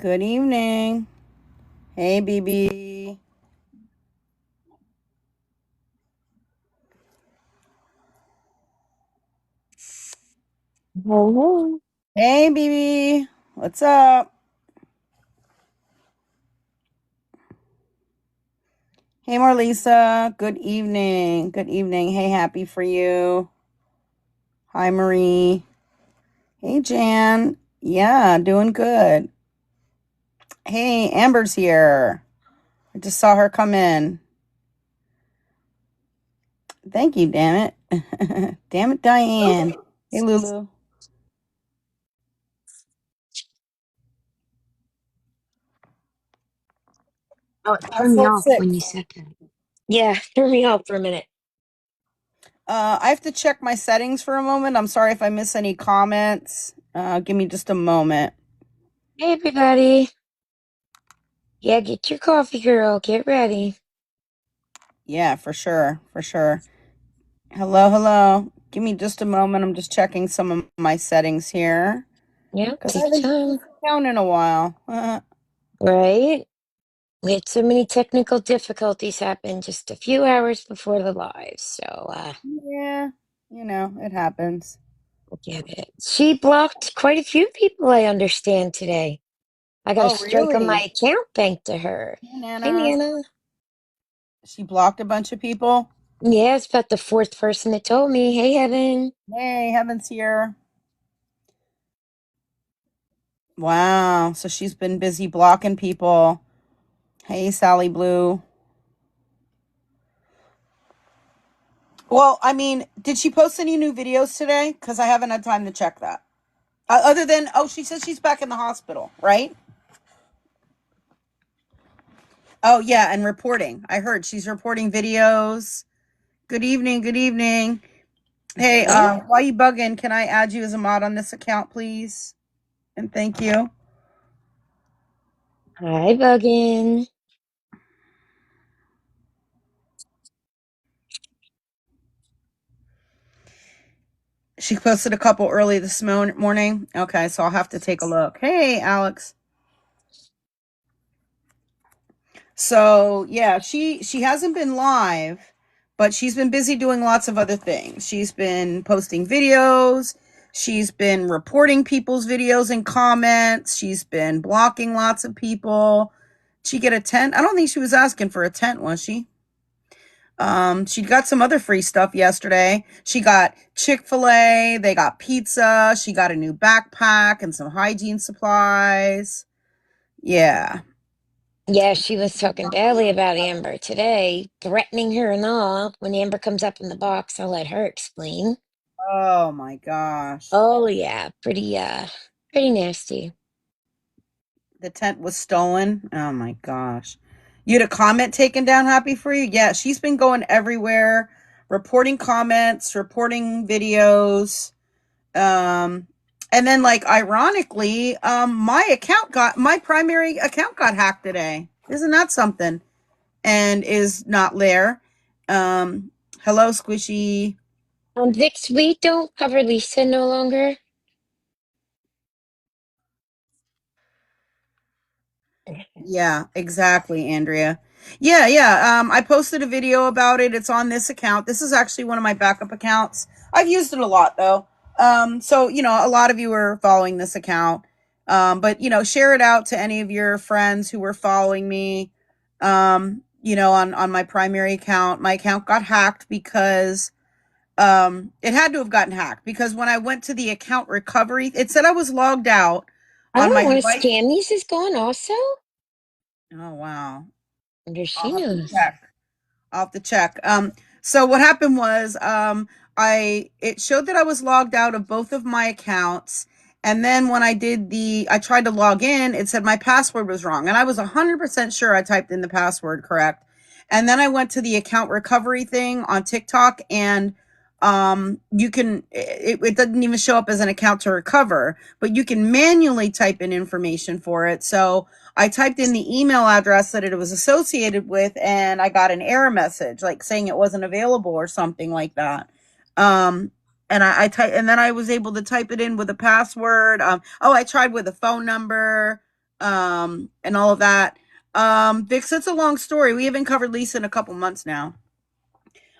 Good evening. Hey, BB. Hello. Hey, BB. What's up? Hey, Marlisa. Good evening. Good evening. Hey, happy for you. Hi, Marie. Hey, Jan. Yeah, doing good. Hey, Amber's here. I just saw her come in. Thank you, damn it. Damn it, Diane. Hey, Lulu. Oh, it threw How's me that off when you six? said that. Yeah, threw me off for a minute. I have to check my settings for a moment. I'm sorry if I miss any comments. Give me just a moment. Hey, everybody. Yeah, get your coffee, girl. Get ready. Yeah, for sure. For sure. Hello, hello. Give me just a moment. I'm just checking some of my settings here Yep, because I take haven't your used this time. account in a while. Right? We had so many technical difficulties happen just a few hours before the live, so Yeah, it happens. get it. She blocked quite a few people, I understand, today. I got a Oh, strike on my really? account thanks to her. Hey, Hey, Nana. Nana. She blocked a bunch of people. Yeah, it's about the fourth person that told me. Hey, Heaven. Hey, Heaven's here. Wow. So she's been busy blocking people. Hey, Sally Blue. Well, I mean, did she post any new videos today? Because I haven't had time to check that. Other than, oh, she says she's back in the hospital, right? Oh, yeah, and reporting. I heard she's reporting videos. Good evening. Good evening. Hey, Right? while you bugging, can I add you as a mod on this account, please? And thank you. Hi, Buggin. She posted a couple early this morning. Okay, so I'll have to take a look. Hey, Alex. So yeah, she hasn't been live, but she's been busy doing lots of other things. She's been posting videos, she's been reporting people's videos and comments, she's been blocking lots of people. She get a tent? I don't think she was asking for a tent, was she? She got some other free stuff yesterday. She got Chick-fil-A, they got pizza, she got a new backpack and some hygiene supplies. Yeah. Yeah, she was talking badly about Amber today, threatening her and all. When Amber comes up in the box, I'll let her explain. Oh my gosh. Oh yeah, pretty nasty. The tent was stolen. Oh my gosh. You had a comment taken down, happy for you? Yeah, she's been going everywhere, reporting comments, reporting videos. Um, and then like ironically, my primary account got hacked today. Isn't that something? And is not there. Um, hello, Squishy. Vix, we don't cover Lisa no longer. Yeah, exactly, Andrea. Yeah, yeah. I posted a video about it. It's on this account. This is actually one of my backup accounts. I've used it a lot though. So a lot of you are following this account. But share it out to any of your friends who were following me. On my primary account. My account got hacked because it had to have gotten hacked because when I went to the account recovery, it said I was logged out on Oh, my one of device. Scammy's is gone also? Oh wow. Wonder if I'll she have to knows. check. I'll have to check. So what happened was, I it showed that I was logged out of both of my accounts, and then when I tried to log in, it said my password was wrong, and I was 100% sure I typed in the password correct. And then I went to the account recovery thing on TikTok, and you can it doesn't even show up as an account to recover, but you can manually type in information for it. So I typed in the email address that it was associated with, and I got an error message like saying it wasn't available or something like that. Um, and then I was able to type it in with a password. I tried with a phone number. and all of that. Vix, it's a long story. We haven't covered Lisa in a couple months now.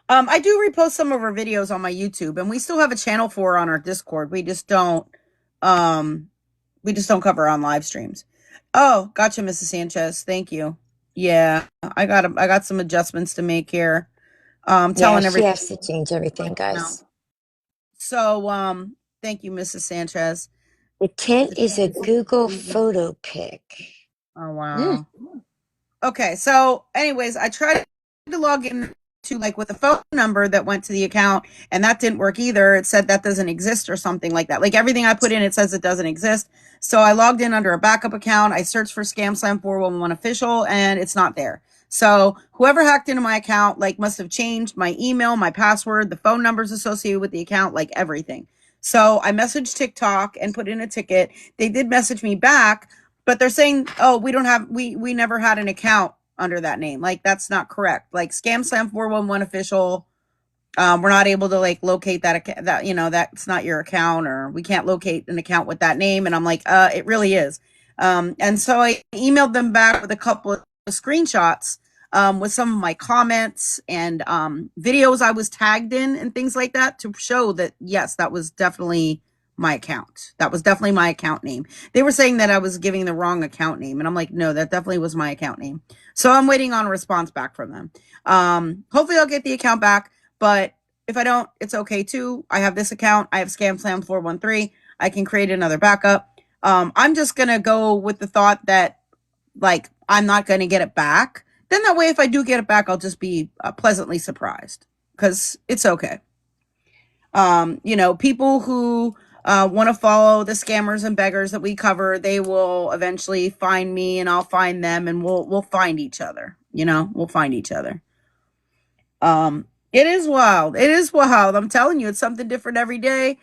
I do repost some of her videos on my YouTube, and we still have a channel for her on our Discord. Um, we just don't cover her on live streams. Oh, gotcha, Mrs. Sanchez. Thank you. Yeah, I got some adjustments to make here. Yeah, Telling she everything has to change everything, now. guys. So, thank you, Mrs. Sanchez. The tent is a Google photo pic. Oh Mm. wow. Okay, so anyways, I tried to log in to like with a phone number that went to the account, and that didn't work either. It said that doesn't exist or something like that. Like everything I put in, it says it doesn't exist. So I logged in under a backup account. I searched for Scamslam 411 official, and it's not there. So whoever hacked into my account like must have changed my email, my password, the phone numbers associated with the account, like everything. So I messaged TikTok and put in a ticket. They did message me back, but they're saying, oh, we don't have, we never had an account under that name. Like that's not correct. Like Scamslam 411 official, we're not able to like locate that account, that that's not your account, or we can't locate an account with that name. And I'm like, it really is. And so I emailed them back with a couple of screenshots, with some of my comments and videos I was tagged in and things like that, to show that yes, that was definitely my account. That was definitely my account name. They were saying that I was giving the wrong account name, and I'm like, no, that definitely was my account name. So I'm waiting on a response back from them. Hopefully I'll get the account back, but if I don't, it's okay too. I have this account. I have Scamslam 413. I can create another backup. I'm just gonna go with the thought that like I'm not gonna get it back. Then that way, if I do get it back, I'll just be pleasantly surprised because it's okay. People who want to follow the scammers and beggars that we cover, they will eventually find me, and I'll find them, and we'll find each other. We'll find each other. It is wild. It is wild. I'm telling you, it's something different every day.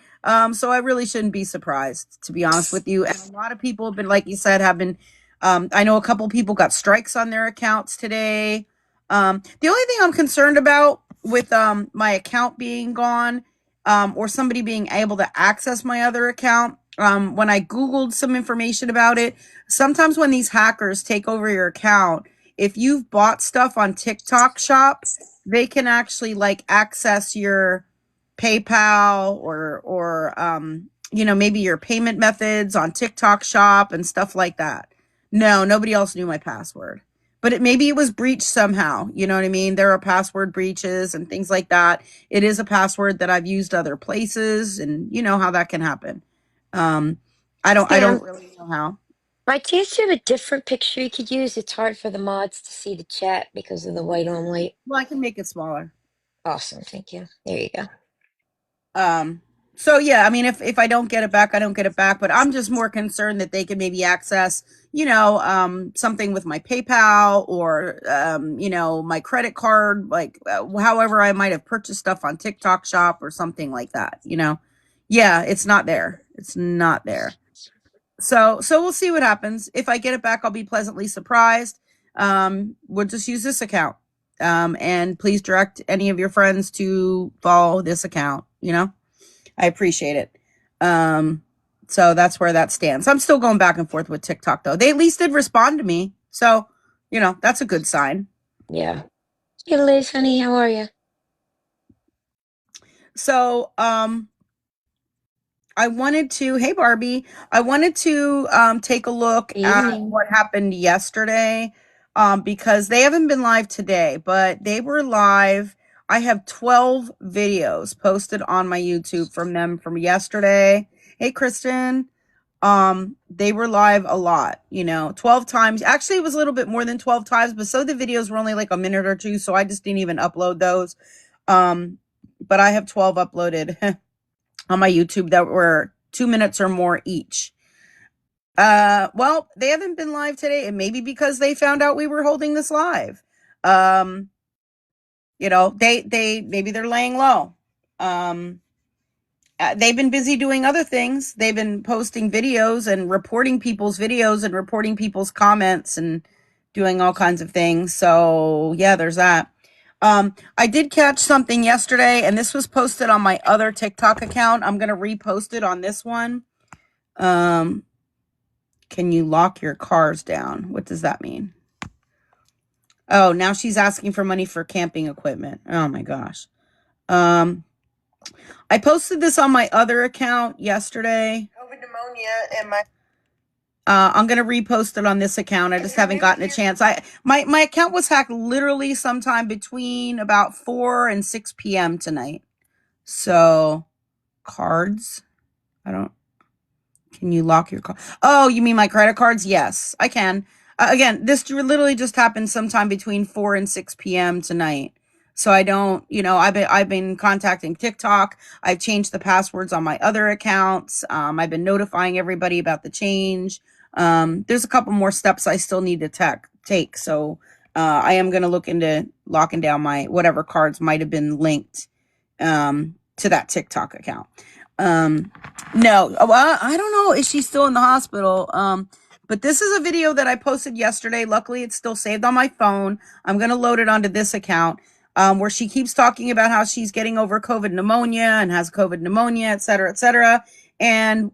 So I really shouldn't be surprised, to be honest with you. And a lot of people have been, like you said, have been. I know a couple people got strikes on their accounts today. The only thing I'm concerned about with my account being gone, or somebody being able to access my other account, when I Googled some information about it, sometimes when these hackers take over your account, if you've bought stuff on TikTok Shop, they can actually like access your PayPal, or maybe your payment methods on TikTok Shop and stuff like that. No, nobody else knew my password. But maybe it was breached somehow. You know what I mean? There are password breaches and things like that. It is a password that I've used other places, and you know how that can happen. Um, I don't Sam, really know how. by chance you have a different picture you could use? It's hard for the mods to see the chat because of the white on white. Well, I can make it smaller. Awesome, thank you. There you go. Um, so yeah, I mean, if I don't get it back, I don't get it back. But I'm just more concerned that they can maybe access, something with my PayPal, or my credit card, like however I might have purchased stuff on TikTok Shop or something like that. Yeah, it's not there. It's not there. So we'll see what happens. If I get it back, I'll be pleasantly surprised. We'll just use this account. And please direct any of your friends to follow this account. I appreciate it. Um, so that's where that stands. I'm still going back and forth with TikTok though. They at least did respond to me. So, that's a good sign. Yeah. Hey Liz, honey, how are you? So, hey Barbie, I wanted to take a look at Evening. what happened yesterday, because they haven't been live today, but they were live. I have 12 videos posted on my YouTube from them from yesterday. Hey Kristen, they were live a lot, 12 times. Actually, it was a little bit more than 12 times, but so the videos were only like a minute or two, so I just didn't even upload those. Um, but I have 12 uploaded on my YouTube that were 2 minutes or more each. Well, they haven't been live today, and maybe because they found out we were holding this live. Um, they maybe they're laying low. Um, they've been busy doing other things. They've been posting videos and reporting people's videos and reporting people's comments and doing all kinds of things. So yeah, there's that. I did catch something yesterday, and this was posted on my other TikTok account. I'm gonna repost it on this one. Um, Can you lock your cars down? What does that mean? Oh, now she's asking for money for camping equipment. Oh my gosh. Um, I posted this on my other account yesterday. COVID pneumonia and my I'm gonna repost it on this account. I just haven't gotten a chance. My account was hacked literally sometime between about 4 and 6 p.m. tonight. So cards. I don't Can you lock your card? Oh, you mean my credit cards? Yes, I can. Again, this literally just happened sometime between 4 and 6 p.m. tonight. So I don't, I've been contacting TikTok. I've changed the passwords on my other accounts. I've been notifying everybody about the change. There's a couple more steps I still need to take. So I am going to look into locking down my whatever cards might have been linked to that TikTok account. Um, no, well, I don't know. Is she still in the hospital? But this is a video that I posted yesterday. Luckily, it's still saved on my phone. I'm going to load it onto this account, where she keeps talking about how she's getting over COVID pneumonia and has COVID pneumonia, et cetera, et cetera. And,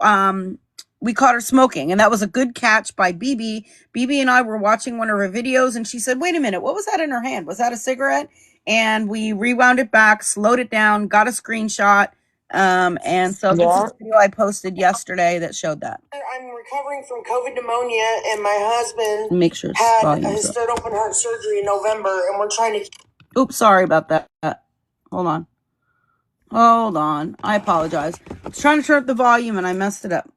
we caught her smoking, and that was a good catch by BB. BB and I were watching one of her videos, and she said, wait a minute, what was that in her hand? Was that a cigarette? And we rewound it back, slowed it down, got a screenshot. And so this is Yeah. a video I posted yesterday that showed that. I'm recovering from COVID pneumonia, and my husband make sure had his third open heart surgery in November, and we're trying to. Oops, sorry about that. Hold on. Hold on. I apologize. I was trying to turn up the volume and I messed it up.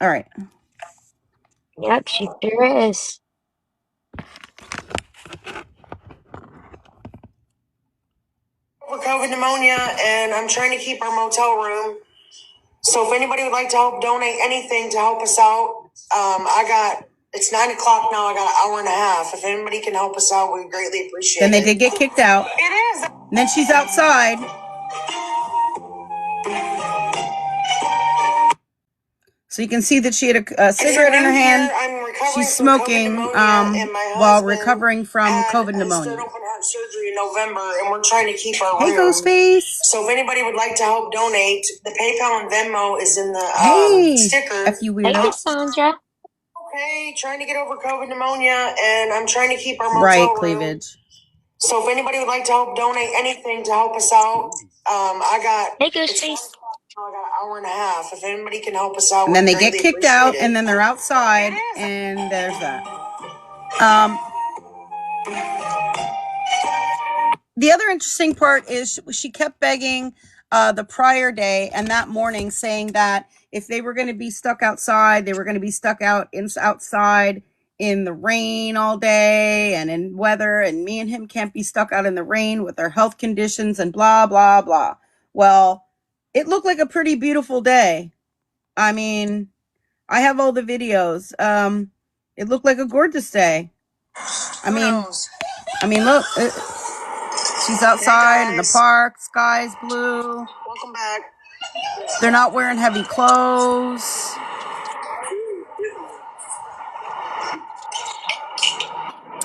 All right. Yep, she sure is. For COVID pneumonia, and I'm trying to keep our motel room. So if anybody would like to help donate anything to help us out, it's 9 o'clock now. I got an hour and a half. If anybody can help us out, we greatly appreciate it. Then they did get kicked out. It is. And then she's outside. So you can see that she had a cigarette in her hand. She's smoking while recovering from COVID pneumonia. Open heart surgery in November, and we're trying to keep our room. Hey, Ghostface. So if anybody would like to help donate, the PayPal and Venmo is in the sticker. If you Hey, weirdo. Cassandra. Okay, trying to get over COVID pneumonia, and I'm trying to keep our motel room. Cleavage. So if anybody would like to help donate anything to help us out, Hey, Ghostface. I got an hour and a half. If anybody can help us out, and then they get kicked out, and then they're outside, and there's that. The other interesting part is she kept begging the prior day and that morning, saying that if they were going to be stuck outside, they were going to be stuck outside in the rain all day and in weather, and me and him can't be stuck out in the rain with our health conditions and blah blah blah. Well, it looked like a pretty beautiful day. I mean, I have all the videos. It looked like a gorgeous day. Look, she's outside in the park. Sky's blue. Welcome back. They're not wearing heavy clothes.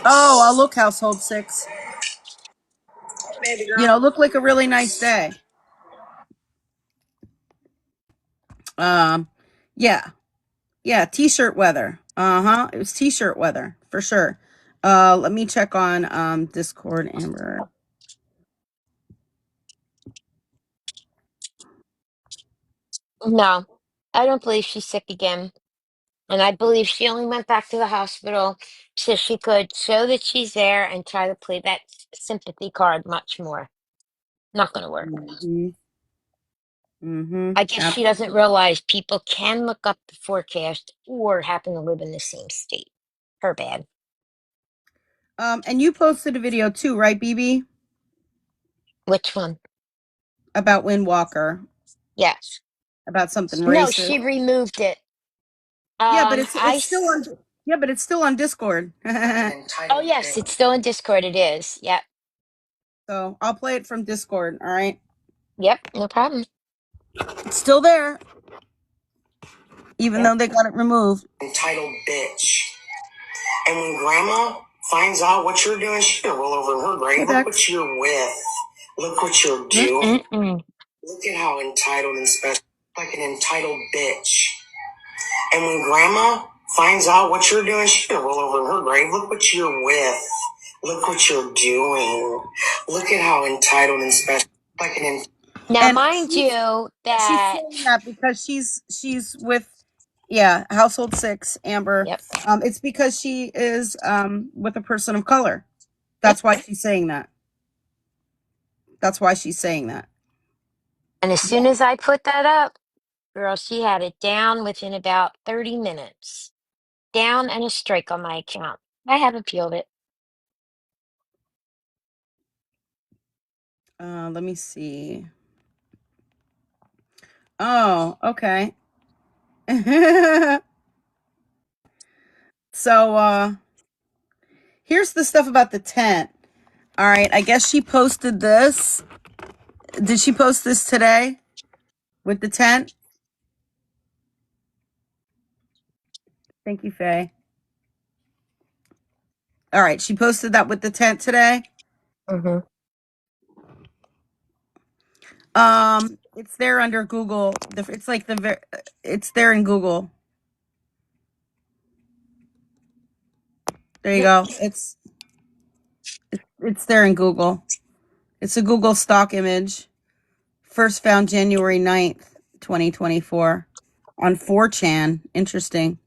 Oh, look, household 6. Baby girl. Look like a really nice day. Yeah. Yeah, t-shirt weather. Uh-huh. It was t-shirt weather for sure. Let me check on Discord, Amber. No, I don't believe she's sick again. And I believe she only went back to the hospital so she could show that she's there and try to play that sympathy card much more. Not going to work. Mm-hmm. Mm-hmm. I guess she doesn't realize people can look up the forecast or happen to live in the same state. Her bad. And you posted a video too, right, BB? Which one? About Windwalker. Yes. About something No, racist. she removed it. Yeah, but it's still on. Yeah, but it's still on Discord. Oh, yes, it's still in Discord. It is. Yep. So I'll play it from Discord. All right. Yep. No problem. It's still there, even though they got it removed. Entitled bitch. And when Grandma finds out what you're doing, she's gonna roll over in her grave. Look what you're with. Look what you're doing. Look at how entitled and special, like an entitled bitch. And when Grandma finds out what you're doing, she's gonna roll over in her grave. Look what you're with. Look what you're doing. Look at how entitled and special. Like an Now, And mind you, she's that, saying that because she's with, yeah, household six, Amber. yep, It's because she is with a person of color. yep. That's why she's saying that. That's why she's saying that. And as soon as I put that up, girl, she had it down within about 30 minutes. Down and a strike on my account. I have appealed it. Let me see. Oh, okay. So here's the stuff about the tent. All right, I guess she posted this. Did she post this today with the tent? Thank you, Faye. All right, she posted that with the tent today. Hmm. It's there under Google. It's like it's there in Google. There you Yep. go. It's there in Google. It's a Google stock image. First found January 9th, 2024 on 4chan. Interesting.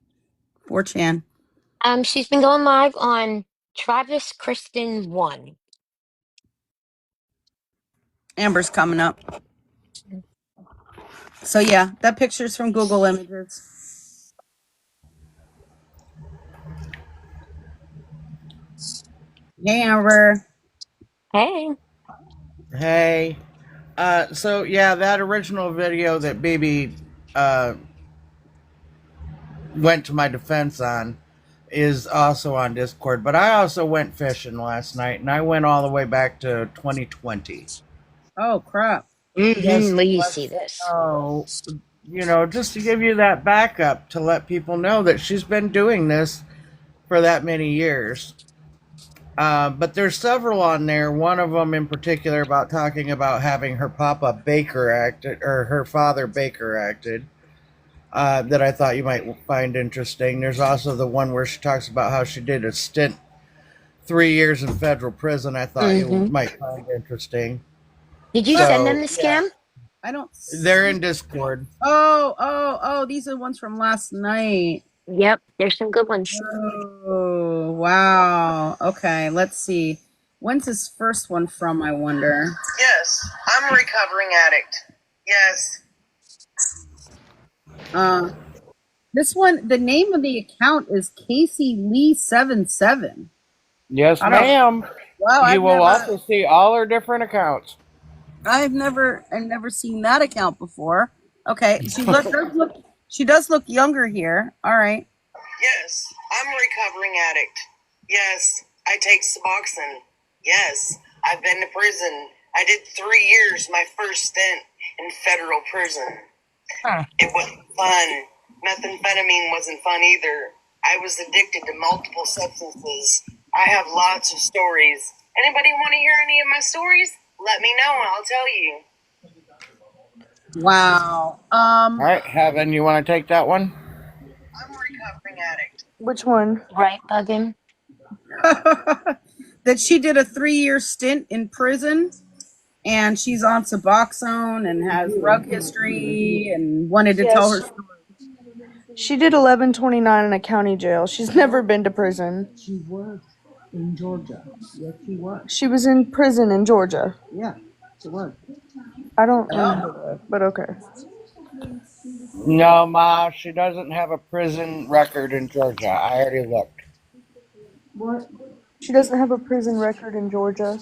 4chan. She's been going live on Travis Kristen 1. Amber's coming up. So yeah, that picture's from Google Images. Hey Amber. Hey. Hey. So yeah, that original video that Baby uh, went to my defense on is also on Discord. But I also went fishing last night, and I went all the way back to 2020. Oh crap. Mm-hmm. Just Will to you let see this? you know, just to give you that backup to let people know that she's been doing this for that many years. But there's several on there. One of them in particular about talking about having her papa Baker acted or her father Baker acted. That I thought you might find interesting. There's also the one where she talks about how she did a stint 3 years in federal prison. I thought you Mm-hmm. might find interesting. Did you send them So the yeah, scam? I don't they're see. in Discord. Oh, these are ones from last night. Yep, there's some good ones. Oh, wow. Okay, let's see. When's this first one from, I wonder? Yes, I'm a recovering addict. Yes. Uh, this one, the name of the account is Casey Lee 77. Yes, I don't, ma'am. wow, You will also see all her different accounts. I've never seen that account before. Okay, she does look younger here. All right. Yes, I'm a recovering addict. Yes, I take Suboxone. Yes, I've been to prison. I did 3 years, my first stint in federal prison. Huh. It wasn't fun. Methamphetamine wasn't fun either. I was addicted to multiple substances. I have lots of stories. Anybody want to hear any of my stories? Let me know and I'll tell you. Wow. All right, Heaven, you want to take that one? I'm a recovering addict. Which one? Right, Buggin? That she did a 3 year stint in prison and she's on Suboxone and has drug history and wanted to tell her Yes. story. She did 1129 in a county jail. She's never been to prison. She was in Georgia. Yes, she was. She was in prison in Georgia. Yeah, she was. I don't Hello? remember that, but okay. No, Ma, she doesn't have a prison record in Georgia. I already looked. What? She doesn't have a prison record in Georgia.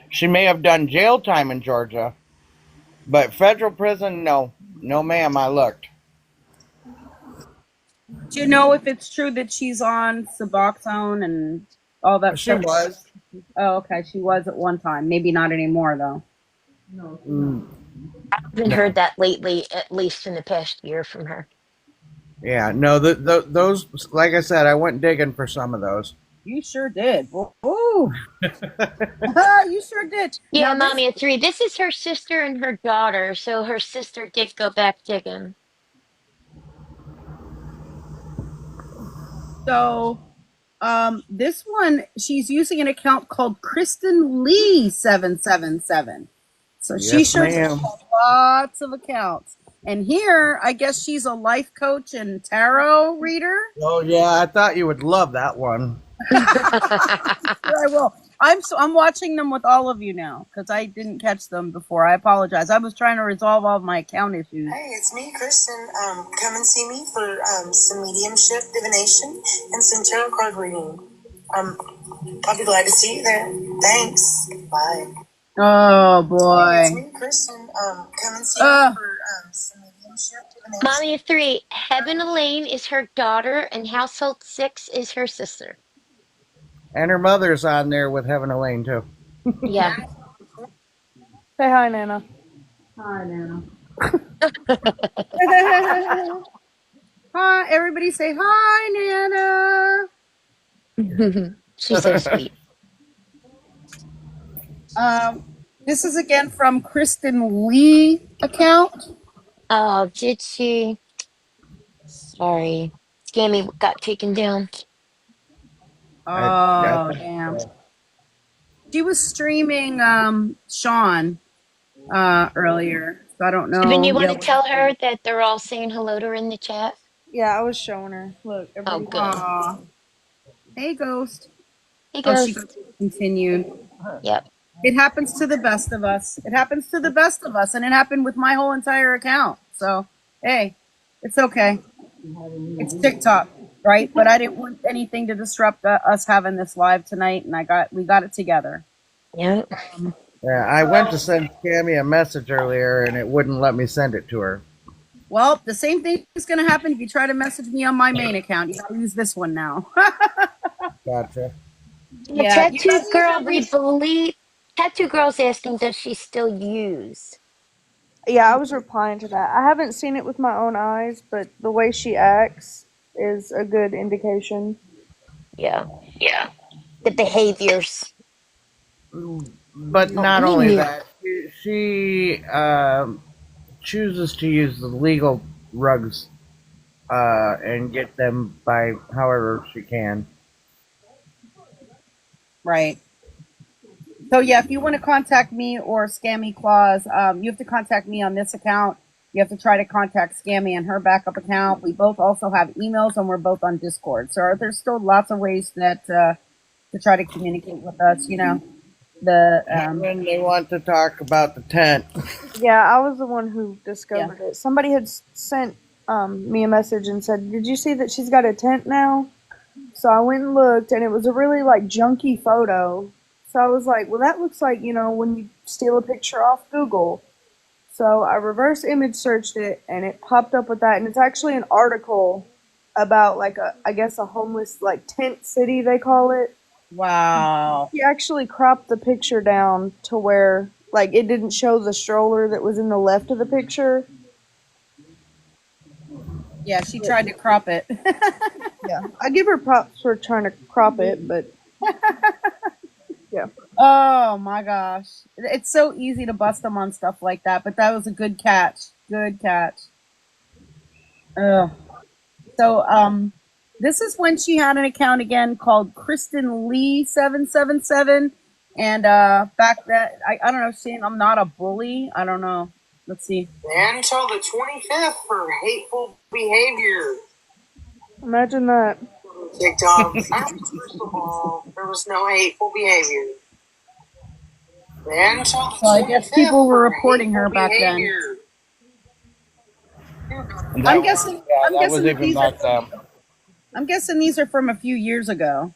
She may have done jail time in Georgia, but federal prison, no. No, ma'am, I looked. Do you know if it's true that she's on Suboxone and all that She stuff? was. Oh, okay. She was at one time. Maybe not anymore, though. Mm, I haven't heard no. that lately, at least in the past year from her. Yeah, no, those, like I said, I went digging for some of those. You sure did. Ooh, you sure did. Yeah, Now this, Mommy of three. This is her sister and her daughter, so her sister did go back digging. So this one, she's using an account called Kristen Lee 777. So she Yes, sure ma'am. has lots of accounts. And here, I guess she's a life coach and tarot reader. Oh yeah, I thought you would love that one. Sure, I will. I'm watching them with all of you now because I didn't catch them before. I apologize. I was trying to resolve all of my account issues. Hey, it's me, Kristen. Come and see me for some mediumship, divination, and some tarot card reading. Um, I'll be glad to see you there. Thanks. Bye. Oh Hey, it's boy. me, Kristen. Come and see me for some mediumship, divination. Mommy of three, Heaven Elaine is her daughter, and Household Six is her sister. And her mother's on there with Heaven Elaine too. Yeah. Say hi, Nana. Hi, Nana. Hi, everybody say hi, Nana. She's so sweet. Um, this is again from Kristen Lee account. Oh, did she? Sorry. Scammy got taken down. I Oh, think damn. so. She was streaming Sean earlier. So I don't Steven, know. you want Yeah. to tell her that they're all saying hello to her in the chat? Yeah, I was showing her. Look, Oh, everybody. good. Aw. Hey, Ghost. He Oh, she goes, continued. yep. It happens to the best of us. It happens to the best of us, and it happened with my whole entire account. So, hey, it's okay. It's TikTok, right? But I didn't want anything to disrupt us having this live tonight, and we got it together. Yep. Yeah, I went to send Cammy a message earlier and it wouldn't let me send it to her. Well, the same thing is going to happen if you try to message me on my main account. You got to use this one now. Gotcha. The Yeah, you tattoo guys girl, usually. we believe. Tattoo girl's asking, does she still use? Yeah, I was replying to that. I haven't seen it with my own eyes, but the way she acts is a good indication. Yeah. The behaviors. But Oh, not he only knew. that, she chooses to use the legal rugs and get them by however she can. Right. So yeah, if you want to contact me or Scammy Claus, you have to contact me on this account. You have to try to contact Scammy on her backup account. We both also have emails, and we're both on Discord. So there's still lots of ways that to try to communicate with us. You know, the And then they want to talk about the tent. Yeah, I was the one who yeah. discovered it. Somebody had sent me a message and said, "Did you see that she's got a tent now?" So I went and looked, and it was a really like junky photo. So I was like, "Well, that looks like when you steal a picture off Google." So I reverse image searched it, and it popped up with that, and it's actually an article about like I guess a homeless like tent city they call it. Wow. He actually cropped the picture down to where like it didn't show the stroller that was in the left of the picture. Yeah, she But tried to crop it. yeah, I give her props for trying to crop it, but yeah. Oh my gosh. It's so easy to bust them on stuff like that, but that was a good catch. Good catch. Ugh. So this is when she had an account again called Kristen Lee 777. And back that I don't know, saying I'm not a bully. I don't know. Let's see. Until the 25th for hateful behavior. Imagine that. TikTok. First of all, there was no hateful behavior. Until the So I guess 25th people were for reporting her hateful back then. behavior. I'm guessing Yeah, I'm that was guessing even these are back then. I'm guessing these are from a few years ago.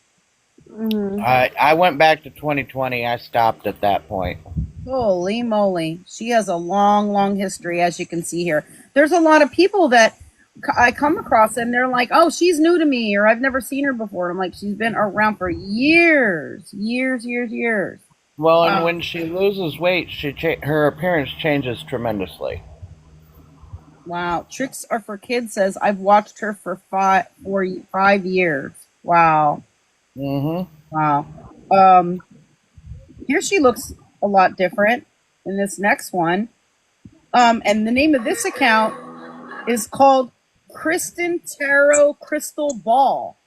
Hmm. I went back to 2020. I stopped at that point. Holy moly. She has a long, long history, as you can see here. There's a lot of people that I come across and they're like, oh, she's new to me, or I've never seen her before. I'm like, she's been around for years, years, years, years. Well, and Wow. when she loses weight, her appearance changes tremendously. Wow. Tricks are for kids says, I've watched her for 5 years. Wow. Mm-hmm. Wow. Um, here she looks a lot different in this next one. And the name of this account is called Kristen Tarot Crystal Ball.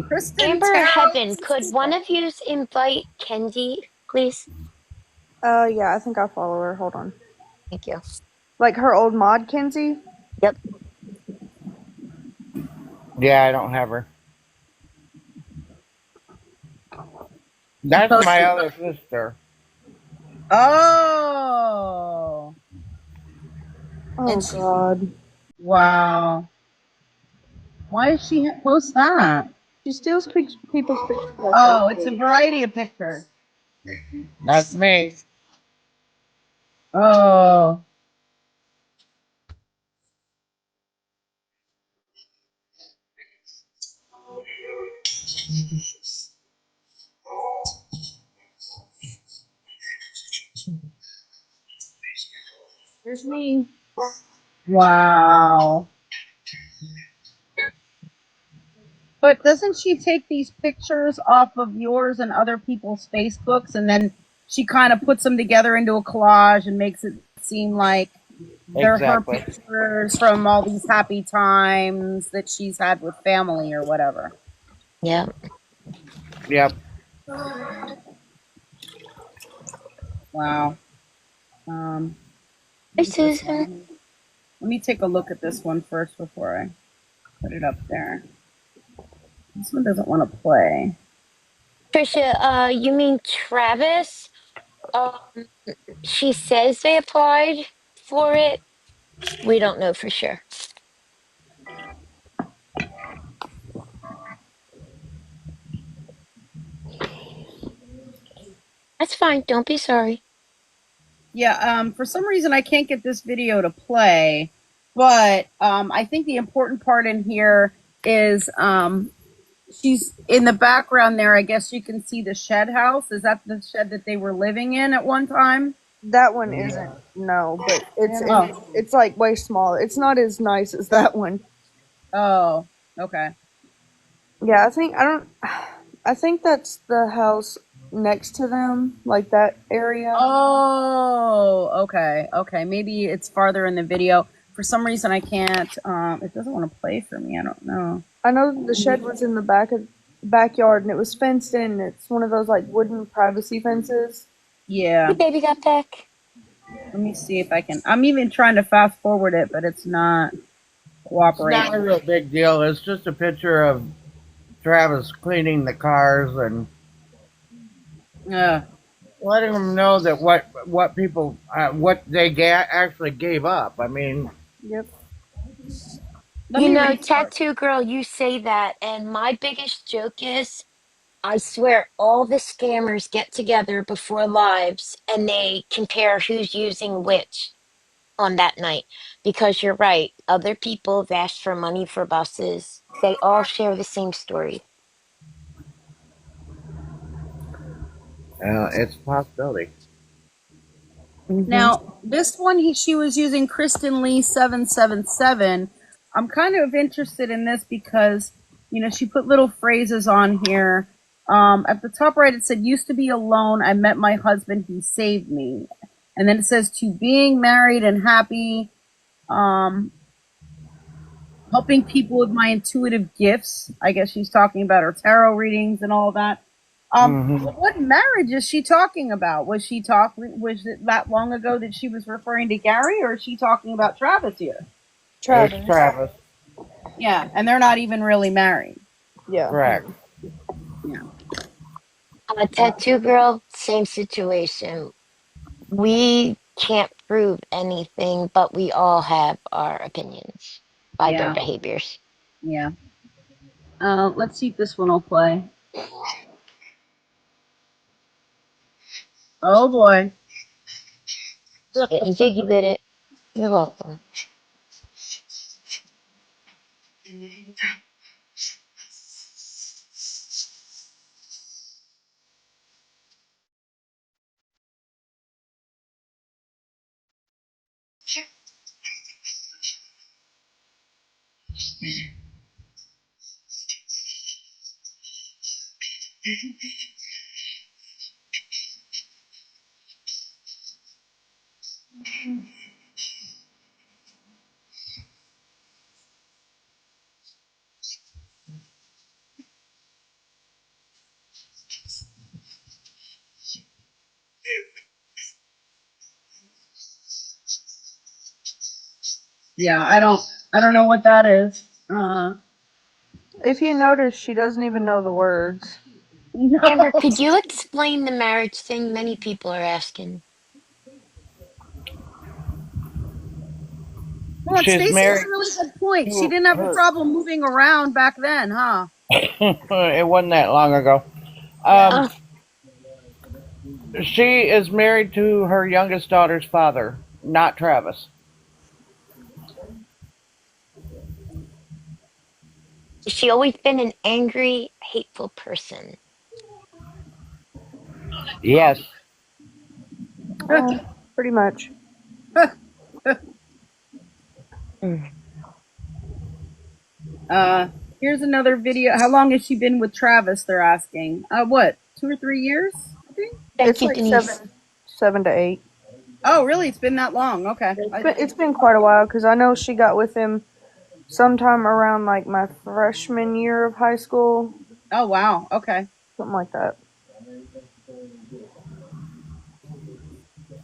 Kristen Amber Tarot Heaven, uses could one people. of yous invite Kendi, please? Yeah, I think I follow her. Hold on. Thank you. Like her old mod, Kenzie? Yep. Yeah, I don't have her. She That's my posted. other sister. Oh, Oh, and she. God. Wow. Why did she post that? She steals people's pictures like Oh, it's a crazy. variety of pictures. That's me. Oh, Here's me. wow. But doesn't she take these pictures off of yours and other people's Facebooks and then she kind of puts them together into a collage and makes it seem like they're her Exactly. pictures from all these happy times that she's had with family or whatever. Yep. Yep. Wow. Hi, What is this Susan. one? Let me take a look at this one first before I put it up there. This one doesn't want to play. Trisha, you mean Travis? Um, she says they applied for it. We don't know for sure. That's fine. Don't be sorry. Yeah, for some reason I can't get this video to play, but I think the important part in here is she's in the background there. I guess you can see the shed house. Is that the shed that they were living in at one time? That one isn't. Yeah. No, but Oh, it's like way smaller. It's not as nice as that one. oh, okay. Yeah, I don't. I think that's the house next to them, like that area. Oh, okay, okay. Maybe it's farther in the video. For some reason, I can't. It doesn't want to play for me. I don't know. I know the shed was in the backyard and it was fenced in. It's one of those like wooden privacy fences. Hey, Yeah. baby got back. Let me see if I can. I'm even trying to fast forward it, but it's not It's not a cooperating. real big deal. It's just a picture of Travis cleaning the cars and Uh, letting them know that what people what they actually gave up. I mean, Yep. let You me know, restart. tattoo girl, you say that, and my biggest joke is I swear all the scammers get together before lives and they compare who's using which on that night. Because you're right, other people have asked for money for buses. They all share the same story. it's a possibility. Hmm. Now, this one she was using Kristen Lee 777. I'm kind of interested in this because she put little phrases on here. At the top right, it said, "Used to be alone. I met my husband. He saved me." And then it says, "To being married and happy. Um, helping people with my intuitive gifts." I guess she's talking about her tarot readings and all that. Hmm. What marriage is she talking about? Was it that long ago that she was referring to Gary, or is she talking about Travis here? It's Travis. Travis. Yeah, and they're not even really married. Yeah. Correct. Yeah. Tattoo girl, same situation. We can't prove anything, but we all have our opinions by their Yeah. behaviors. Yeah. Let's see if this one will play. Oh boy. And Ziggy did it. You're welcome. Yeah, I don't know what that is. If you notice, she doesn't even know the words. Amber, could you explain the marriage thing? Many people are asking. Well, She's Stacy has married a really good point. She to didn't have a her. problem moving around back then, huh? It wasn't that long ago. Yeah. Um, she is married to her youngest daughter's father, not Travis. Has she always been an angry, hateful person? Yes. Pretty much. Mm. Uh, Here's another video. How long has she been with Travis? They're asking. What, 2 or 3 years? I think. Thank It's you, like Denise. 7 to 8. Oh, really? It's been that long? Okay. It's been quite a while because I know she got with him sometime around like my freshman year of high school, Oh, wow. Okay. something like that.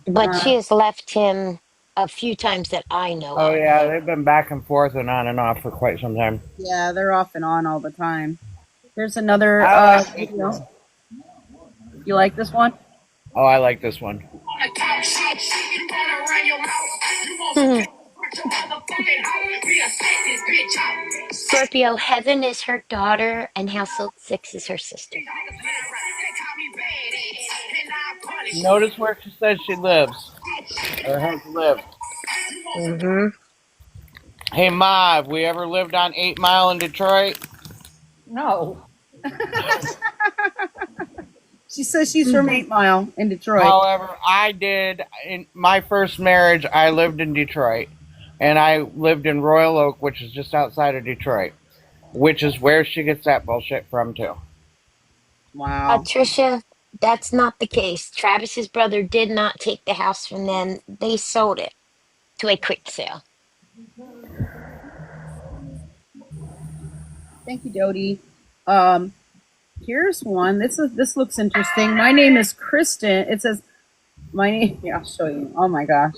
But Uh, she has left him a few times that I know Oh of. yeah, they've been back and forth and on and off for quite some time. yeah, they're off and on all the time. Here's another I like this video. one. You like this one? Oh, I like this one. Scorpio, Heaven is her daughter, and Household 6 is her sister. Notice where she says she lives or has lived. Mm-hmm. Hey Ma, have we ever lived on 8 Mile in Detroit? No. She says she's from 8 Mile in Detroit. However, I did in my first marriage. I lived in Detroit, and I lived in Royal Oak, which is just outside of Detroit, which is where she gets that bullshit from too. Wow. Trisha, that's not the case. Travis's brother did not take the house from them. They sold it to a quick sale. Thank you, Dodie. Um, Here's one. This looks interesting. My name is Kristen. It says my name. Yeah, I'll show you. Oh my gosh.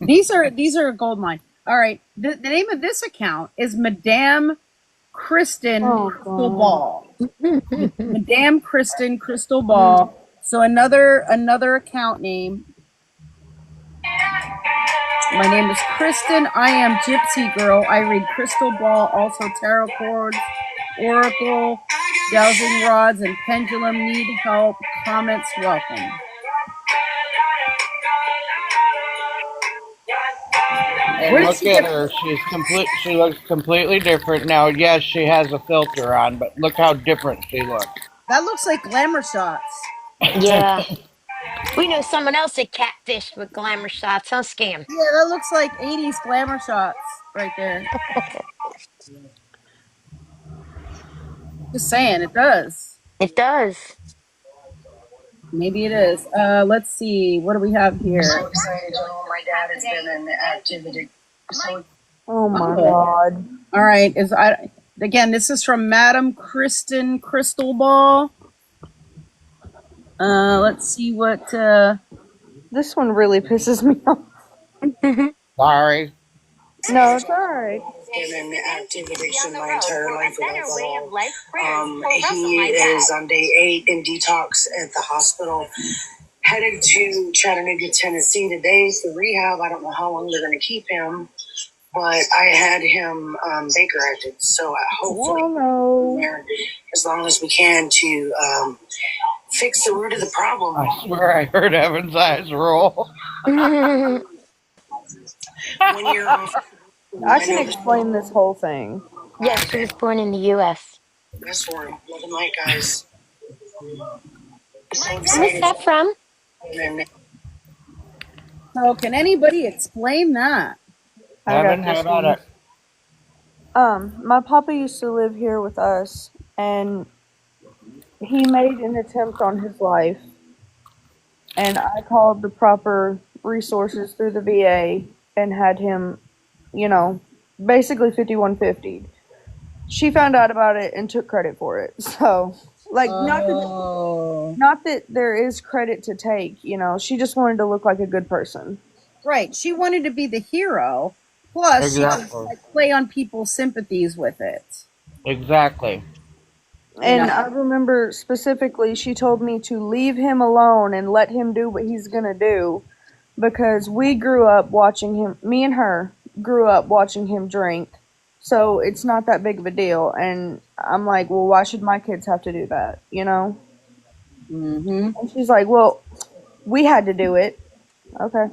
These are a gold mine. All right. The name of this account is Madame Kristen Oh Crystal god. Ball. Madame Kristen Crystal Ball. So another account name. My name is Kristen. I am Gypsy Girl. I read Crystal Ball, also tarot cards, Oracle, dowsing rods, and pendulum. Need help? Comments welcome. Where And did look she at get? her. She's complete. She looks completely different now. Yes, she has a filter on, but look how different she looks. That looks like glamour shots. Yeah. We know someone else that catfished with glamour shots, huh, Scam? Yeah, that looks like 80s glamour shots right there. Just saying, it does. It does. Maybe it is. Let's see. What do we have here? I'm so excited, y'all. My dad has been in activity. So Oh my Oh, god. all right. Is I again? This is from Madam Kristen Crystal Ball. Let's see what. This one really pisses me off. Sorry. No, it's alright. been in active addiction my entire life with alcohol. He is on day 8 in detox at the hospital. Headed to Chattanooga, Tennessee today for rehab. I don't know how long they're going to keep him, but I had him Baker acted. So hopefully, Oh there as long as we can to fix the root of the problem. I swear I heard Evan's eyes roll. Yeah, 1 year off. no. I can explain this whole thing. she was born in the U.S. That's for him. Love and light, guys. So Where's excited. that from? And So, can anybody explain that? I got Evan, how this about one. it? My papa used to live here with us, and he made an attempt on his life, and I called the proper resources through the VA and had him, you know, basically 5150. She found out about it and took credit for it. So, like, Oh, not that there is credit to take, she just wanted to look like a good person. right. She wanted to be the hero, Plus, she could Exactly. like play on people's sympathies with it. Exactly. You know. And I remember specifically, she told me to leave him alone and let him do what he's gonna do, because we grew up watching him. Me and her grew up watching him drink, so it's not that big of a deal. And I'm like, well, why should my kids have to do that? You know? Mm-hmm. And she's like, well, we had to do it. Okay.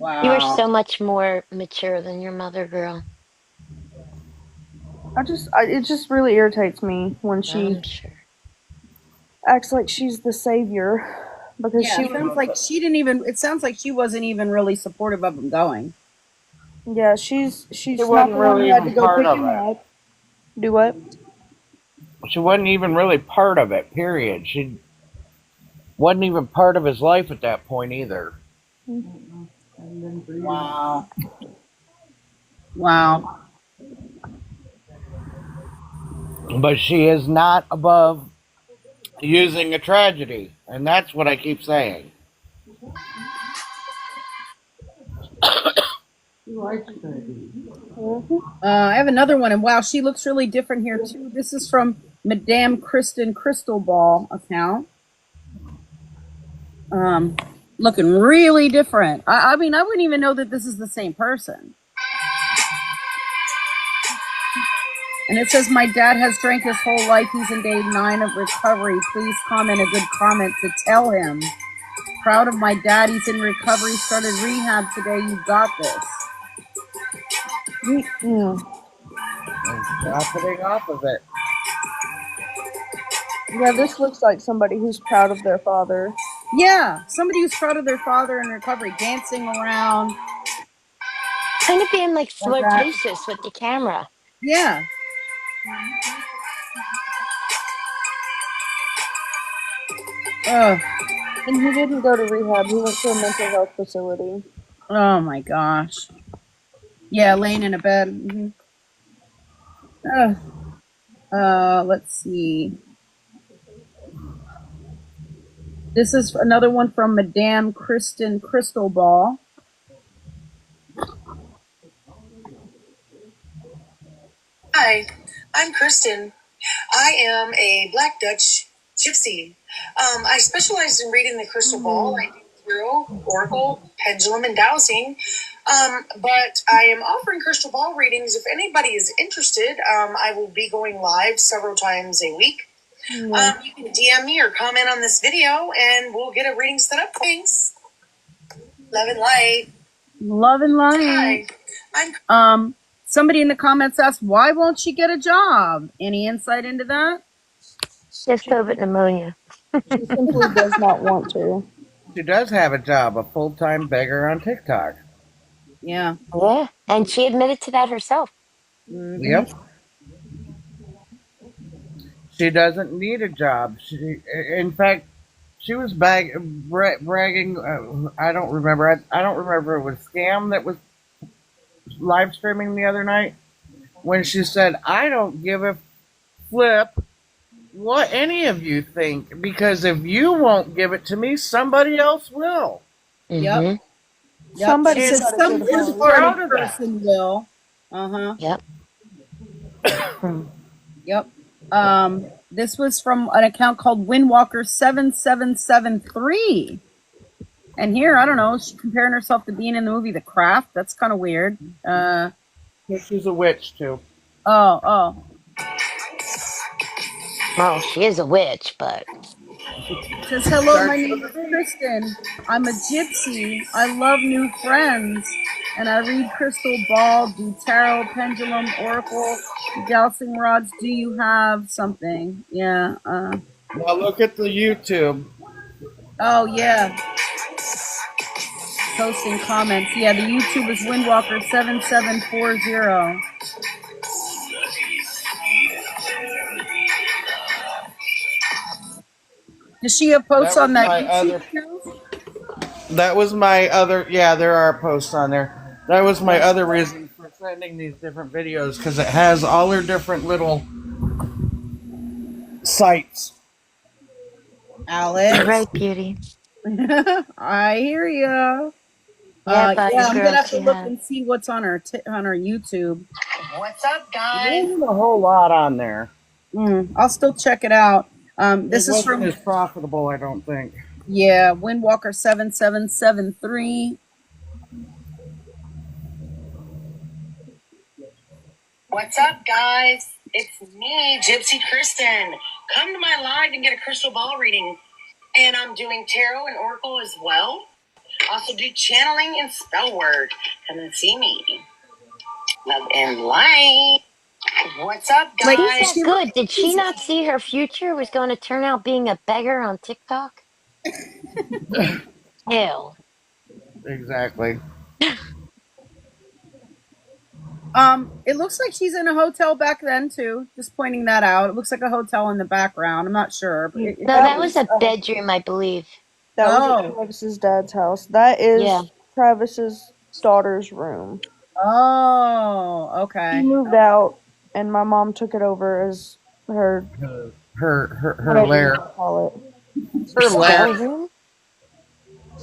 You are Wow. so much more mature than your mother, girl. It just really irritates me when she I'm sure. acts like she's the savior, because Yeah, she it sounds was. like she didn't even. It sounds like she wasn't even really supportive of him going. Yeah, She she's not wasn't the one really who had to even go part pick of him it. up. Do what? She wasn't even really part of it, period. She wasn't even part of his life at that point either. Wow. Wow. But she is not above using a tragedy. And that's what I keep saying. Mm-hmm. I have another one, and wow, she looks really different here too. This is from Madame Kristen Crystal Ball account. Um, Looking really different. I mean, I wouldn't even know that this is the same person. And it says, my dad has drank his whole life. He's in day 9 of recovery. Please comment a good comment to tell him. Proud of my dad. He's in recovery. Started rehab today. You got this. Mm. And profiting off of it. Yeah, this looks like somebody who's proud of their father. Yeah, somebody who's proud of their father in recovery, dancing around Kind of being like like that. flirtatious with the camera. Yeah. Oh, And he didn't go to rehab, he went to a mental health facility. oh my gosh. Yeah, laying in a bed. Mhm. Let's see. This is another one from Madame Kristen Crystal Ball. Hi, I'm Kristen. I am a Black Dutch gypsy. I specialize in reading the crystal ball. I do tarot, oracle, pendulum, and dowsing. But I am offering crystal ball readings. If anybody is interested, I will be going live several times a week. Yeah. You can DM me or comment on this video, and we'll get a reading set up. Thanks. Love and light. Love and light. Hi, I'm Somebody in the comments asked, why won't she get a job? Any insight into that? She has She, COVID pneumonia. she simply does not want to. She does have a job, a full time beggar on TikTok. Yeah. Yeah. And she admitted to that herself. Mm-hmm. Yep. She doesn't need a job. In fact, she was bragging. I don't remember. I don't remember if it was Scam that was live streaming the other night when she said, "I don't give a flip what any of you think, because if you won't give it to me, somebody else will." Yep. Mm-hmm. Yep. She Somebody's said And got a some good she was heart. third-party proud of that. person will. Uh-huh. Yep. Yep. This was from an account called Windwalker7773. And here, I don't know, she's comparing herself to being in the movie The Craft. That's kind of weird. She's a witch too. Oh. Well, she is a witch, but Says, hello, my Starts with name a is V. Kristen. I'm a gypsy. I love new friends. And I read crystal ball, do tarot, pendulum, oracle, dowsing rods. Do you have something? Yeah. Now look at the YouTube. Oh, yeah. Posting comments. Yeah, the YouTube is Windwalker7740. Does she have posts That on was that my YouTube other. channel? That was my other. Yeah, there are posts on there. That was my Yeah. other reason for sending these different videos, because it has all her different little sites. you're Alex. right, beauty. I hear ya. Yeah, about your Yeah, I'm gonna girl have to she look had. and see what's on on her YouTube. What's up, There guys? wasn't a whole lot on there. I'll still check it out. It This is wasn't from as profitable, I don't think. yeah, Windwalker 7773. What's up, guys? It's me, Gypsy Kristen. Come to my live and get a crystal ball reading. And I'm doing tarot and oracle as well. Also do channeling and spell work. Come and see me. Love and light. What's up, Like She's guys? that she looks good. Did she not see her future was going to turn out being a beggar on TikTok? Ew. Exactly. it looks like she's in a hotel back then too. Just pointing that out. It looks like a hotel in the background. I'm not sure, but it No, does. That that was was a bedroom, I believe. that was at Oh, Travis's dad's house. That Yeah. is Travis's daughter's room. oh, He okay. moved out, and my mom took it over as her Her whatever you lair. want to call it. Her Her lair. spell room?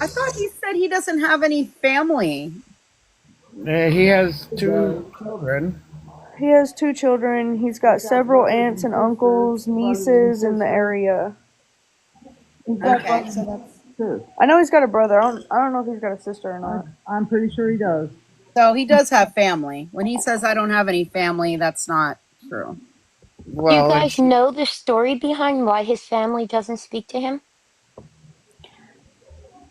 I thought he said he doesn't have any family. He has two children. He has two children. He's got several aunts and uncles, nieces in the area. Okay, so that's I know he's got a brother. I don't know if he's got a sister or not. I'm pretty sure he does. so he does have family. When he says I don't have any family, that's not true. Do you Well, guys know the story behind why his family doesn't speak to him?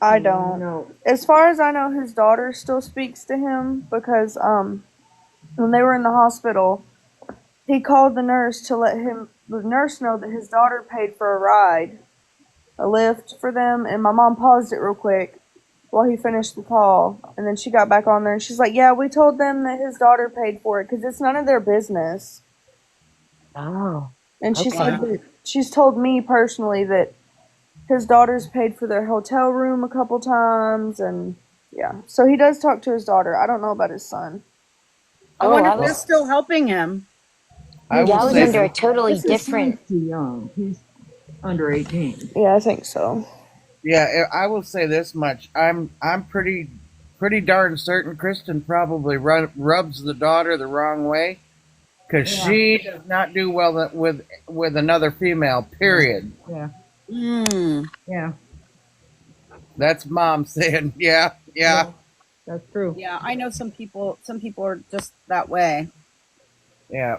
I don't. No. As far as I know, his daughter still speaks to him because when they were in the hospital, he called the nurse to let the nurse know that his daughter paid for a ride, a lift for them, and my mom paused it real quick while he finished the call, and then she got back on there and she's like, "Yeah, we told them that his daughter paid for it because it's none of their business." Oh, And she okay. said that she's told me personally that his daughter's paid for their hotel room a couple times, and yeah, so he does talk to his daughter. I don't know about his son. I Oh, wonder I if they're was still helping him. I yeah, will I was say under a this. totally His son's different. too young. He's under 18. Yeah, I think so. Yeah, I will say this much. I'm pretty darn certain Kristen probably rubs the daughter the wrong way because Yeah. she does not do well with another female. Period. Yeah. Hmm. Yeah. That's mom saying, yeah, yeah, That's true. Yeah, I know some people. Some people are just that way. yeah.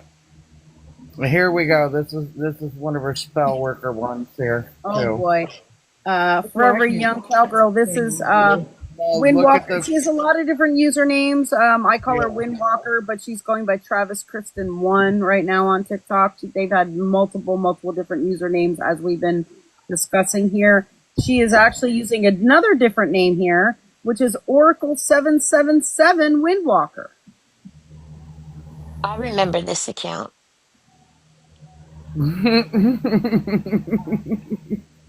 Here we go. This is one of her spell worker ones here Oh too. boy. Forever Young Cowgirl. This is Well, look at Windwalker. this She has a lot of different usernames. I call her Yeah. Windwalker, but she's going by Travis Kristen One right now on TikTok. They've had multiple different usernames as we've been discussing here. She is actually using another different name here, which is Oracle 777 Windwalker. I remember this account.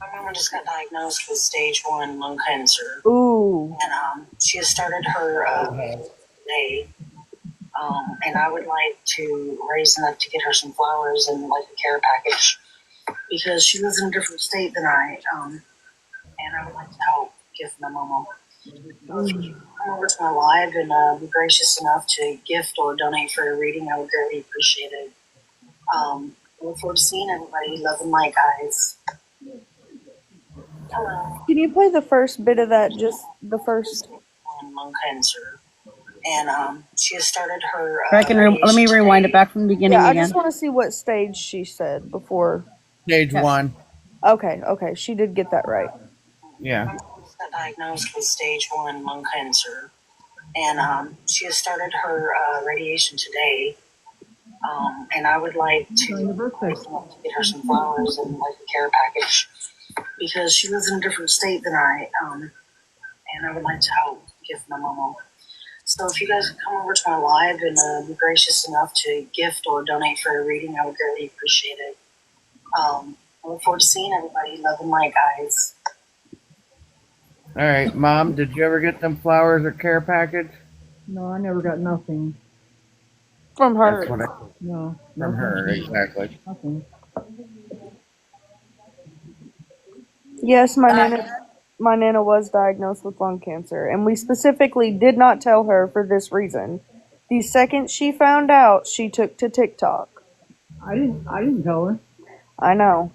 My mama just got diagnosed with stage 1 lung cancer. Ooh. And she has started her today. And I would like to raise enough to get her some flowers and like a care package because she lives in a different state than I. And I would like to help gift my mama. So if you can come over to my live and be gracious enough to gift or donate for a reading, I would greatly appreciate it. I look forward to seeing everybody. Love and light, guys. Hello. Can you play the first bit of that? Just the first. Lung cancer. And she has started her. Let me rewind it back from the beginning Yeah, I again. just want to see what stage she said before. Stage Yes. 1. Okay, she did get that right. Yeah. My mom was diagnosed with stage 1 lung cancer, and she has started her radiation today. And I would like to get her some flowers and like a care package because she lives in a different state than I. And I would like to help gift my mama. So if you guys could come over to my live and be gracious enough to gift or donate for a reading, I would greatly appreciate it. I look forward to seeing everybody. Love and light, guys. All right, Mom. Did you ever get them flowers or care package? No, I never got nothing. From her. That's what I No. from her exactly. Nothing. Yes, my nana. my Nana was diagnosed with lung cancer, and we specifically did not tell her for this reason. The second she found out, she took to TikTok. I didn't tell her. I know.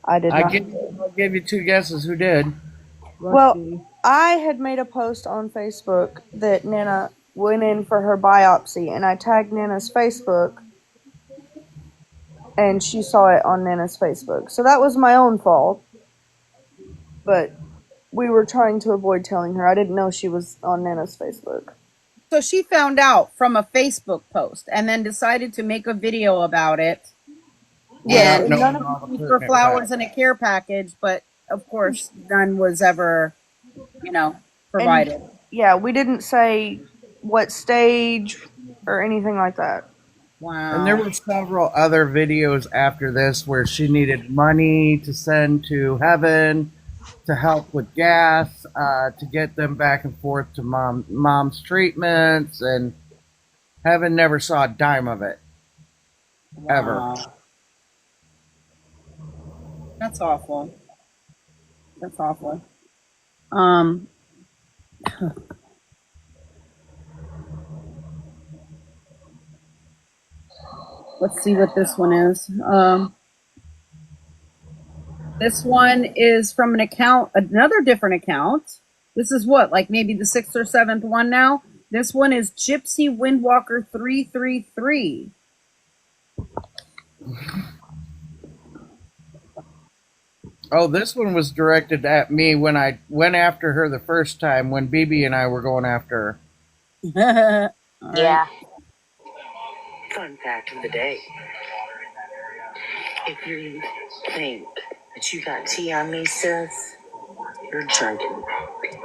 I did not. I'll give you two guesses who did. Well, Rusty. I had made a post on Facebook that Nana went in for her biopsy, and I tagged Nana's Facebook, and she saw it on Nana's Facebook. So that was my own fault. But we were trying to avoid telling her. I didn't know she was on Nana's Facebook. So she found out from a Facebook post and then decided to make a video about it. Yes, And and none knowing of all the for pertinent flowers facts. and a care package, but of course none was ever, and provided. yeah, we didn't say what stage or anything like that. And there Wow. were several other videos after this where she needed money to send to heaven to help with gas, to get them back and forth to mom's treatments, and heaven never saw a dime of it ever. Wow. That's awful. That's awful. Um, let's see what this one is. This one is from an account, another different account. This is what, like maybe the sixth or seventh one now. This one is Gypsy Windwalker 333. Oh, this one was directed at me when I went after her the first time when BB and I were going after her. All right. Yeah. Fun fact of the day. If you think that you got tea on me, sis, you're drinking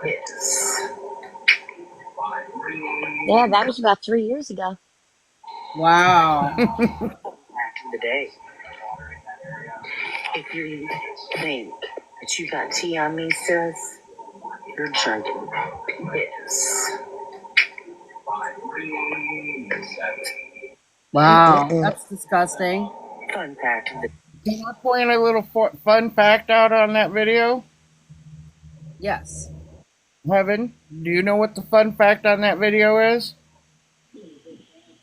piss. Yeah, that was about 3 years ago. Wow. Fact of the day. If you think that you got tea on me, sis, you're drinking piss. Wow. Mm-mm. That's disgusting. Fun fact of the Can I point a little fun fact out on that video? Yes. Heaven, do you know what the fun fact on that video is?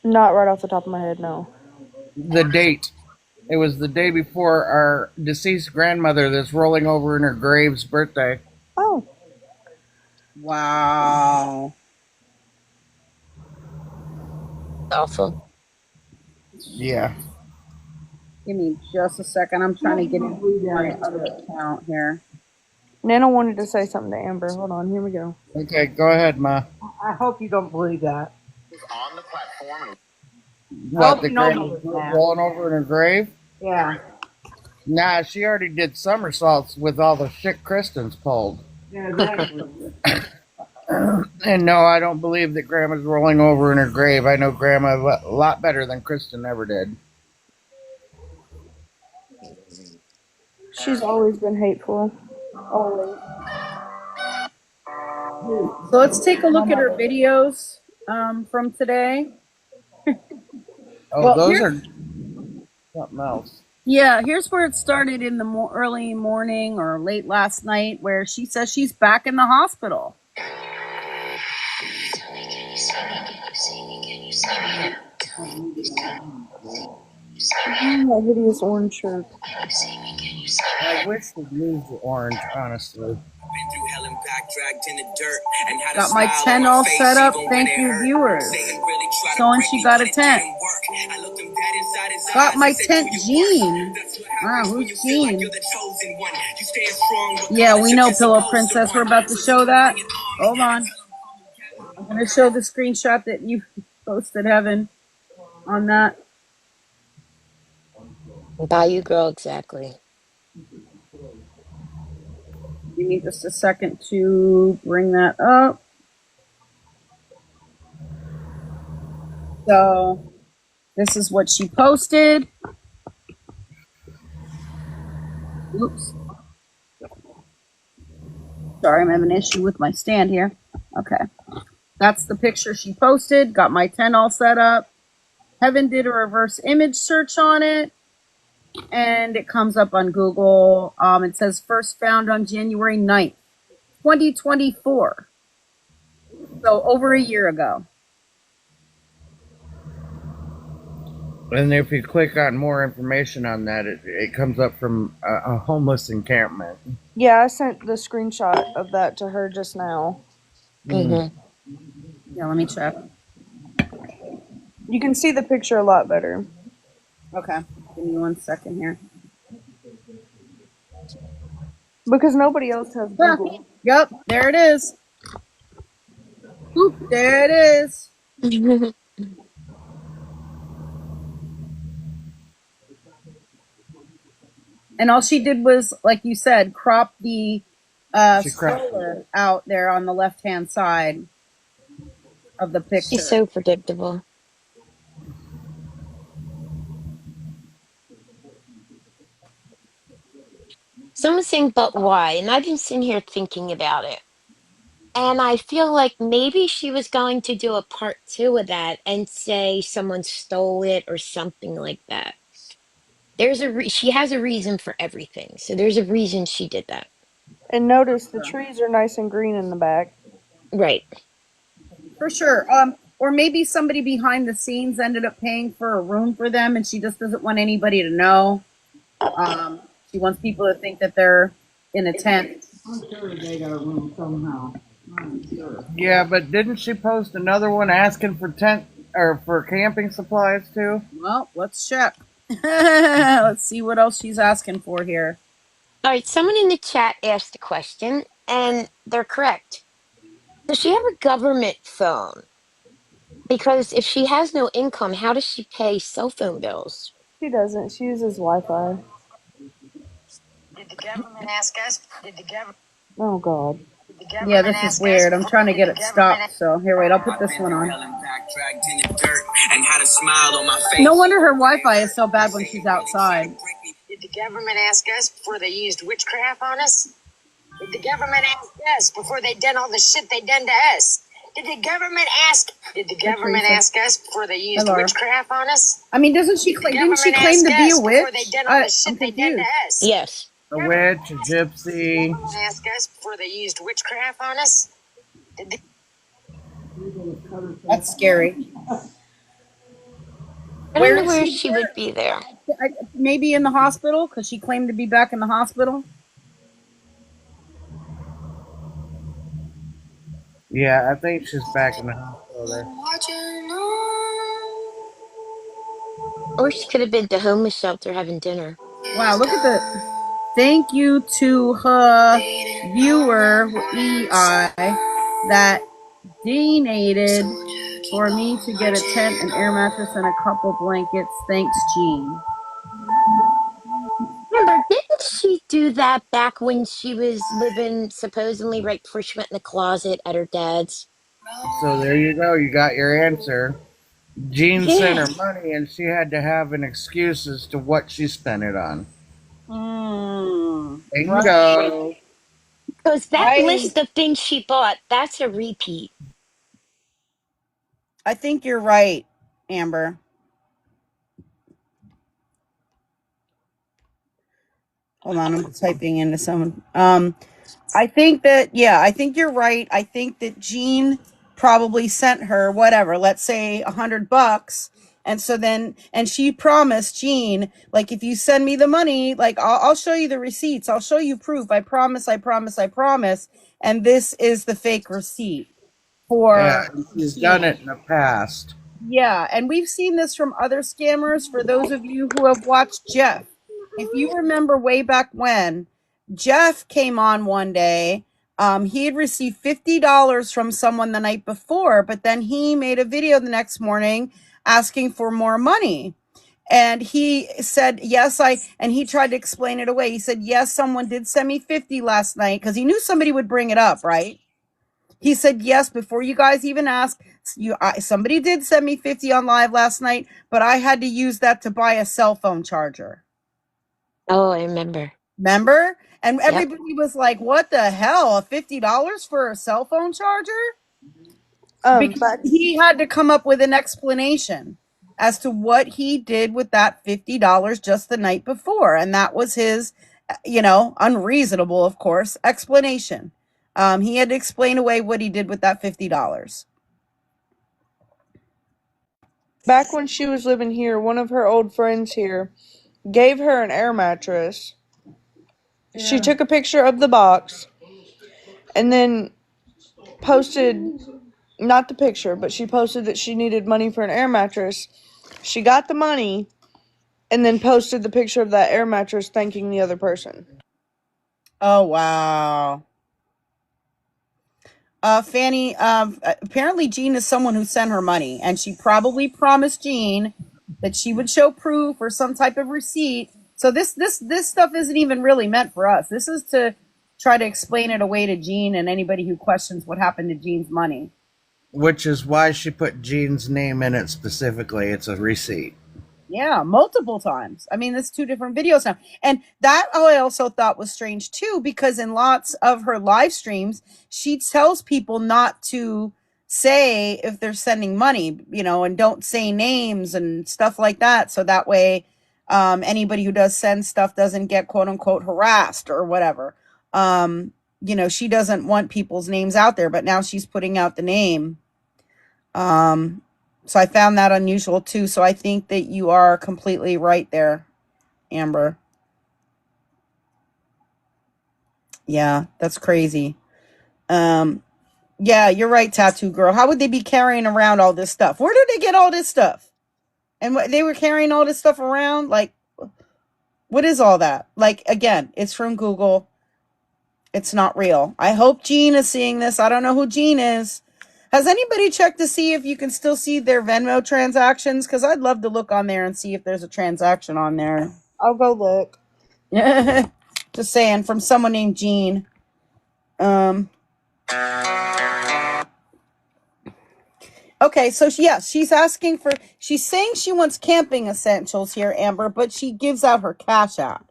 Not right off the top of my head, no. The date. It was the day before our deceased grandmother that's rolling over in her grave's birthday. Oh, Wow. Awful. Yeah. Give me just a second. I'm trying to get into my other account here. Nana wanted to say something to Amber. Hold on, here we go. Okay, go ahead, Ma. I hope you don't believe that. on the platform. What, Oh, the no, grandma no. rolling over in her grave? Yeah. Nah, she already did somersaults with all the shit Kristen's pulled. Yeah, exactly. And no, I don't believe that Grandma's rolling over in her grave. I know Grandma a lot better than Kristen ever did. She's always been hateful. Always. So let's take a look at her videos from today. Oh, Well, those here's- are something else. Yeah, here's where it started in the early morning or late last night, where she says she's back in the hospital. That hideous orange shirt. I wish they'd use the orange, honestly. Got my tent all set up. Thank you, viewers. Showing she got a tent. Got my tent, Jean. Wow, who's Jean? Yeah, we know, Pillow Princess. We're about to show that. Hold on. I'm going to show the screenshot that you posted, Heaven, on that. Bayou Girl, exactly. Give me just a second to bring that up. So this is what she posted. Oops. Sorry, I'm having an issue with my stand here. Okay. That's the picture she posted. Got my tent all set up. Heaven did a reverse image search on it. and it comes up on Google. It says first found on January 9th, 2024. So over a year ago. And if you click on more information on that, it comes up from a homeless encampment. Yeah, I sent the screenshot of that to her just now. Mm. Hmm. Yeah, let me check. You can see the picture a lot better. Okay, give me 1 second here. Because nobody else has Ah, Google. yep, there it is. Oop, there it is. And all she did was, like you said, crop the She cropped it. stroller out there on the left hand side of the She's picture. so predictable. Someone's saying, but why? And I've been sitting here thinking about it. And I feel like maybe she was going to do a part two of that and say someone stole it or something like that. She has a reason for everything. So there's a reason she did that. And notice the trees are nice and green in the back. Right. For sure. Or maybe somebody behind the scenes ended up paying for a room for them and she just doesn't want anybody to know. She wants people to think that they're in a tent. I'm sure they got a room somehow. I'm sure. Yeah, but didn't she post another one asking for tent or for camping supplies too? Well, let's check. Let's see what else she's asking for here. All right. Someone in the chat asked a question, and they're correct. Does she have a government phone? Because if she has no income, how does she pay cell phone bills? She doesn't. She uses Wi-Fi. Did the government ask us? Did the government? Oh God. Yeah, this is weird. I'm trying to get it stopped. So here, wait, I'll put this one on. No wonder her Wi-Fi is so bad when she's outside. Did the government ask us before they used witchcraft on us? Did the government ask us before they done all the shit they done to us? Did the government ask? Did the government ask us before they used witchcraft on us? I mean, doesn't she claim? Didn't she claim to be a witch? They done all the shit they done to us. Yes. A witch, a gypsy. Ask us before they used witchcraft on us. That's scary. I don't Where know is where she? she would be there. Maybe in the hospital because she claimed to be back in the hospital. Yeah, I think she's back in the hospital there. Or she could have been to homeless shelter having dinner. Wow, look at the. Thank you to her viewer EI that donated for me to get a tent, an air mattress, and a couple blankets. Thanks, Jean. Remember, didn't she do that back when she was living supposedly right before she went in the closet at her dad's? So there you go. You got your answer. Jean sent Yeah. her money, and she had to have an excuse as to what she spent it on. Bingo. Because that I list of things she bought, that's a repeat. I think you're right, Amber. Hold on, I'm typing into someone. I think that I think you're right. I think that Jean probably sent her whatever, let's say $100, and so then and she promised Jean, like, if you send me the money, like I'll show you the receipts, I'll show you proof. I promise, I promise, I promise. And this is the fake receipt Yeah, for and she's done Jean. it in the past. Yeah, and we've seen this from other scammers. For those of you who have watched Jeff, if you remember way back when, Jeff came on one day. He had received $50 from someone the night before, but then he made a video the next morning asking for more money. And he said, yes, and he tried to explain it away. He said, yes, someone did send me 50 last night because he knew somebody would bring it up, right? He said, yes, before you guys even ask, somebody did send me 50 on live last night, but I had to use that to buy a cell phone charger. Oh, I remember. Remember? And Yep. everybody was like, what the hell? $50 for a cell phone charger? Because Back he had to come up with an explanation. as to what he did with that $50 just the night before. And that was his, unreasonable, of course, explanation. He had to explain away what he did with that $50. Back when she was living here, one of her old friends here gave her an air mattress. She Yeah. took a picture of the box and then posted, not the picture, but she posted that she needed money for an air mattress. She got the money and then posted the picture of that air mattress thanking the other person. Oh, wow. Fanny, apparently Jean is someone who sent her money, and she probably promised Jean that she would show proof or some type of receipt. So this stuff isn't even really meant for us. This is to try to explain it away to Jean and anybody who questions what happened to Jean's money. Which is why she put Jean's name in it specifically. It's a receipt. Yeah, multiple times. I mean, there's two different videos now. And that I also thought was strange too, because in lots of her live streams, she tells people not to say if they're sending money, and don't say names and stuff like that. So that way, anybody who does send stuff doesn't get quote unquote harassed or whatever. She doesn't want people's names out there, but now she's putting out the name. Um, so I found that unusual too. So I think that you are completely right there, Amber. Yeah, that's crazy. Um, yeah, you're right, Tattoo Girl. How would they be carrying around all this stuff? Where did they get all this stuff? And they were carrying all this stuff around? Like, what is all that? Like, again, it's from Google. It's not real. I hope Jean is seeing this. I don't know who Jean is. Has anybody checked to see if you can still see their Venmo transactions? Because I'd love to look on there and see if there's a transaction on there. I'll go look. Just saying, from someone named Jean. Um. Okay, so she's asking for. She's saying she wants camping essentials here, Amber, but she gives out her Cash App.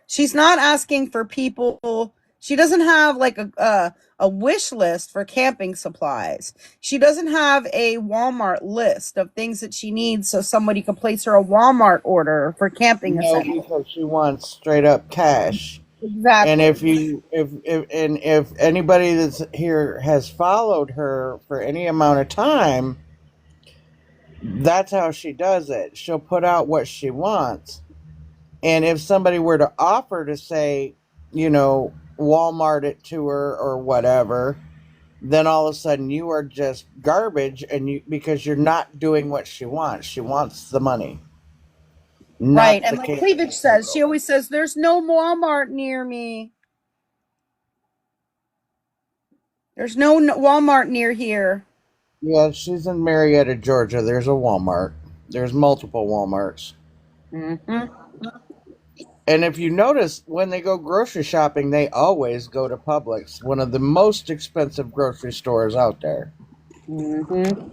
She's not asking for people. She doesn't have like a wish list for camping supplies. She doesn't have a Walmart list of things that she needs so somebody can place her a Walmart order for camping No, essentials. because she wants straight up cash. And Exactly. if anybody that's here has followed her for any amount of time, that's how she does it. She'll put out what she wants. And if somebody were to offer to say, Walmart it to her or whatever, then all of a sudden you are just garbage because you're not doing what she wants. She wants the money, Right. not And the like cake. Cleavage says, she always says, there's no Walmart near me. There's no Walmart near here. Yeah, she's in Marietta, Georgia. There's a Walmart. There's multiple Walmarts. Mm-hmm. And if you notice, when they go grocery shopping, they always go to Publix, one of the most expensive grocery stores out there. Mm-hmm.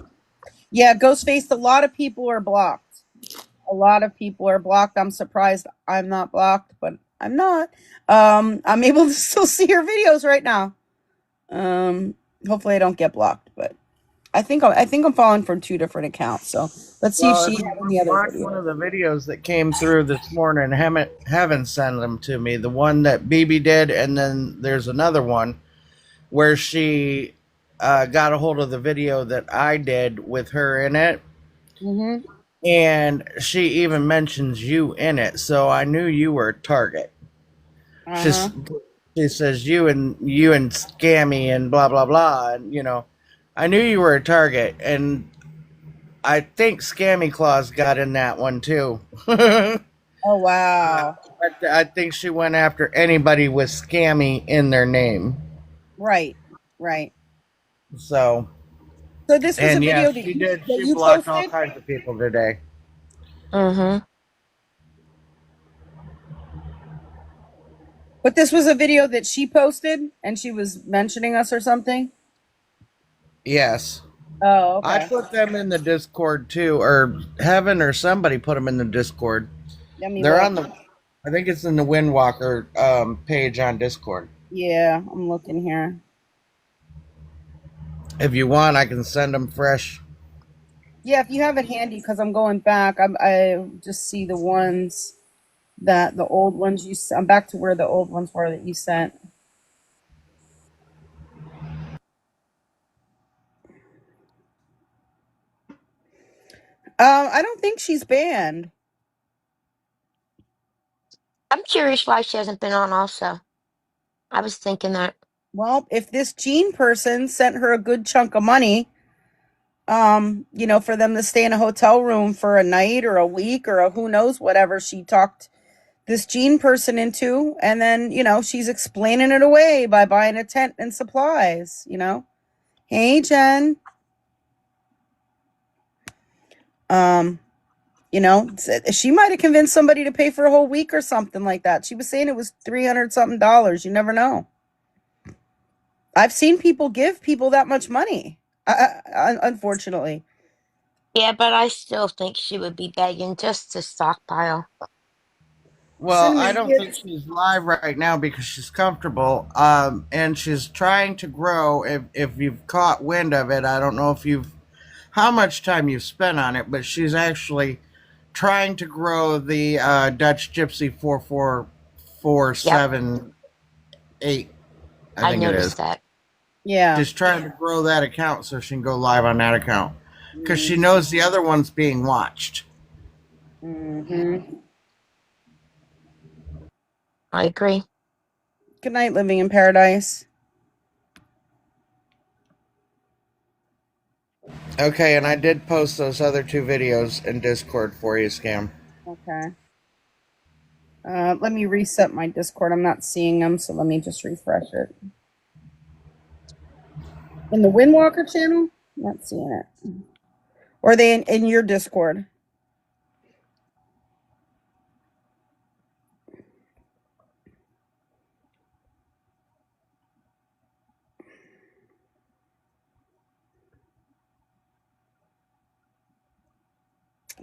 Yeah, Ghostface, a lot of people are blocked. A lot of people are blocked. I'm surprised I'm not blocked, but I'm not. I'm able to still see her videos right now. Um, Hopefully I don't get blocked, but I think I'm following from two different accounts. So let's see if Well, she if had you any other watch one videos. of the videos that came through this morning, haven't sent them to me. The one that BB did, and then there's another one where she got a hold of the video that I did with her in it, Mm-hmm. and she even mentions you in it. So I knew you were a target. Uh-huh. She's, she says you and Scammy and blah blah blah, and I knew you were a target, and I think Scammy Claus got in that one too. Oh wow. I think she went after anybody with Scammy in their name. Right. Right. So, So this was a and video yes, that she did. She you blocked all posted? kinds of people today. Mm-hmm. But this was a video that she posted and she was mentioning us or something? Yes. Oh, I okay. put them in the Discord too, or Heaven or somebody put them in the Discord. Let me They're look. on I think it's in the Windwalker page on Discord. Yeah, I'm looking here. If you want, I can send them fresh. Yeah, if you have it handy, because I'm going back. I just see the ones that the old ones I'm back to where the old ones were that you sent. I don't think she's banned. I'm curious why she hasn't been on also. I was thinking that. Well, if this Jean person sent her a good chunk of money, for them to stay in a hotel room for a night or a week or who knows whatever she talked this Jean person into, and then, she's explaining it away by buying a tent and supplies. Hey, Jen. Um, she might have convinced somebody to pay for a whole week or something like that. She was saying it was 300 something dollars. You never know. I've seen people give people that much money. Unfortunately. Yeah, but I still think she would be begging just to stockpile. Well, I Cinnamon don't think kids. she's live right now because she's comfortable, and she's trying to grow. If you've caught wind of it, I don't know if you've how much time you've spent on it, but she's actually trying to grow the Dutch Gypsy 4447 Yep, 8, I I think it is. noticed that. Yeah. She's trying to grow that account so she can go live on that account because she Mm-hmm. knows the other one's being watched. Mm-hmm. I agree. Good night, living in paradise. Okay, and I did post those other two videos in Discord for you, Scam. Okay. Let me reset my Discord. I'm not seeing them, so let me just refresh it. In the Windwalker channel? Not seeing it. Or are they in your Discord?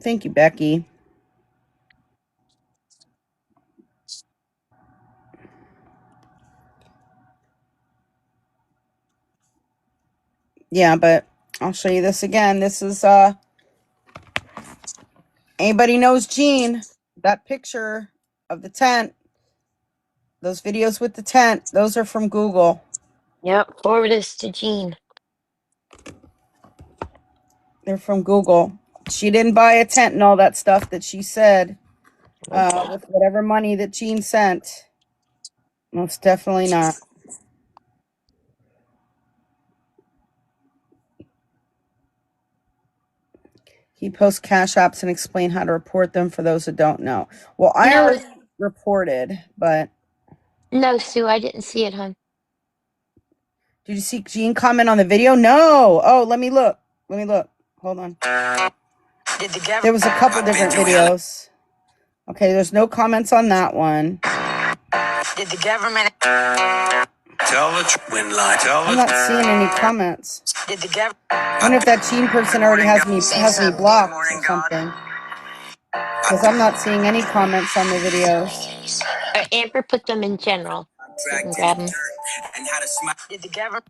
Thank you, Becky. Yeah, but I'll show you this again. This is anybody knows Jean, that picture of the tent, those videos with the tent, those are from Google. Yep, forward this to Jean. They're from Google. She didn't buy a tent and all that stuff that she said Nope. with whatever money that Jean sent. Most definitely not. He posts cash apps and explain how to report them for those who don't know. Well, I No, already reported, but no, Sue, I didn't see it, hon. did you see Jean comment on the video? No. Oh, let me look. Let me look. Hold on. There was a couple different videos. Okay, there's no comments on that one. Did the government tell the when lie? I'm not seeing any comments. Did the government? I wonder if that Jean person already has me blocked or something. Because I'm not seeing any comments on the videos. Amber put them in general. You can grab them. And how to smile? Did the government?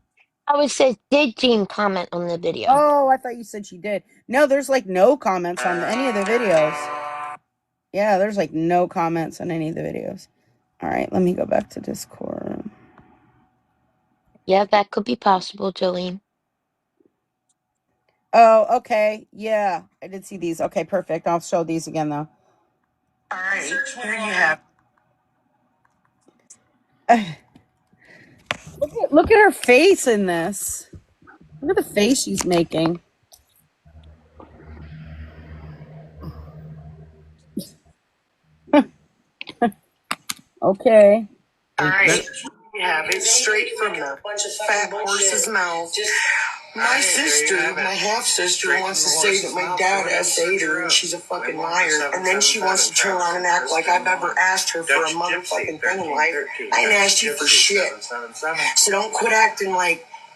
I would say, did Jean comment on the video? Oh, I thought you said she did. No, there's like no comments on any of the videos. Yeah, there's like no comments on any of the videos. All right, let me go back to Discord. Yeah, that could be possible, Jolene. Oh, okay. Yeah, I did see these. Okay, perfect. I'll show these again though. All right, here you have. Look at her face in this. Look at the face she's making. Okay. All right, you have it straight from the fat horse's mouth. My sister, my half sister, wants to say that my dad essayed her and she's a fucking liar. And then she wants to turn around and act like I've ever asked her for a motherfucking thing in life. I ain't asked you for shit. So don't quit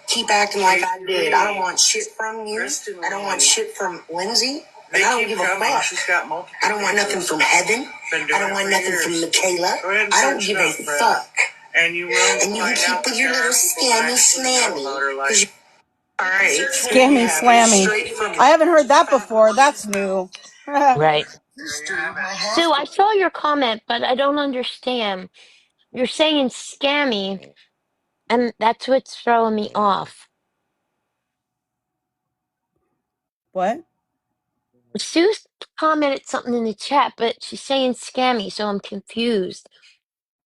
keep acting like I did. I don't want shit from you. I don't want shit from Lindsay. And I don't give a fuck. I don't want nothing from Heaven. I don't want nothing from Michaela. I don't give a fuck. And you can keep with your little scammy snammy. All right. Scammy Slammy. I haven't heard that before. That's new. Right. Sue, I saw your comment, but I don't understand. You're saying scammy, and that's what's throwing me off. What? Sue's commented something in the chat, but she's saying scammy, so I'm confused.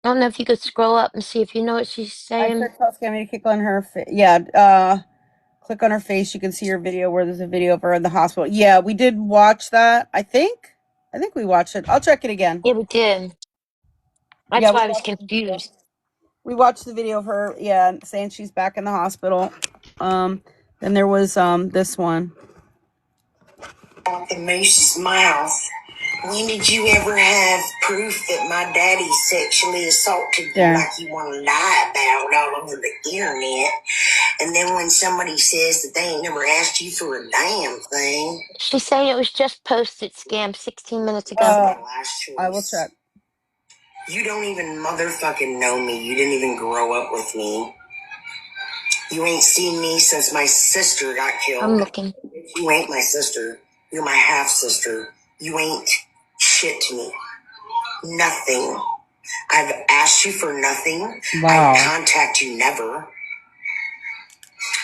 I don't know if you could scroll up and see if you know what she's I saying. said tell Scammy to click on her. Yeah. Click on her face. You can see her video where there's a video of her in the hospital. Yeah, we did watch that. I think. I think we watched it. I'll check it again. Yeah, we did. That's Yeah, why I was confused. we watched the video of her. Yeah, saying she's back in the hospital. Um, then there was this one. The moose's mouth. When did you ever have proof that my daddy sexually assaulted you There. like you want to lie about all over the internet? And then when somebody says that they ain't never asked you for a damn thing, She's saying it was just posted, scam, 16 minutes ago. my last choice. I will check. You don't even motherfucking know me. You didn't even grow up with me. You ain't seen me since my sister got killed. I'm looking. You ain't my sister. You're my half sister. You ain't shit to me. Nothing. I've asked you for nothing. Wow. I contact you never.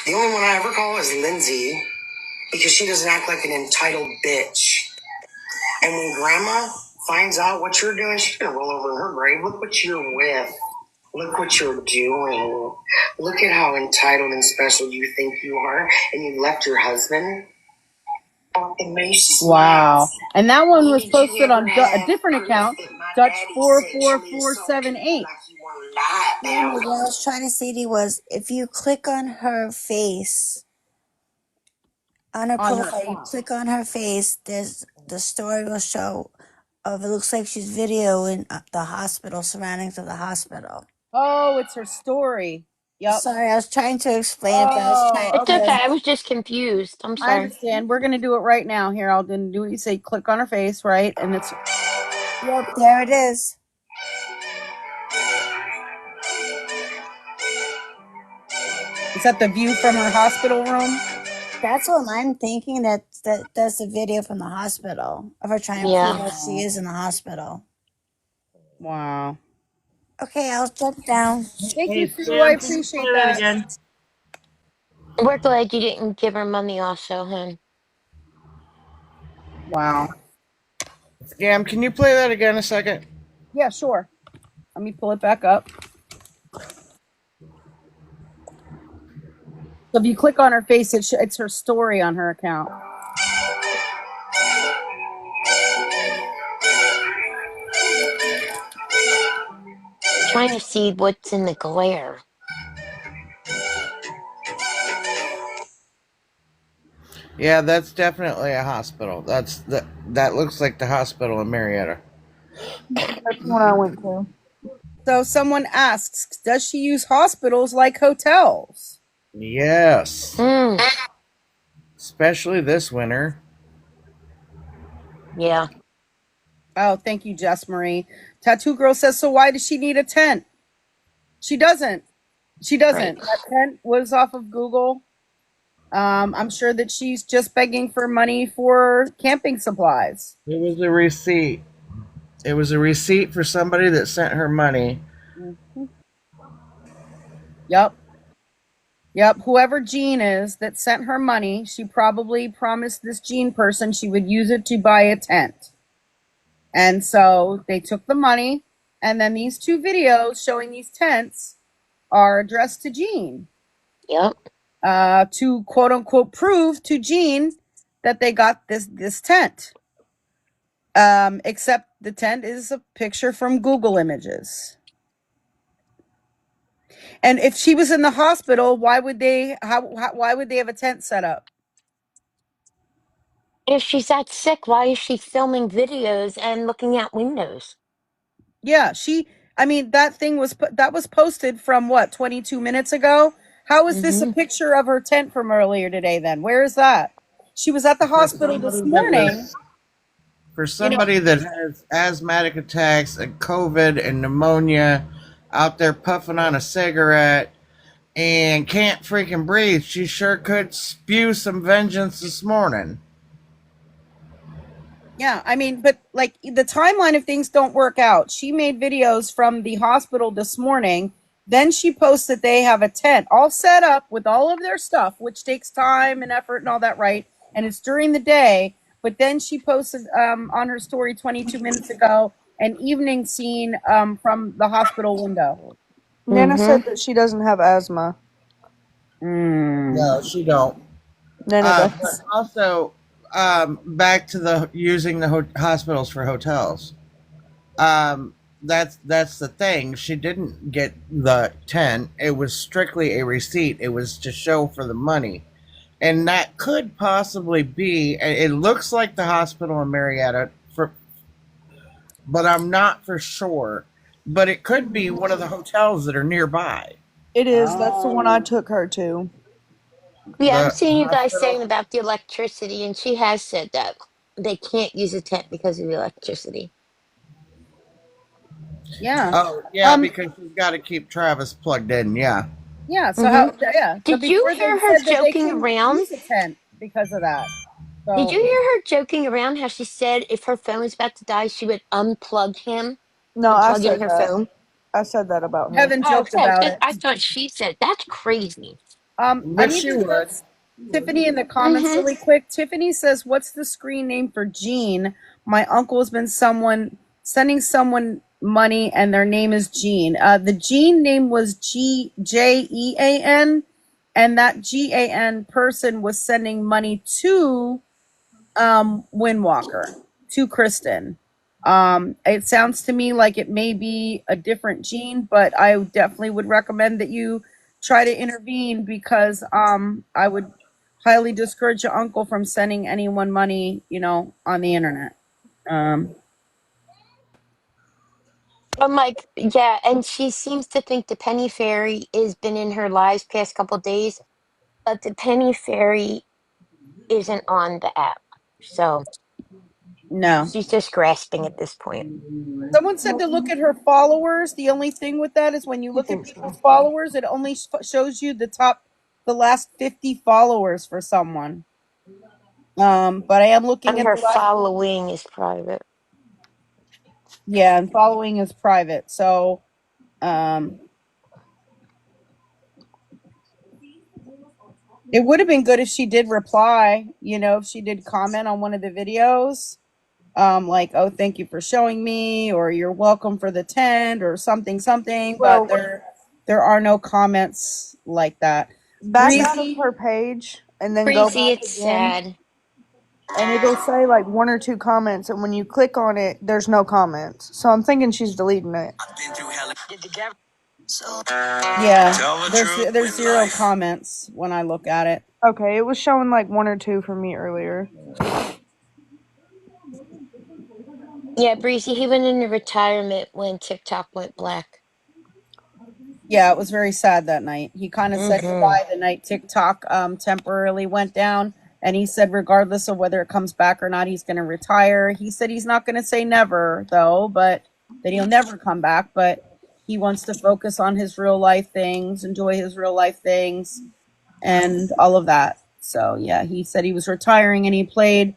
The only one I ever call is Lindsay because she doesn't act like an entitled bitch. And when grandma finds out what you're doing, she's gonna roll over in her grave. Look what you're with. Look what you're doing. Look at how entitled and special you think you are. And you left your husband. Wow. And that one was posted on a different account, Dutch 44478. No, what I was trying to say to you was if you click on her face, on her On her profile, you click on her face, there's the story will show of it looks like she's videoing the hospital, surroundings of the hospital. Oh, it's her story. Yep. Sorry, I was trying to explain it, but I was trying It's to. okay. I was just confused. I'm I sorry. understand. We're gonna do it right now. Here, I'll do what you say. Click on her face, right? And it's Yep, there it is. that the view from her hospital room? That's what I'm thinking. That's the video from the hospital of her trying to Yeah. prove that she is in the hospital. Wow. Okay, I'll jump down. Thank you, Hey, Sue. I Sam, can you appreciate play that that. again? We're glad you didn't give her money also, hon. Wow. Scam, can you play that again a second? Yeah, sure. Let me pull it back up. So if you click on her face, it's her story on her account. Trying to see what's in the glare. Yeah, that's definitely a hospital. That looks like the hospital in Marietta. That's the one I went to. So someone asks, does she use hospitals like hotels? Yes. Hmm. Especially this winter. Yeah. Oh, thank you, Jess Marie. Tattoo Girl says, so why does she need a tent? She doesn't. She doesn't. Right. That tent was off of Google. I'm sure that she's just begging for money for camping supplies. It was a receipt. It was a receipt for somebody that sent her money. Mm-hmm. Yep. Yep. Whoever Jean is that sent her money, she probably promised this Jean person she would use it to buy a tent. And so they took the money, and then these two videos showing these tents are addressed to Jean. Yep. To quote unquote prove to Jean that they got this tent. Except the tent is a picture from Google Images. And if she was in the hospital, why would they why would they have a tent set up? If she's that sick, why is she filming videos and looking out windows? Yeah, I mean that thing was that was posted from what 22 minutes ago. How is this a Mm-hmm. picture of her tent from earlier today then? Where is that? She was at the For hospital this somebody that morning. was for You know, somebody that has asthmatic attacks and COVID and pneumonia, out there puffing on a cigarette and can't freaking breathe. She sure could spew some vengeance this morning. Yeah, I mean, but like the timeline if things don't work out. She made videos from the hospital this morning. Then she posts that they have a tent all set up with all of their stuff, which takes time and effort and all that, right? And it's during the day. But then she posted on her story 22 minutes ago an evening scene from the hospital window. Nana Mm-hmm. said that she doesn't have asthma. No, Mm. she don't. Nana But does. also, back to the using the hospitals for hotels. That's the thing. She didn't get the tent. It was strictly a receipt. It was to show for the money, and that could possibly be. It looks like the hospital in Marietta, but I'm not for sure. But it could be one of the hotels that are nearby. It is. That's the one I Um, took her to. Yeah, I'm The seeing you guys saying hospital. about the electricity, and she has said that they can't use a tent because of the electricity. yeah. Oh yeah, Um, because she's got to keep Travis plugged in. Yeah. yeah. So Mm-hmm. how? Yeah. But Did you before they hear her said that they joking couldn't around? use a tent because of that. Did you So hear her joking around how she said if her phone was about to die, she would unplug him No, and I plug in said her that. phone? I said that about her. Heaven Oh, joked about it. I thought she said that's crazy. I But need she to would. send Tiffany in the comments Mm-hmm. really quick. Tiffany says, "What's the screen name for Gene? My uncle has been someone sending someone money, and their name is Gene. The Gene name was GJEAN, and that GAN person was sending money to Windwalker, to Kristen. It sounds to me like it may be a different gene, but I definitely would recommend that you try to intervene because I would highly discourage your uncle from sending anyone money, on the internet. Um, I'm like, yeah, and she seems to think the penny fairy has been in her lives past couple days, but the penny fairy isn't on the app, so no. she's just grasping at this point. Someone said to look at her followers. The only thing with that is when you He look at thinks so. people's followers, it only shows you the last 50 followers for someone. But I am looking And at her the last. following is private. Yeah, and following is private. So, um, it would have been good if she did reply, if she did comment on one of the videos, like, oh, thank you for showing me, or you're welcome for the tent, or something, something. But Well, there are no comments like that. back out of Breezy, her page and then go Breezy, back it's again, sad. and it'll say like one or two comments, and when you click on it, there's no comments. So I'm thinking she's deleting it. yeah, there's zero comments when I look at it. Okay, it was showing like one or two for me earlier. Yeah, Breezy, he went into retirement when TikTok went black. Yeah, it was very sad that night. He kind of said Mm-hmm. goodbye the night TikTok temporarily went down. And he said, regardless of whether it comes back or not, he's going to retire. He said he's not going to say never, though, but that he'll never come back. But he wants to focus on his real life things, enjoy his real life things, and all of that. So, yeah, he said he was retiring and he played,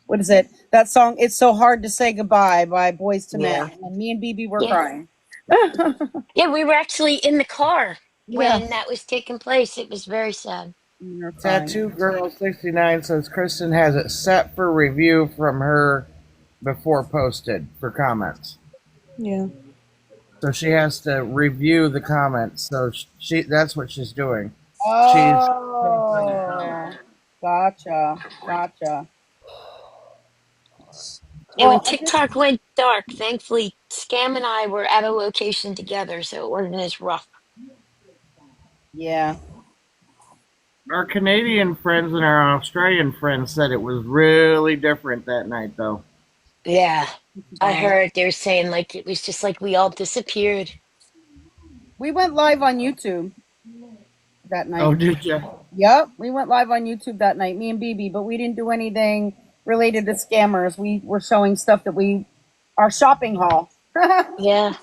what is it? That song, It's So Hard to Say Goodbye by Boys to Men. Yeah. And me and BB were Yeah. crying. Yeah, we were actually in the car Yeah, when that was taking place. It was very sad. we were crying. Tattoo Girl 69 says Kristen has it set for review from her before posted for comments. Yeah. So she has to review the comments. So she that's what she's doing. She's filtering the Oh, comments. gotcha, gotcha. Yeah, when Well, I just, TikTok went dark, thankfully, Scam and I were at a location together, so it wasn't as rough. yeah, Our Canadian friends and our Australian friends said it was really different that night, though. Yeah. I um, heard they were saying like it was just like we all disappeared. we went live on YouTube that Oh, night. did you? Yep, we went live on YouTube that night, me and BB, but we didn't do anything related to scammers. We were showing stuff that our shopping haul. Yeah.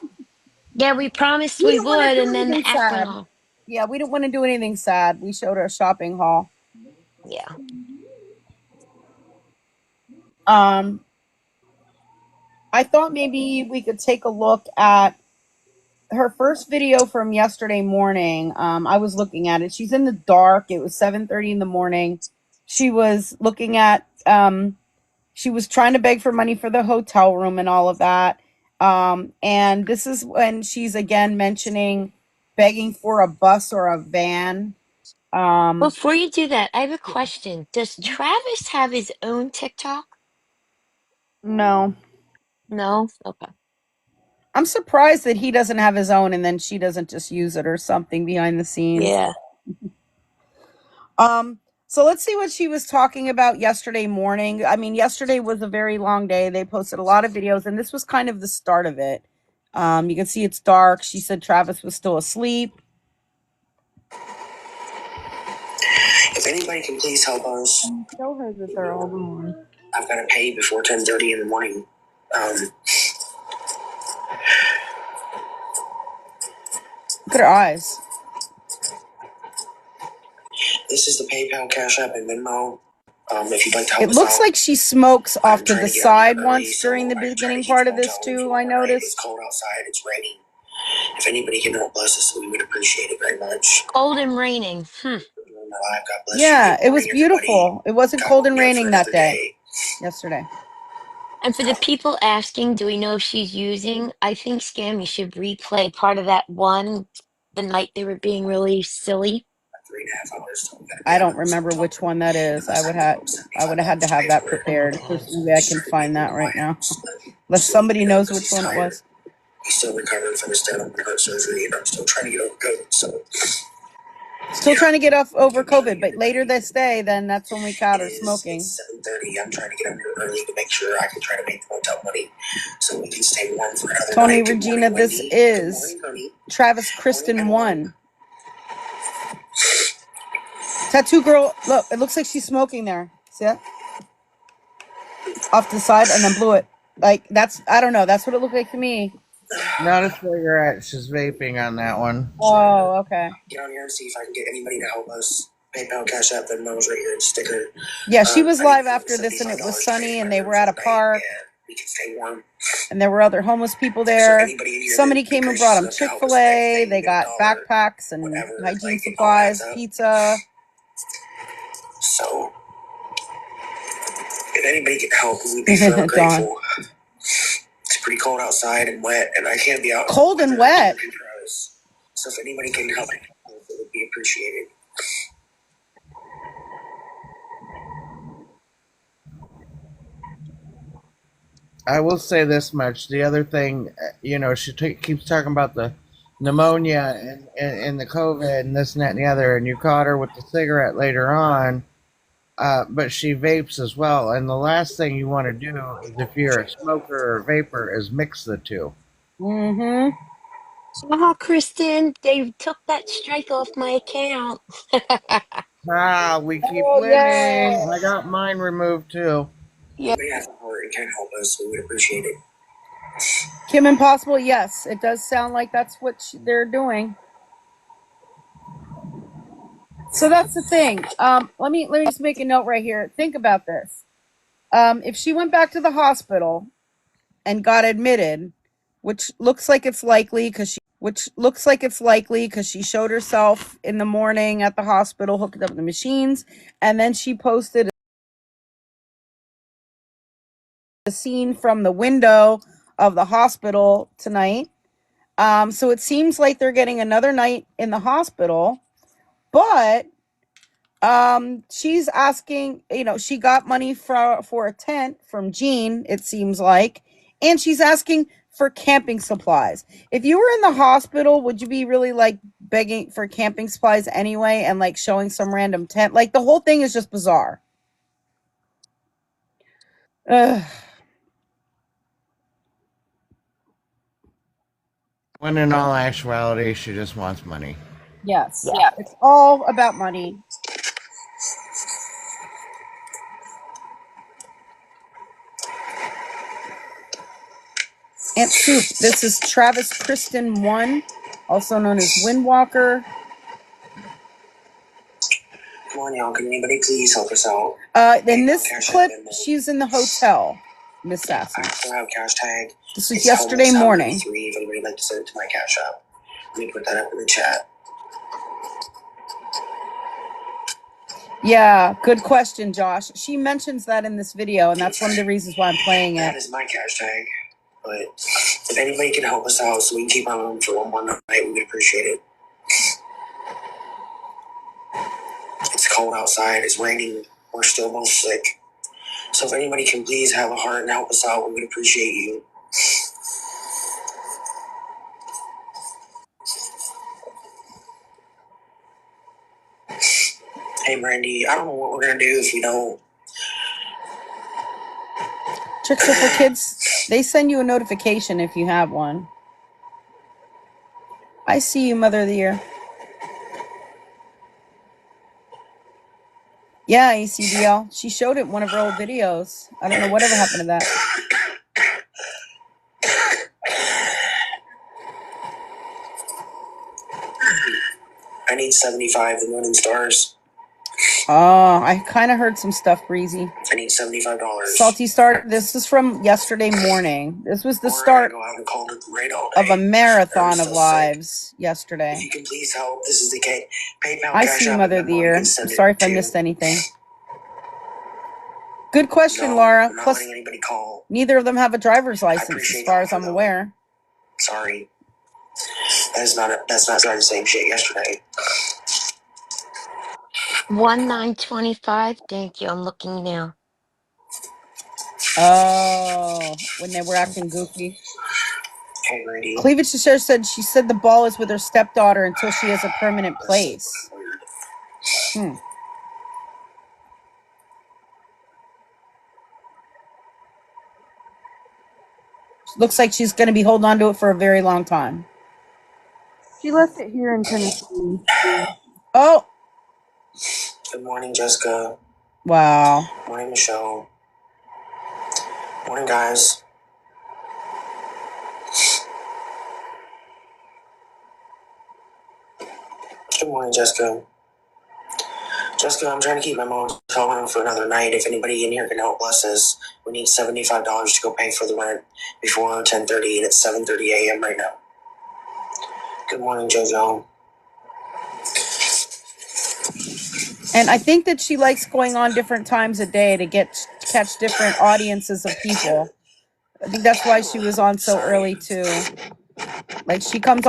Yeah, we promised We we didn't want to would, do and then anything the app went sad. off. Yeah, we didn't want to do anything sad. We showed her a shopping haul. Yeah. Um, I thought maybe we could take a look at her first video from yesterday morning. I was looking at it. She's in the dark. It was 7:30 in the morning. She was looking at she was trying to beg for money for the hotel room and all of that. And this is when she's again mentioning begging for a bus or a van. Um, Before you do that, I have a question. Does Travis have his own TikTok? no. No? Okay. I'm surprised that he doesn't have his own and then she doesn't just use it or something behind the scenes. Yeah. Um, so let's see what she was talking about yesterday morning. I mean, yesterday was a very long day. They posted a lot of videos, and this was kind of the start of it. You can see it's dark. She said Travis was still asleep. If anybody can please help us, Show her that they're all gone. I've got to pay before 10:30 in the morning. Um, Look at her eyes. this is the PayPal, Cash App, and Venmo. If you'd like to help It us looks out, like she smokes I'm off to trying the to get out here side early, once so during the I'm trying beginning to keep part the of this motel room too, to I overnight. It's noticed. cold outside. It's raining. If anybody can help bless us, we would appreciate it very much. Cold and raining. Hmm. God bless you. Yeah, Good it was morning, everybody. beautiful. It wasn't God cold woke and me up for raining that another day, day. yesterday. And for the people asking, do we know if she's using? I think Scammy should replay part of that one the night they were being really silly. 3.5 hours. So we gotta be I out don't of this remember hotel which room one that is. unless I can go I would have $75 had to to have pay that for it. prepared. There's no way I can Just trying to find make that him right quiet. now. Just Unless sleep, somebody you know, knows because which he's one it tired. was. He's still recovering from his dental and heart surgery, and I'm still trying to get over COVID. So, Still yeah, trying to get off over good morning, COVID, but later everybody. this day, then that's when we caught her smoking. It's 7:30. I'm trying to get up here early to make sure I can try to make the hotel money so we can stay warm for another Tony night. Good Regina, morning, this Wendy. Good is morning, honey. Travis Morning, Kristen Emily. 1. Tattoo girl, look, it looks like she's smoking there. See that? Off to the side and then blew it. Like, that's, I don't know, that's what it looked like to me. Not a cigarette. She's vaping on that one. Oh, okay. Get on here and see if I can get anybody to help us. PayPal, Cash App, Venmo's right here, and sticker. Yeah, she was I need live after this and it was $75 to pay sunny for and my they room were for at a the night, park and we can stay warm. and there were other homeless people So there. anybody in here that Somebody would be came and brought gracious them enough to help us with Chick-fil-A. anything, They even a got dollar, backpacks and whatever, hygiene like it all adds supplies, up. pizza. So if anybody can help, we'd be forever Dawn. grateful. It's pretty cold outside and wet, and I can't be out Cold and wet. So if anybody can help, it would be appreciated. I will say this much. The other thing, she keeps talking about the pneumonia and the COVID and this and that and the other, and you caught her with the cigarette later on, but she vapes as well. And the last thing you want to do is, if you're a smoker or vapor, is mix the two. Mm-hmm. Oh, Kristen, they took that strike off my account. Ah, we keep Oh, winning. yeah. I got mine removed too. Yeah. If anybody has a heart and can help us, we would appreciate it. Kim Impossible, yes, it does sound like that's what they're doing. So that's the thing. Let me just make a note right here. Think about this. If she went back to the hospital and got admitted, which looks like it's likely because she showed herself in the morning at the hospital, hooked up the machines, and then she posted a scene from the window of the hospital tonight. So it seems like they're getting another night in the hospital, but she's asking, she got money for a tent from Jean, it seems like, and she's asking for camping supplies. If you were in the hospital, would you be really like begging for camping supplies anyway and like showing some random tent? Like the whole thing is just bizarre. Ugh. When in all actuality, she just wants money. Yes. Yeah. Yeah. It's all about money. Aunt Soup, this is Travis Kristen 1, also known as Windwalker. Come on, y'all. Can anybody please help us out? In this clip, she's in the hotel, Miss Sassy. I also have cash tag. This was yesterday morning. If anybody would like to send it to my cash app, let me put that up in the chat. Yeah, good question, Josh. She mentions that in this video, and that's one of the reasons why I'm playing it. That is my cash tag. But if anybody can help us out so we can keep our room for one more night, we would appreciate it. It's cold outside. It's raining. We're still both sick. So if anybody can please have a heart and help us out, we would appreciate you. Hey, Brandy, I don't know what we're going to do if we don't. Tricks are for kids. They send you a notification if you have one. I see you, Mother of the Year. Yeah, ACDL. She showed it in one of her old videos. I don't know whatever happened to that. I need 75, the moon and stars. Oh, I kind of heard some stuff, Breezy. I need $75. Salty Start, this is from yesterday morning. This was the start of a marathon of lives yesterday. If you can please help, this is the PayPal. I see you, Mother of the Year. I'm sorry if I missed anything. Good question, Laura. Plus, neither of them have a driver's license, as far as I'm aware. Sorry. That's not the same shit yesterday. 1925. Thank you. I'm looking now. Oh, when they were acting goofy. Hey, Randy. Cleavage to Share said she said the ball is with her stepdaughter until she has a permanent place. Looks like she's going to be holding on to it for a very long time. She left it here in Tennessee. Oh. Good morning, Jessica. Wow. Morning, Michelle. Morning, guys. Good morning, Jessica. Jessica, I'm trying to keep my mom's hotel room for another night. If anybody in here can help bless us, we need $75 to go pay for the rent before 10:30, and it's 7:30 a.m. right now. Good morning, JoJo. And I think that she likes going on different times a day to catch different audiences of people. I think that's why she was on so early too. Like she'll come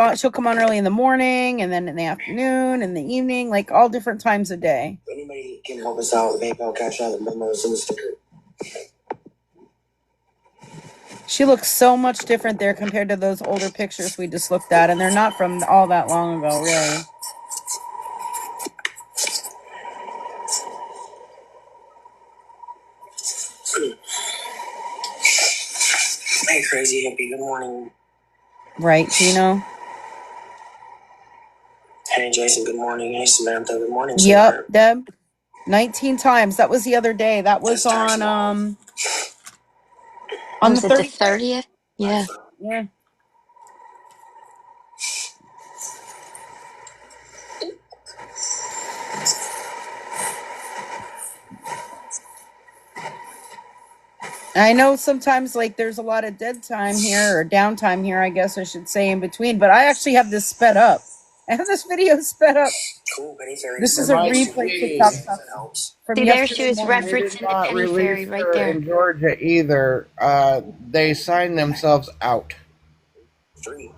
on early in the morning, and then in the afternoon, and the evening, like all different times a day. If anybody can help us out, PayPal, Cash App, and memos in the sticker. She looks so much different there compared to those older pictures we just looked at, and they're not from all that long ago, really. Hey, crazy hippie. Good morning. Right, Gino? Hey, Jason. Good morning. Hey, Samantha. Good morning. Yep, Deb. 19 times. That was the other day. That was on the 30th. Yeah. Yeah. I know sometimes like there's a lot of dead time here, or downtime here, I guess I should say, in between, but I actually have this sped up. I have this video sped up. Cool, this is a replay TikTok stuff from yesterday morning. They did not release right her there. in Georgia either. They signed themselves out. I'm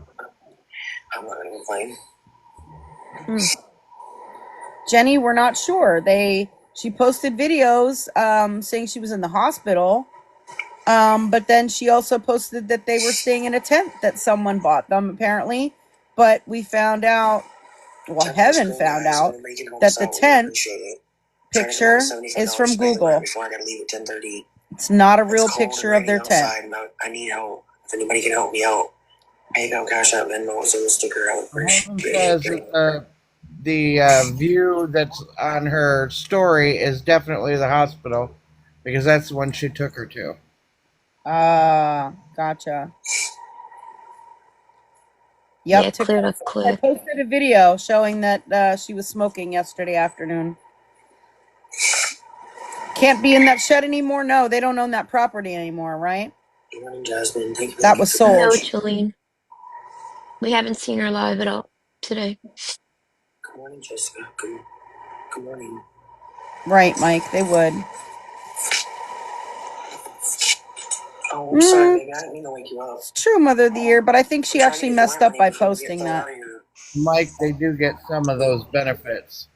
not going to complain. Jenny, we're not sure. She posted videos saying she was in the hospital. But then she also posted that they were staying in a tent that someone bought them, apparently. But we found out, well, Heaven found out, that the tent picture is from Google. It's not a real picture of their tent. I need help. If anybody can help me out, PayPal, Cash App, Venmo, send a sticker. I would appreciate it. The view that's on her story is definitely the hospital, because that's the one she took her to. Gotcha. Yep, Yeah, cleared TikTok. up I quick. posted a video showing that she was smoking yesterday afternoon. Can't be in that shed anymore. No, they don't own that property anymore, right? Good morning, Jasmine. Thank you for the That was gift sold. No, badge. Jolene. We haven't seen her live at all today. Good morning, Jessica. Good morning. Right, Mike. They would. Oh, I'm sorry, baby. I didn't mean to wake you up. It's true, Mother of the Year, but I think she actually messed up by posting that. Mike, they do get some of those benefits.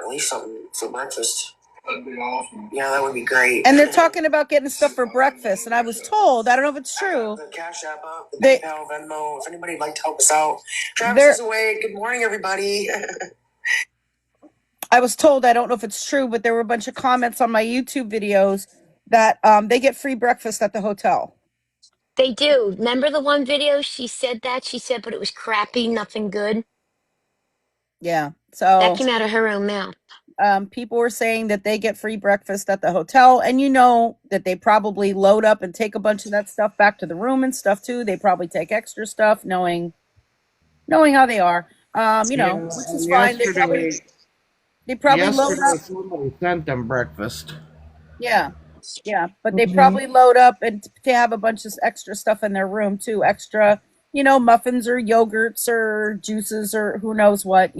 At least something for breakfast. That'd be awesome. Yeah, that would be great. And they're talking about getting stuff for breakfast, and I was told, I don't know if it's true. The Cash App up, the They, PayPal, Venmo. If anybody'd like to help us out, Travis is away. Good morning, everybody. I was told, I don't know if it's true, but there were a bunch of comments on my YouTube videos that they get free breakfast at the hotel. They do. Remember the one video she said that? She said, but it was crappy, nothing good. Yeah. That So came out of her own mouth. people were saying that they get free breakfast at the hotel, and you know that they probably load up and take a bunch of that stuff back to the room and stuff too. They probably take extra stuff, knowing how they are. You know, which is And fine. yesterday, They probably load up. somebody sent them breakfast. Yeah. Yeah, but they Mm-hmm. probably load up and to have a bunch of extra stuff in their room too, extra, muffins or yogurts or juices or who knows what,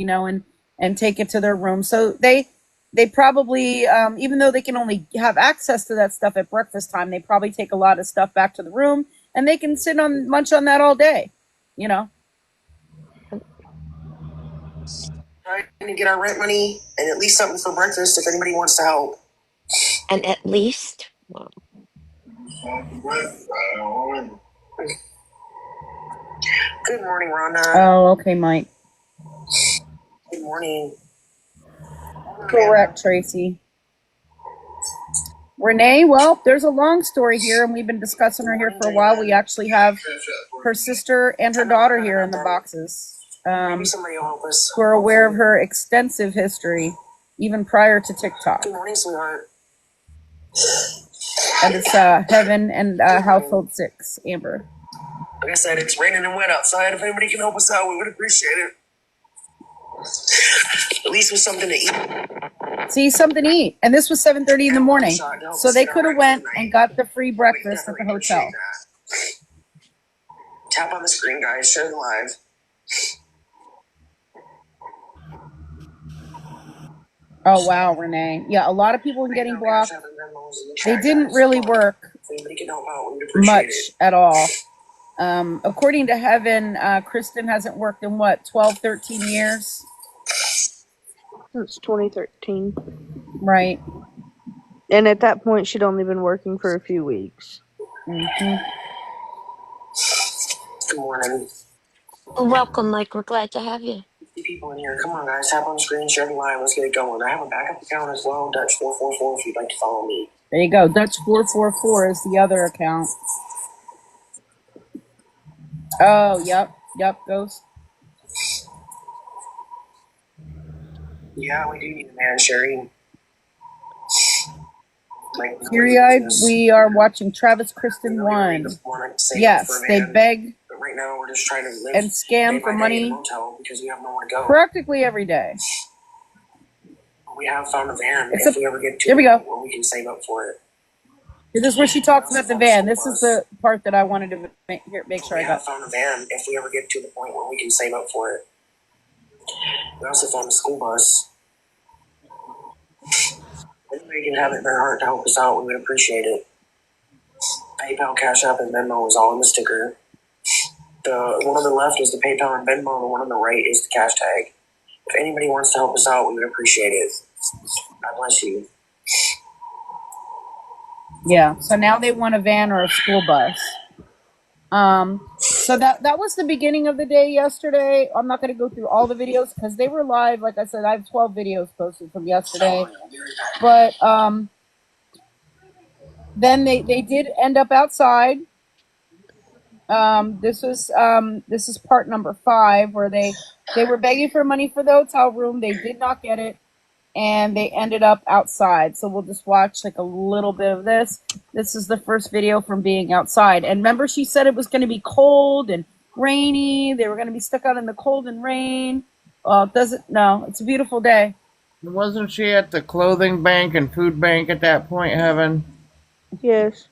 and take it to their room. So they probably, even though they can only have access to that stuff at breakfast time, they probably take a lot of stuff back to the room, and they can sit on munch on that all day, Trying to get our rent money and at least something for breakfast if anybody wants to help. And at least, well, Good morning, Rhonda. Oh, okay, Mike. Good morning. Correct, Tracy. Renee, well, there's a long story here, and we've been discussing her here for a while. We actually have her sister and her daughter here in the boxes, Maybe somebody will help us. who are aware of her extensive history, even prior to TikTok. Good morning, sweetheart. And it's Heaven and Household 6, Amber. Like I said, it's raining and wet outside. If anybody can help us out, we would appreciate it. At least with something to eat. See, something to eat. And this was 7:30 in the morning. So they could have went and got the free breakfast at the hotel. Tap on the screen, guys. Share the live. Oh, wow, Renee. Yeah, a lot of people are getting blocked. They didn't really work much at all. According to Heaven, Kristen hasn't worked in 12, 13 years? Since 2013. Right. And at that point, she'd only been working for a few weeks. Mm-hmm. Good morning. welcome, Mike. We're glad to have you. People in here. Come on, guys. Tap on the screen, share the live. Let's get it going. I have a backup account as well, Dutch444, if you'd like to follow me. There you go. Dutch444 is the other account. Oh, yep, Ghost. Yeah, we do need a man, Sherry. Like, Teary-eyed, we are watching Travis Kristen 1. Yes, they beg but right now we're just trying to live and scam for money because we have nowhere to go. practically every day. We have found a van Except, if we ever get to here we go. where we can save up for it. This is where she talks about the van. This is the part that I wanted to make sure I got. We have found a van if we ever get to the point where we can save up for it. We also found a school bus. If anybody can have it in their heart to help us out, we would appreciate it. PayPal, Cash App, and Venmo is all in the sticker. The one on the left is the PayPal and Venmo, and the one on the right is the cash tag. If anybody wants to help us out, we would appreciate it. God bless you. Yeah, so now they want a van or a school bus. So that was the beginning of the day yesterday. I'm not going to go through all the videos because they were live. Like I said, I have 12 videos posted from yesterday. But then they did end up outside. This is part number 5 where they were begging for money for the hotel room. They did not get it, and they ended up outside. So we'll just watch like a little bit of this. This is the first video from being outside. And remember, she said it was going to be cold and rainy. They were going to be stuck out in the cold and rain. Well, it doesn't. No, it's a beautiful day. Wasn't she at the clothing bank and food bank at that point, Heaven? Yes.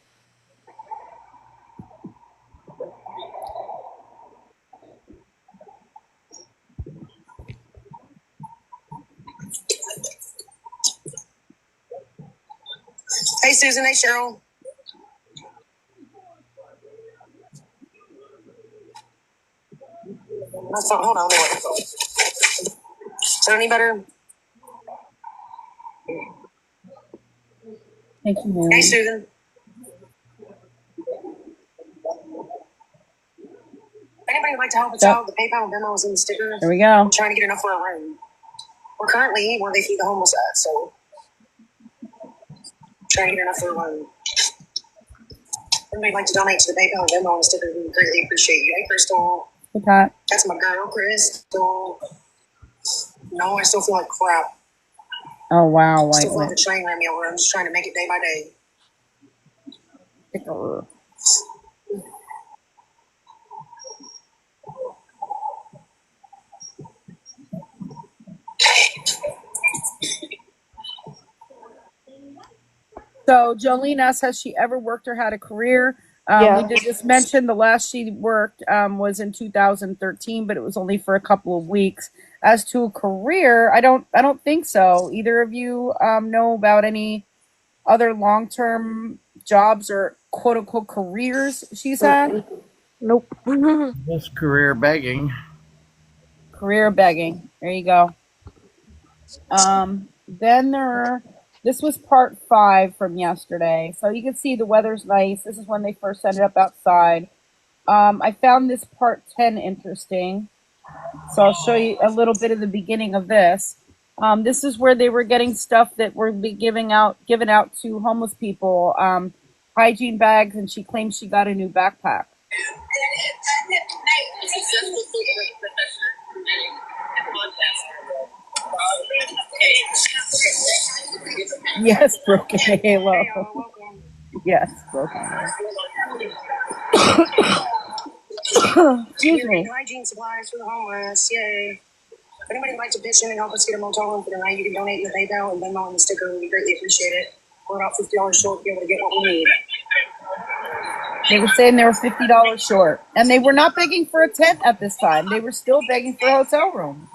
Hey, Susan. Hey, Cheryl. My phone. Hold on. Is that any better? Thank you, Hey, Haley. Susan. Anybody would like to help us out? The PayPal and Venmo is in the sticker. There we go. I'm trying to get enough for a room. We're currently where they feed the homeless at, so trying to get enough for a room. Anybody like to donate to the PayPal and Venmo and sticker? We greatly appreciate you. Hey, Crystal. Good time. That's my girl, Crystal. No, I still feel like crap. Oh wow, I still White feel like a Witch. train ran me over. I'm just trying to make it day by day. Sticker. So Jolene asks, has she ever worked or had a career? Yeah. We did just mention the last she worked was in 2013, but it was only for a couple of weeks. As to a career, I don't think so. Either of you know about any other long-term jobs or quote unquote careers she's had? Nope. Just career begging. Career begging. There you go. Then this was part 5 from yesterday. So you can see the weather's nice. This is when they first ended up outside. I found this part 10 interesting. So I'll show you a little bit of the beginning of this. This is where they were getting stuff that were given out to homeless people, hygiene bags, and she claims she got a new backpack. Yes, broken halo. Hey, y'all, welcome. Yes, broken halo. Excuse me. Hygiene supplies for the homeless. Yay. If anybody would like to pitch in and help us get a motel room for the night, you can donate in the PayPal and Venmo and the sticker. We greatly appreciate it. We're about $50 short to be able to get what we need. They were saying they were $50 short, and they were not begging for a tent at this time. They were still begging for a hotel room.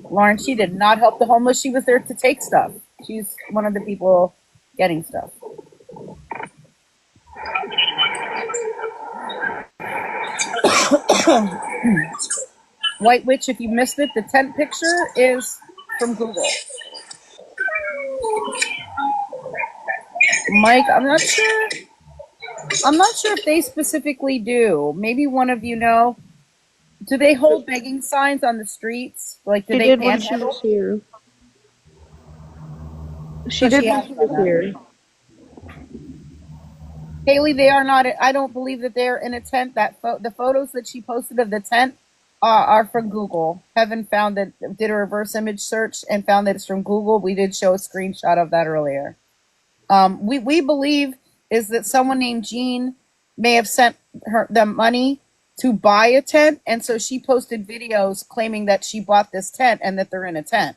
Lauren, she did not help the homeless. She was there to take stuff. She's one of the people getting stuff. White Witch, if you missed it, the tent picture is from Google. Mike, I'm not sure if they specifically do. Maybe one of you know. Do they hold begging signs on the streets? Like, do She they did when she panhandle? was here. She So did she when has she done was that. here. Haley, they are not. I don't believe that they're in a tent. The photos that she posted of the tent are from Google. Heaven found that, did a reverse image search and found that it's from Google. We did show a screenshot of that earlier. We believe is that someone named Jean may have sent her the money to buy a tent, and so she posted videos claiming that she bought this tent and that they're in a tent,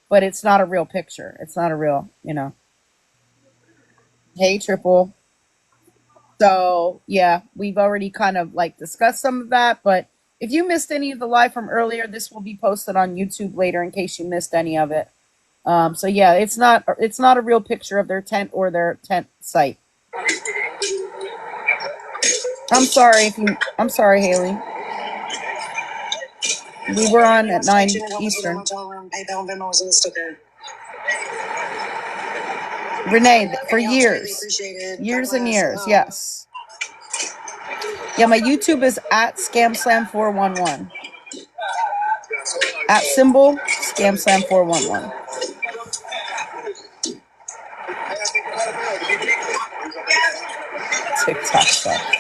but it's not a real picture. It's not a real, Hey, Triple. So yeah, we've already kind of like discussed some of that, but if you missed any of the live from earlier, this will be posted on YouTube later in case you missed any of it. So yeah, it's not a real picture of their tent or their tent site. I'm sorry, Haley. We were on at 9 Eastern. PayPal and Venmo is in the sticker. Renee, for years and years, yes. Yeah, my YouTube is at Scamslam411. At symbol Scamslam411. TikTok stuff.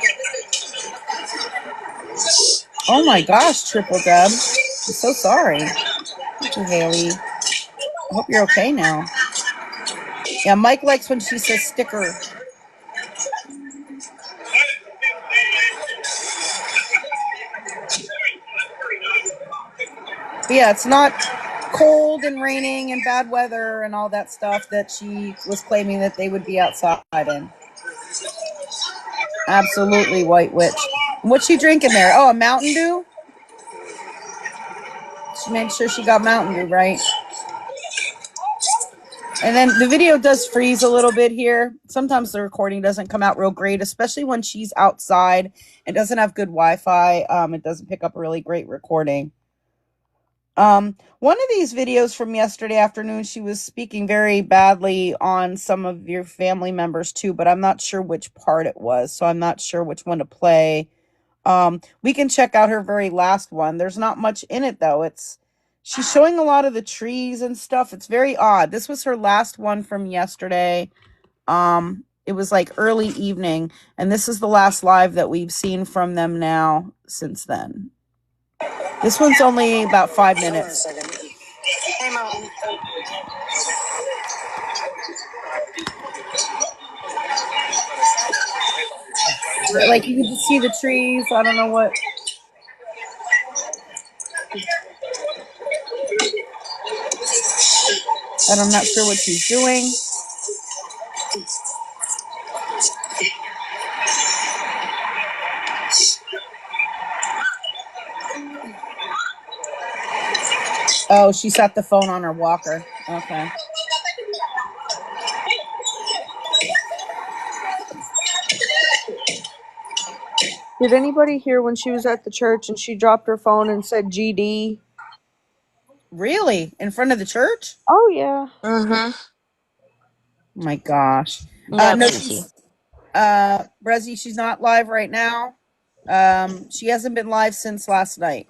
Oh my gosh, Triple Deb. I'm so sorry. Thank you, Haley. I hope you're okay now. Yeah, Mike likes when she says sticker. But yeah, it's not cold and raining and bad weather and all that stuff that she was claiming that they would be outside in. Absolutely, White Witch. What's she drinking there? Oh, a Mountain Dew? She made sure she got Mountain Dew, right? And then the video does freeze a little bit here. Sometimes the recording doesn't come out real great, especially when she's outside and doesn't have good Wi-Fi. It doesn't pick up a really great recording. One of these videos from yesterday afternoon, she was speaking very badly on some of your family members too, but I'm not sure which part it was, so I'm not sure which one to play. We can check out her very last one. There's not much in it though. She's showing a lot of the trees and stuff. It's very odd. This was her last one from yesterday. It was like early evening, and this is the last live that we've seen from them now since then. This one's only about 5 minutes. Hey, Mom. Like you can just see the trees. I don't know what. And I'm not sure what she's doing. Oh, she set the phone on her walker. Okay. Did anybody hear when she was at the church and she dropped her phone and said GD? Really? In front of the church? Oh yeah. Mm-hmm. Oh my gosh. No, No, Kizzy. she's Brezzy, she's not live right now. She hasn't been live since last night.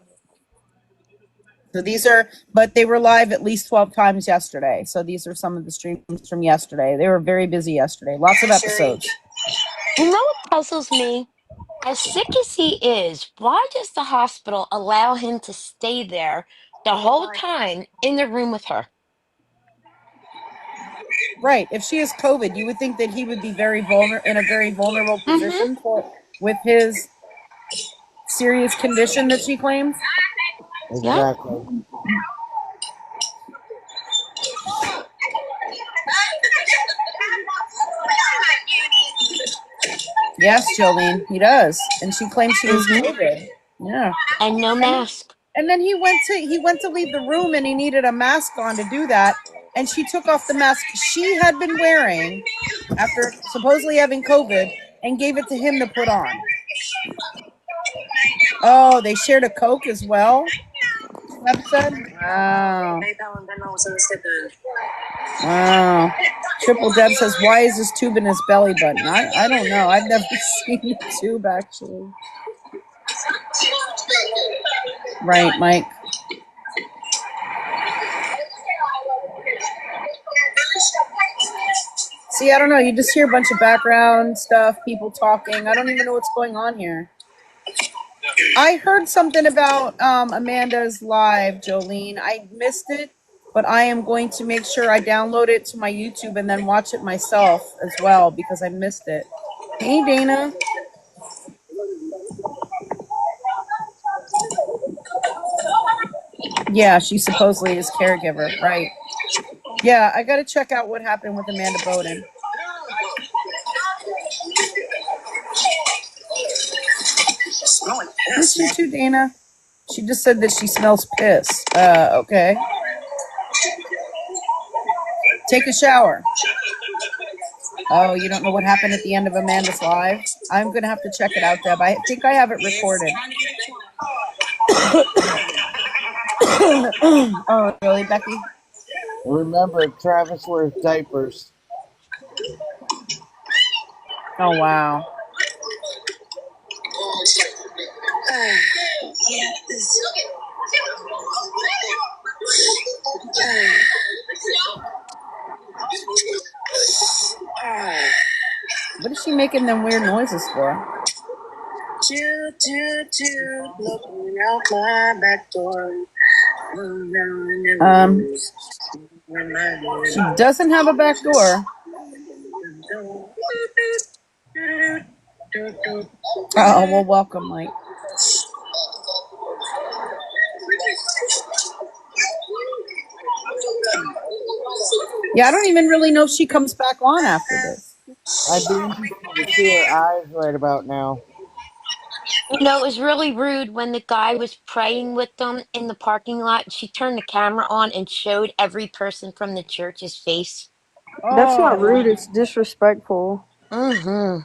So but they were live at least 12 times yesterday. So these are some of the streams from yesterday. They were very busy yesterday. Lots of episodes. You know what puzzles me? As sick as he is, why does the hospital allow him to stay there the whole time in the room with her? Right. If she has COVID, you would think that he would be in a very vulnerable Mm-hmm. position with his serious condition that she claims. Yeah. Exactly. Yes, Jolene, he does. And she claims she has Mm-hmm. COVID. Yeah. And no mask. And then he went to leave the room and he needed a mask on to do that. And she took off the mask she had been wearing after supposedly having COVID and gave it to him to put on. Oh, they shared a Coke as well? Web said? Wow. Wow. Triple Deb says, why is this tube in his belly button? I don't know. I've never seen the tube actually. Right, Mike. See, I don't know. You just hear a bunch of background stuff, people talking. I don't even know what's going on here. I heard something about Amanda's live, Jolene. I missed it, but I am going to make sure I download it to my YouTube and then watch it myself as well because I missed it. Hey, Dana. Yeah, she supposedly is caregiver, right? Yeah, I got to check out what happened with Amanda Bowden. Who's she too, Dana? She just said that she smells piss. Okay. Take a shower. Oh, you don't know what happened at the end of Amanda's live? I'm going to have to check it out, Deb. I think I have it recorded. Oh, really, Becky? Remember, Travis wears diapers. Oh, wow. What is she making them weird noises for? Looking out my back door. She doesn't have a back door. Oh, well, welcome, Mike. Yeah, I don't even really know if she comes back on after this. I'd be interested to see her eyes right about now. You know, it was really rude when the guy was praying with them in the parking lot. She turned the camera on and showed every person from the church's face. That's not Oh, rude, it's disrespectful. Mm-hmm.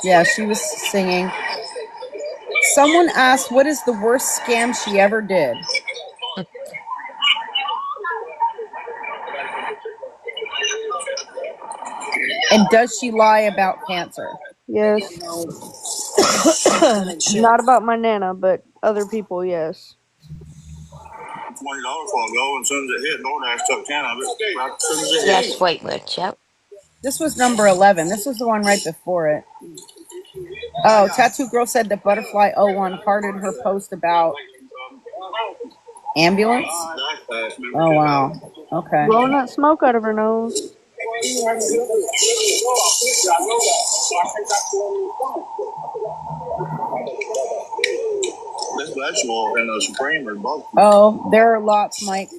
yeah, she was singing. Someone asked, what is the worst scam she ever did? And does she lie about cancer? Yes. Shit. Not about my Nana, but other people, yes. $20 for a go, and as soon as it hit, DoorDash took 10 of it. Right as soon as it hit. Yes, White Witch. Yep. This was number 11. This was the one right before it. Oh, Tattoo Girl said that Butterfly 01 hearted her post about ambulance. Oh, wow. Okay. Blowing that smoke out of her nose. This vegetable and the Supreme are both. Oh, there are lots, Mike.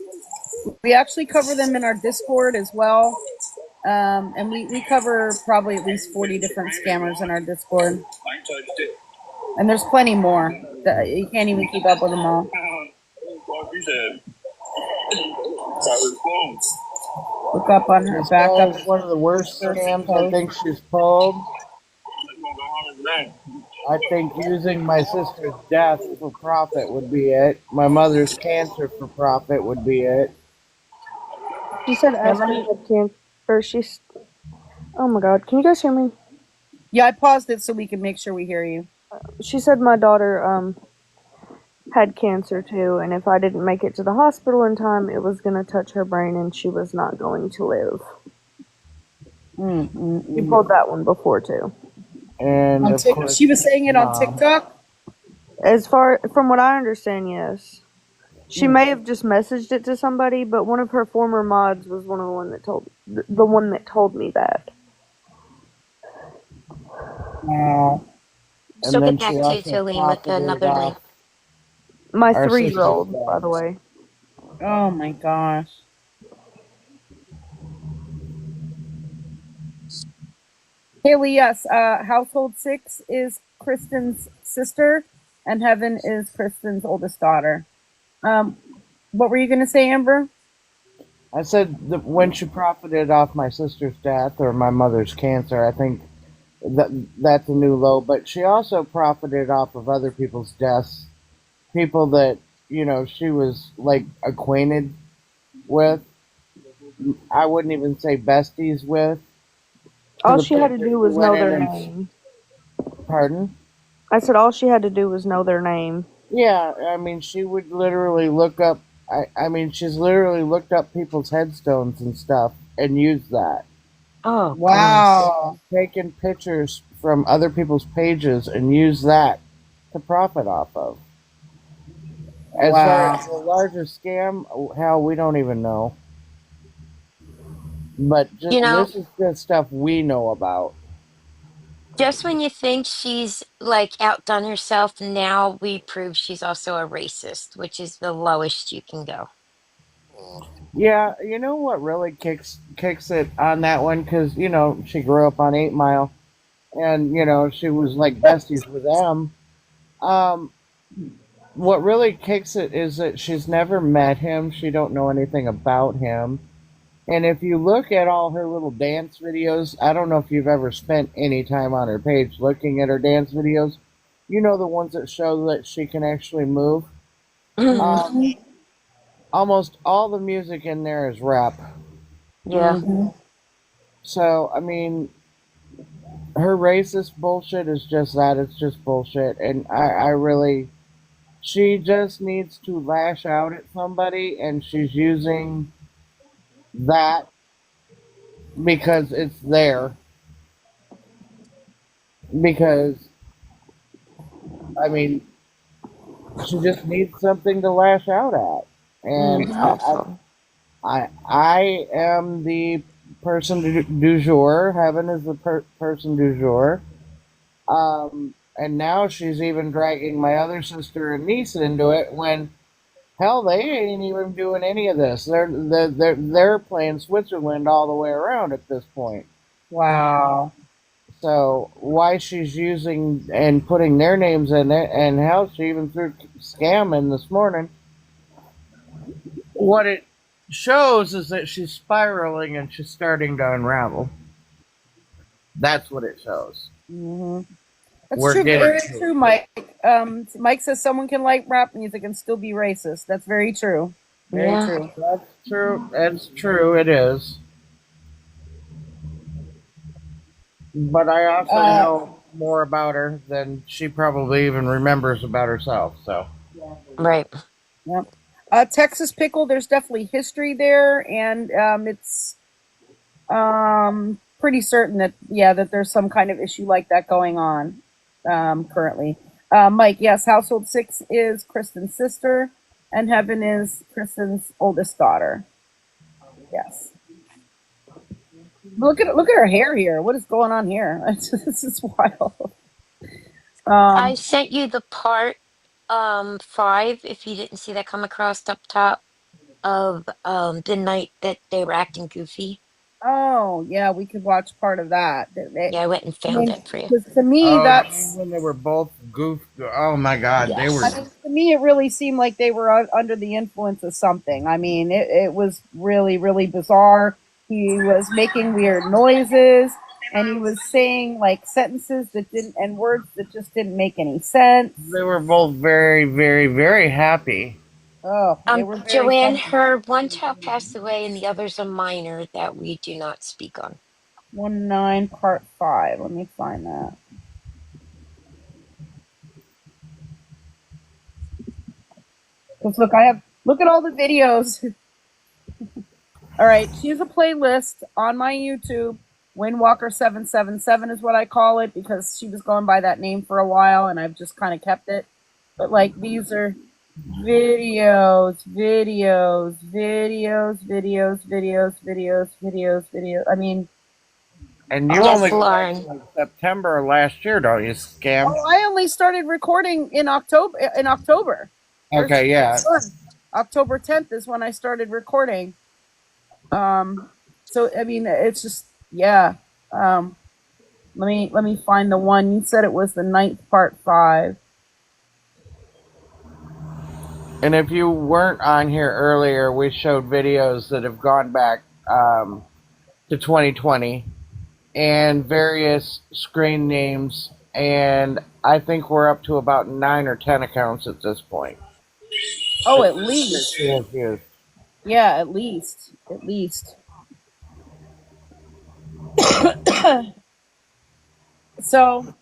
We actually cover them in our Discord as well. And we cover probably at least 40 different scammers in our Discord. And there's plenty more. You can't even keep up with them all. Look up on her As back far up as one of the worst first scams I post. think she's pulled, I think using my sister's death for profit would be it. My mother's cancer for profit would be it. She said Yeah, let Aspen me. had cancer. She's. Oh my god, can you guys hear me? Yeah, I paused it so we can make sure we hear you. She said my daughter had cancer too, and if I didn't make it to the hospital in time, it was gonna touch her brain and she was not going to live. She pulled that one before too. And of course, She was saying it on Mom. TikTok. As far from what I understand, yes. She may have just messaged it to somebody, but one of her former mods was one of the one that told me that. Wow. So And get then she back to you, also Tolene, with profited another link. off My our sister's 3-year-old, by the death. way. Oh my gosh. Haley, yes. Household 6 is Kristen's sister, and Heaven is Kristen's oldest daughter. What were you going to say, Amber? I said that when she profited off my sister's death or my mother's cancer, I think that's a new low. But she also profited off of other people's deaths, people that she was like acquainted with. I wouldn't even say besties with. To All the she had point to that do she was went know in their and name. pardon. I said all she had to do was know their name. Yeah, I mean, she would literally look up. I mean, she's literally looked up people's headstones and stuff and used that. Oh, goodness. Wow. Taken pictures from other people's pages and used that to profit off of. As far as Wow. the larger scam, hell, we don't even know. But You know, this is just stuff we know about. just when you think she's like outdone herself, now we prove she's also a racist, which is the lowest you can go. Yeah, you know what really kicks it on that one because she grew up on 8 Mile and she was like besties with them. Um, what really kicks it is that she's never met him. She don't know anything about him. And if you look at all her little dance videos, I don't know if you've ever spent any time on her page looking at her dance videos. You know the ones that show that she can actually move. Um, almost all the music in there is rap. Yeah. So I mean, her racist bullshit is just that. It's just bullshit. And I really, she just needs to lash out at somebody, and she's using that because it's there. Because I mean, she just needs something to lash out at, and It's awful. I am the person du jour. Heaven is the person du jour. And now she's even dragging my other sister and niece into it when Hell, they ain't even doing any of this. They're playing Switzerland all the way around at this point. Wow. So why she's using and putting their names in it, and hell, she even threw scam in this morning. What it shows is that she's spiraling and she's starting to unravel. That's what it shows. Hmm. That's We're true. getting Very to true, Mike. Mike says someone can like rap music and still be racist. That's very true. Very Yeah. true. That's true. That's true. It is. But I also Uh, know more about her than she probably even remembers about herself. So Right. yeah. Texas pickle. There's definitely history there, and it's pretty certain that that there's some kind of issue like that going on currently. Mike, yes, household 6 is Kristen's sister, and Heaven is Kristen's oldest daughter. Yes. Look at her hair here. What is going on here? This is wild. I Um, sent you the part 5 if you didn't see that come across up top of the night that they were acting goofy. oh yeah, we could watch part of that. Yeah, I went and I found mean, it for you. 'cause to me, oh, you mean that's when they were both goof? Oh my God, they were. I Yes. mean, to me, it really seemed like they were under the influence of something. I mean, it was really, really bizarre. He was making weird noises, and he was saying like sentences that didn't, and words that just didn't make any sense. They were both very, very, very happy. Oh, they were very Joanne, funny. her one child passed away and the other's a minor that we do not speak on. 1-9 part 5. Let me find that. Because look at all the videos. All right, she has a playlist on my YouTube. Windwalker 777 is what I call it because she was going by that name for a while, and I've just kind of kept it. But like these are videos. I mean, And you only Yes, go back to Lauren. like September of last year, don't you, Scam? oh, I only started recording in October. In October, there's Okay, yeah. October 10th is when I started recording. Um, so I mean, it's just yeah. Um, let me find the one you said it was the ninth part 5. And if you weren't on here earlier, we showed videos that have gone back to 2020 and various screen names. And I think we're up to about 9 or 10 accounts at this point. Oh, at least. Yes, yes. Yeah, at least. At least. So,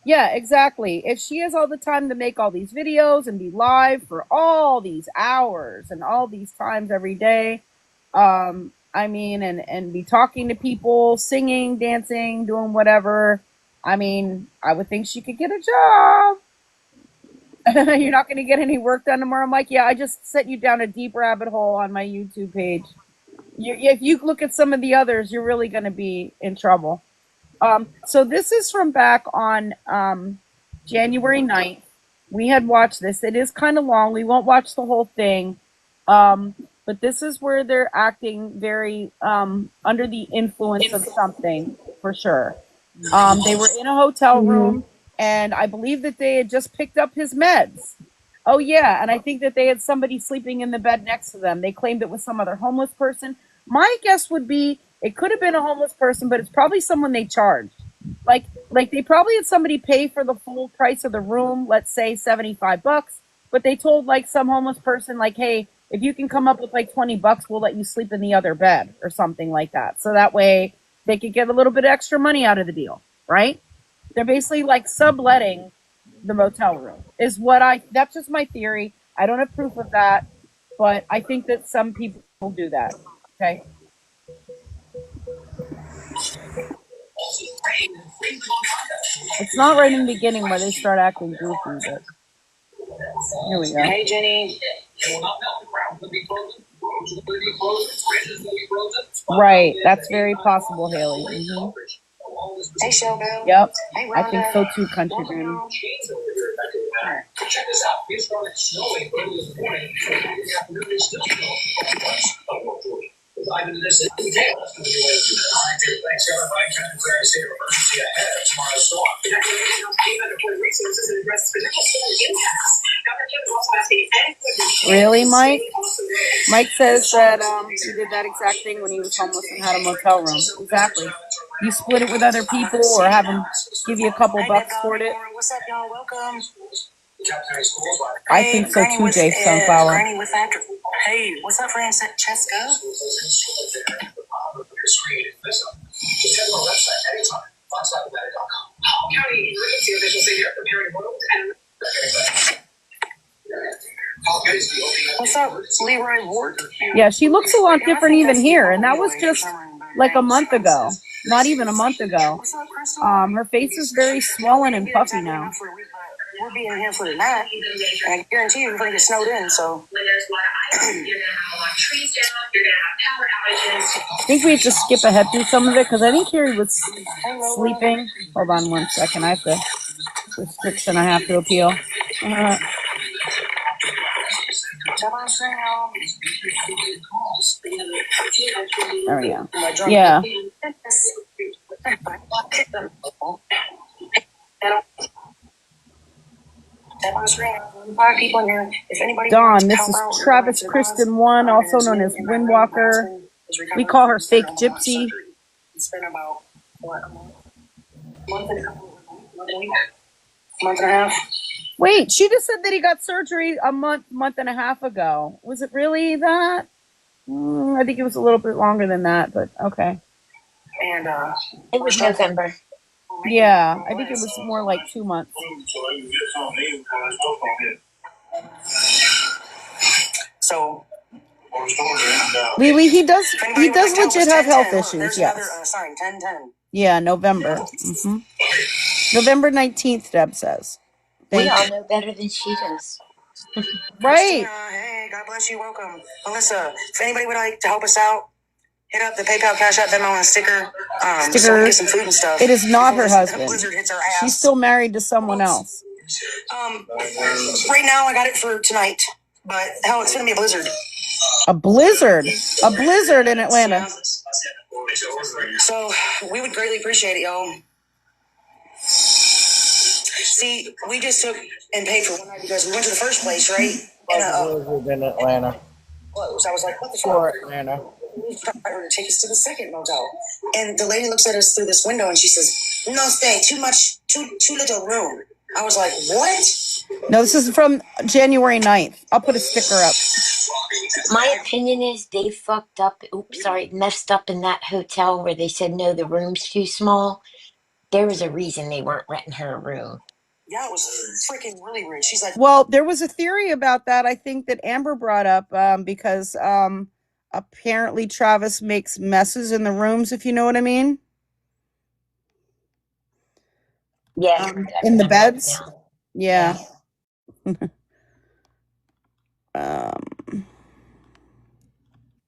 yeah, exactly. If she has all the time to make all these videos and be live for all these hours and all these times every day, I mean, and be talking to people, singing, dancing, doing whatever, I mean, I would think she could get a job. You're not going to get any work done tomorrow, Mike. Yeah, I just sent you down a deep rabbit hole on my YouTube page. If you look at some of the others, you're really going to be in trouble. So this is from back on January 9th. We had watched this. It is kind of long. We won't watch the whole thing. But this is where they're acting very under the influence of something, for sure. They were in a hotel Hmm. room, and I believe that they had just picked up his meds. Oh, yeah, and I think that they had somebody sleeping in the bed next to them. They claimed it was some other homeless person. My guess would be it could have been a homeless person, but it's probably someone they charged. Like they probably had somebody pay for the full price of the room, let's say $75, but they told like some homeless person like, "Hey, if you can come up with like $20, we'll let you sleep in the other bed," or something like that. So that way they could get a little bit extra money out of the deal, right? They're basically like subletting the motel room. Is what I that's just my theory. I don't have proof of that, but I think that some people do that. Okay. It's not right in the beginning where they start acting goofy, but here we go. Hey, Jenny. Right. That's very possible, Haley. Hey, Showbill. Yep. Hey, Rhonda. I think so too, Country Hello, Granny. y'all. Really, Mike? Mike says that he did that exact thing when he was homeless and had a motel room. Exactly. You split it with other people or have them give you a couple bucks for it. What's up, y'all? Welcome. I think so too, Jay Sunflower. Granny with that. Hey, what's up, Francesca? What's up, Leroy Ward? Yeah, she looks a lot different even here, and that was just like a month ago. Not even a month ago. Her face is very swollen and puffy now. We'll be in here for the night, and I guarantee you're going to get snowed in, so. I think we have to skip ahead through some of it because I think Carrie was sleeping. Hold on one second. I have to restriction. I have to appeal. There we go. Yeah. Dawn, this is Travis Kristen 1, also known as Windwalker. We call her Fake Gypsy. It's been about, what, a month and a half? Wait, she just said that he got surgery a month and a half ago. Was it really that? I think it was a little bit longer than that, but okay. And It was November. Yeah, I think it was more like 2 months. So, Lily, he does legit have health issues. Yes. 10-10. Yeah, November. November 19th, Deb says. We all know better than she does. Right. Hey, God bless you. Welcome. Melissa, if anybody would like to help us out, hit up the PayPal, Cash App, Venmo, and sticker. So we get some food and stuff. It is not her husband. Blizzard hits our ass. She's still married to someone else. Right now, I got it for tonight, but hell, it's gonna be a blizzard. A blizzard in Atlanta. So we would greatly appreciate it, y'all. See, we just took and paid for one night because we went to the first place, right? Blizzard in Atlanta. Close. I was like, what the For fuck? Atlanta. We tried to take us to the second motel, and the lady looks at us through this window and she says, "No stay, too little room." I was like, "What?" No, this is from January 9th. I'll put a sticker up. My opinion is they messed up in that hotel where they said, no, the room's too small. There was a reason they weren't renting her a room. Yeah, it was freaking really weird. She's like, well, there was a theory about that, I think, that Amber brought up because apparently Travis makes messes in the rooms, if you know what I mean. Yeah. In the beds. Yeah.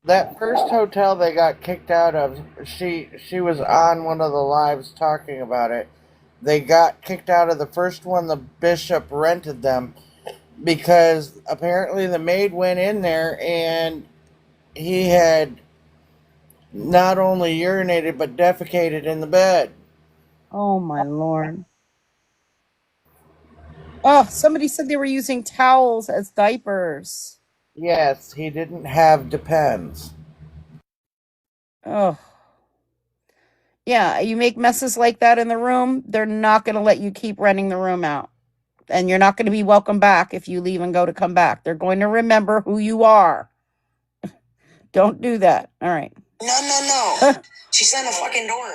That first hotel they got kicked out of, she was on one of the lives talking about it. They got kicked out of the first one the bishop rented them because apparently the maid went in there and he had not only urinated but defecated in the bed. Oh my Lord. Oh, somebody said they were using towels as diapers. Yes, he didn't have Depends. Oh. Yeah, you make messes like that in the room, they're not going to let you keep renting the room out. And you're not going to be welcome back if you leave and go to come back. They're going to remember who you are. Don't do that. All right. No. She's in the fucking door.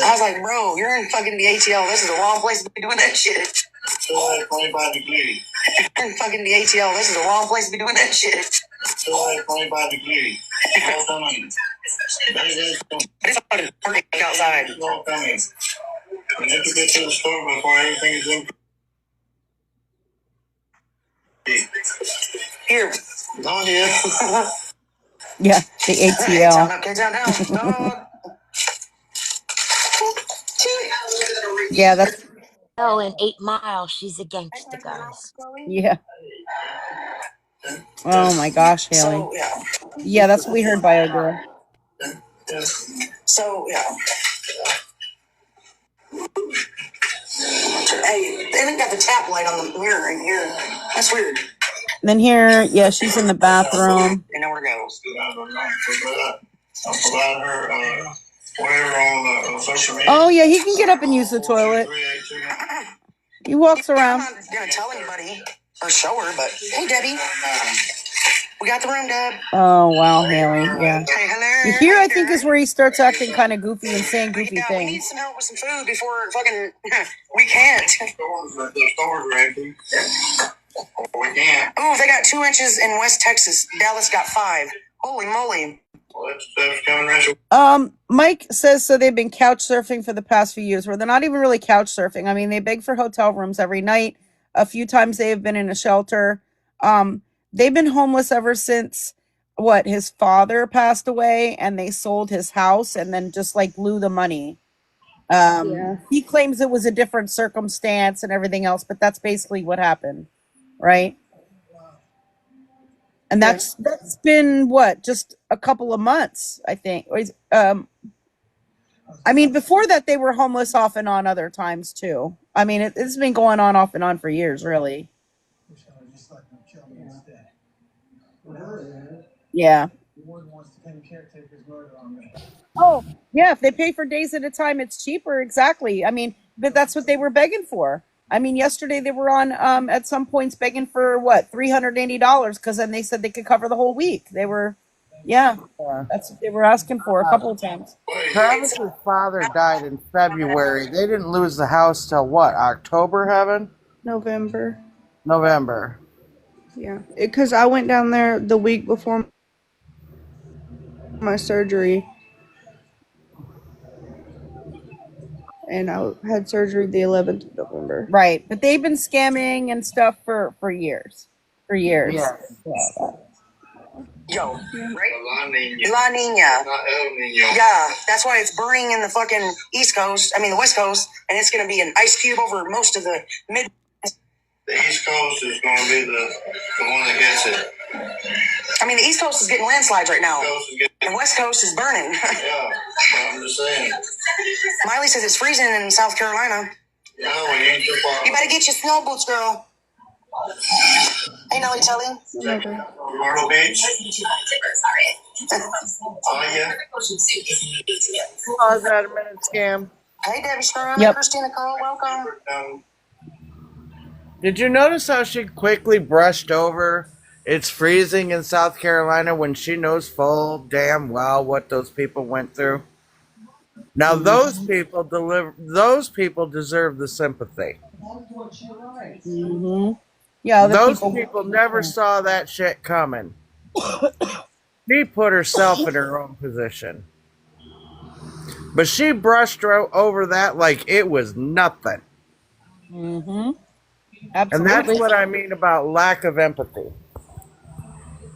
I was like, bro, you're in fucking the ATL. This is the wrong place to be doing that shit. You're in fucking the ATL. This is the wrong place to be doing that shit. 25 degrees. It's fucking parking outside. We need to get to the store before everything is in. Here. Down here. Yeah, the ATL. Okay, down. Dog. Yeah, that's Oh, in 8 Mile, she's a gangster, guys. yeah. Oh my gosh, Haley. So yeah. Yeah, that's what we heard by a girl. So yeah. Hey, they even got the tap light on the mirror in here. That's weird. And then here, yeah, she's in the bathroom. They know where to go. About her, whatever on social media. Oh yeah, he can get up and use the toilet. He walks around. I'm not gonna tell anybody or show her, but hey, Debbie, we got the room, Deb. Oh wow, Haley. Yeah. Hey, hello. Here, I think, is where he starts acting kind of goofy and saying goofy Yeah, we need things. some help with some food before fucking we can't. We can't. Oh, they got 2 inches in West Texas. Dallas got 5. Holy moly. Mike says so they've been couch surfing for the past few years, where they're not even really couch surfing. I mean, they beg for hotel rooms every night. A few times they have been in a shelter. They've been homeless ever since his father passed away, and they sold his house and then just like blew the money. Yeah. He claims it was a different circumstance and everything else, but that's basically what happened, right? And that's been just a couple of months, I think. I mean, before that, they were homeless off and on other times too. I mean, it's been going on off and on for years, really. Yeah. Oh, yeah. If they pay for days at a time, it's cheaper. Exactly. I mean, but that's what they were begging for. I mean, yesterday they were on at some points begging for $380 because then they said they could cover the whole week. They were, yeah, that's what they were asking for a couple of times. Travis's father died in February. They didn't lose the house till what? October, Heaven? November. November. Yeah, because I went down there the week before my surgery, and I had surgery the 11th of November. Right, but they've been scamming and stuff for years, Yes. Yo, right? La Nina. Not El Nino. Yeah, that's why it's burning in the fucking the West Coast, and it's going to be an ice cube over most of the mid. The East Coast is going to be the one that gets it. I mean, the East Coast is getting landslides right now. And West Coast is burning. Yeah, I'm just saying. Miley says it's freezing in South Carolina. No, we ain't too far. You better get your snow boots, girl. Hey, Nelly Telly. Myrtle Beach. Oh, yeah. Pause that a minute, Scam. Hey, Debbie Stern. Yep. Christina Cole, welcome. Did you notice how she quickly brushed over it's freezing in South Carolina when she knows full damn well what those people went through? Now those people deserve the sympathy. Mm-hmm. Yeah, those people never saw that shit coming. She put herself in her own position. But she brushed over that like it was nothing. Mm-hmm. Absolutely. And that's what I mean about lack of empathy.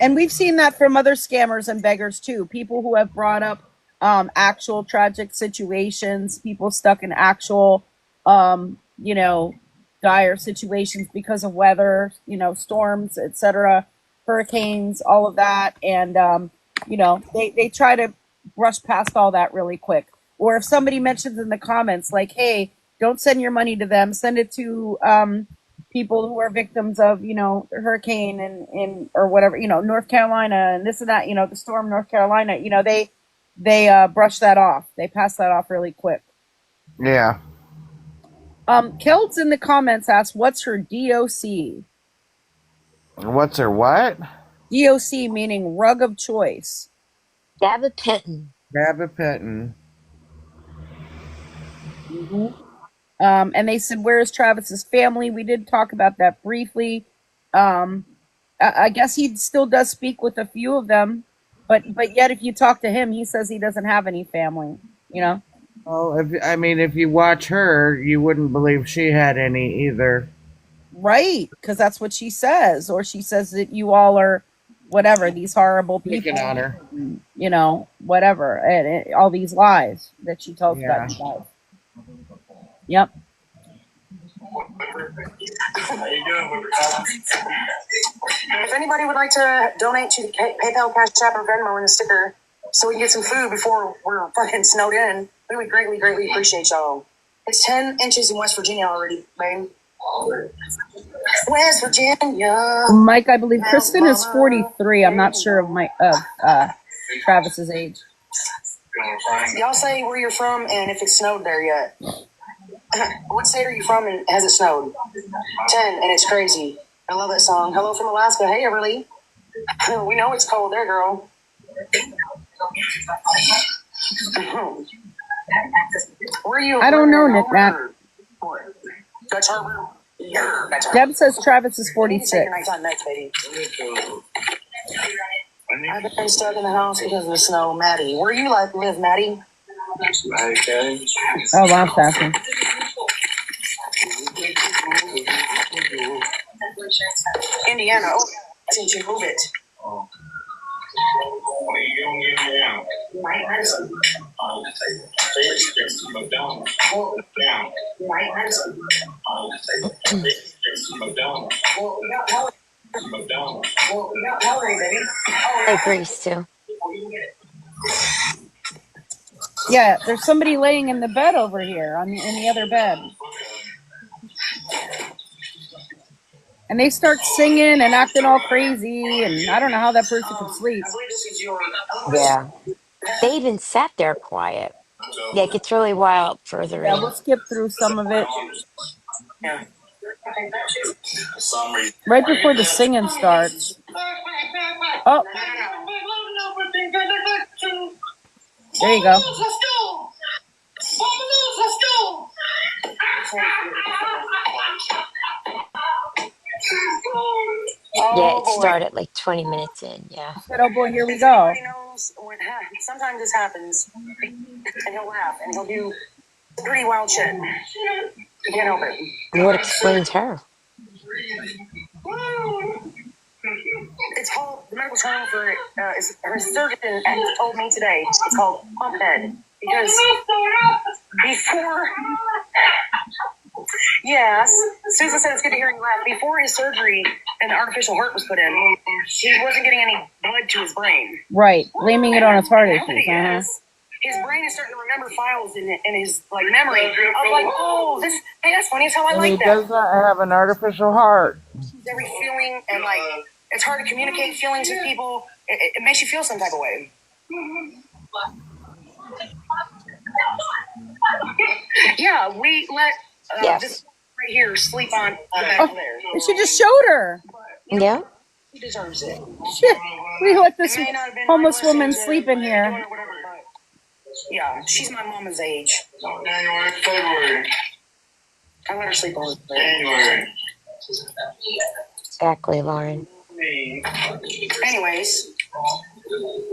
And we've seen that from other scammers and beggars too. People who have brought up actual tragic situations, people stuck in actual, dire situations because of weather, storms, etc., hurricanes, all of that. And, they try to brush past all that really quick. Or if somebody mentions in the comments, like, hey, don't send your money to them, send it to people who are victims of, the hurricane and or whatever, North Carolina and this and that, the storm North Carolina, they brush that off. They pass that off really quick. Yeah. Kelts in the comments asked, what's her DOC? What's her what? DOC meaning rug of choice. Gabapentin. Gabapentin. Mm-hmm. And they said, where is Travis's family? We did talk about that briefly. I guess he still does speak with a few of them, but yet if you talk to him, he says he doesn't have any family, Well, if you watch her, you wouldn't believe she had any either. Right, because that's what she says. Or she says that you all are whatever, these horrible people. On her. Whatever. And all these lies that she tells about you guys. Yep. If anybody would like to donate to the PayPal, Cash App, or Venmo in the sticker so we can get some food before we're fucking snowed in, we would greatly, greatly appreciate y'all. It's 10 inches in West Virginia already, babe. West Virginia. Mike, I believe Kristen is 43. I'm not sure of Travis's age. Y'all say where you're from and if it snowed there yet. What state are you from and has it snowed? 10, and it's crazy. I love that song. Hello from Alaska. Hey, Everly. We know it's cold there, girl. Where are you? I don't know, Nick Matt. Dutch Harbor. Yeah, Deb says Travis is 46. I've been stuck in the house because of the snow. Maddie, where you live, Maddie? Oh, wow, fashion. Indiana. Oh, I think you move it. I agree, Sue. Yeah, there's somebody laying in the bed over here in the other bed. And they start singing and acting all crazy, and I don't know how that person could sleep. Yeah. They even sat there quiet. Yeah, it gets really wild further Yeah, in. we'll skip through some of it. Right before the singing starts. Oh. There you go. Yeah, Oh it boy. started like 20 minutes in. Yeah. I said, oh boy, here we go. Everybody knows when, sometimes this happens, and he'll laugh, and he'll do pretty wild shit. You can't help it. What explains her? It's called, the medical term for it is, her surgeon told me today, it's called pump head. Because before, yes, Susan said it's good to hear you laugh. Before his surgery and the artificial heart was put in, he wasn't getting any blood to his brain. Right, blaming it on his heart issues. His brain is starting to remember files in his like memory. I was like, oh, this, hey, that's funny. That's how I And like he that. does not have an artificial heart. Every feeling and like it's hard to communicate feelings with people. It makes you feel some type of way. Yeah, we let this Yes. right here sleep on the bed over there. She just showed her. Yeah. He deserves it. Shit. We let this It may not have been homeless my woman blessing to sleep in do here. it or whatever, but yeah, she's my mama's age. February. I let her sleep over there. January. Exactly, Lauren. Anyways,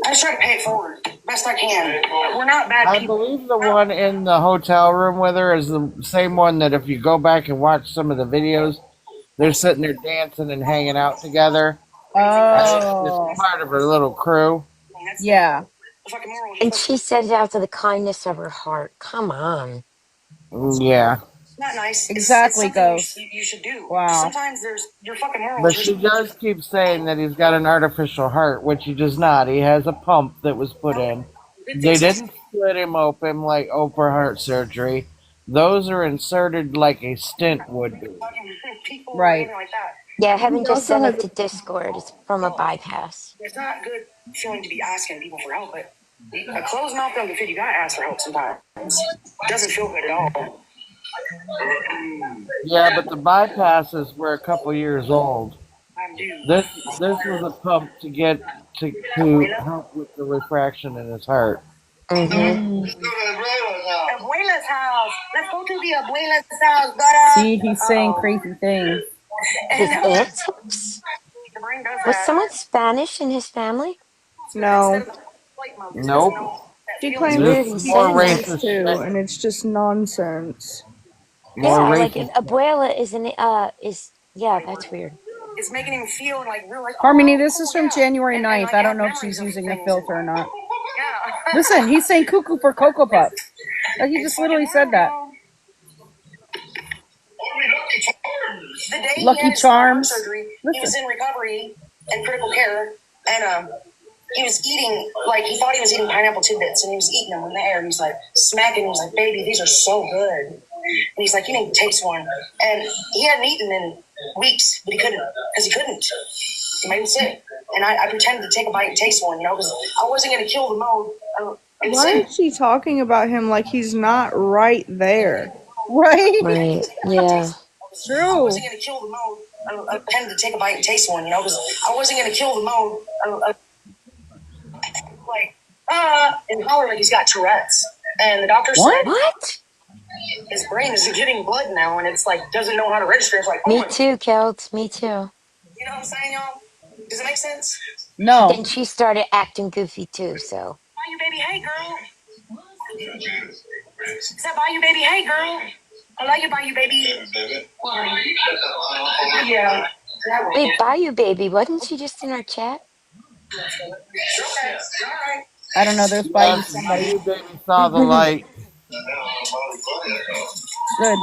I just try to pay it forward best I can. We're not bad I people. believe the one in the hotel room with her is the same one that if you go back and watch some of the videos, they're sitting there dancing and hanging out together. Oh. It's part of her little crew. Yeah. And she said it out of the kindness of her heart. Come on. Yeah. Not nice. Exactly, it's something Ghost. you should do. Wow. Sometimes your fucking morals. But she does keep saying that he's got an artificial heart, which he does not. He has a pump that was put in. They didn't split him open like open heart surgery. Those are inserted like a stent would be. Right. Like that. Yeah, Heaven just also sent it has- to Discord. It's from a bypass. It's not good feeling to be asking people for help, but a closed mouth don't fit. You gotta ask for help sometimes. It doesn't feel good at all. Yeah, but the bypasses were a couple years old. This was a pump to get to help with the refraction in his heart. Mm-hmm. Let's go to Abuela's house. Abuela's house. Let's go to the Abuela's house, brother. See, he's saying crazy things. His aunts? The brain does Was that. someone Spanish in his family? No. Nope. She It's claims weird This he is more saying that. Spanish racist too, shit. and it's just nonsense. More Yeah, like racist. Abuela yeah, that's weird. It's making him feel like real like Harmony, oh, this cool, is from yeah. January And, 9th. like, I don't have know if memories she's of using the things. filter or not. Yeah. Listen, he's saying cuckoo for Cocoa Puff. Like he It's just literally fucking said that. wild, The day he Lucky had his heart Charms. surgery, he was Listen. in recovery and critical care, and he was eating, like, he thought he was eating pineapple tidbits, and he was eating them in the air. He was like smacking. He was like, "Baby, these are so good." And he's like, "You need to taste one." And he hadn't eaten in weeks, but he couldn't, because he couldn't. It made him sick. And I pretended to take a bite and taste one, because I wasn't going to kill the mold. Why is she talking about him like he's not right there? Right? Right. Yeah. True. I wasn't going to kill the mold. I pretended to take a bite and taste one, because I wasn't going to kill the mold. Like, and holler like he's got Tourette's. And the doctor said What? his brain is getting blood now, and it's like doesn't know how to register. It's like, oh Me my, too, Kels. Me too. you know what I'm saying, y'all? Does it make sense? No. Then she started acting goofy too, so. Bye, you baby. Hey, girl. Is that bye, you baby? Hey, girl. I love you, bye, you baby. Yeah. Wait, Bayou Baby, wasn't she just in our chat? I don't know. There's Bayou Yes, somebody. you baby saw the light. Good.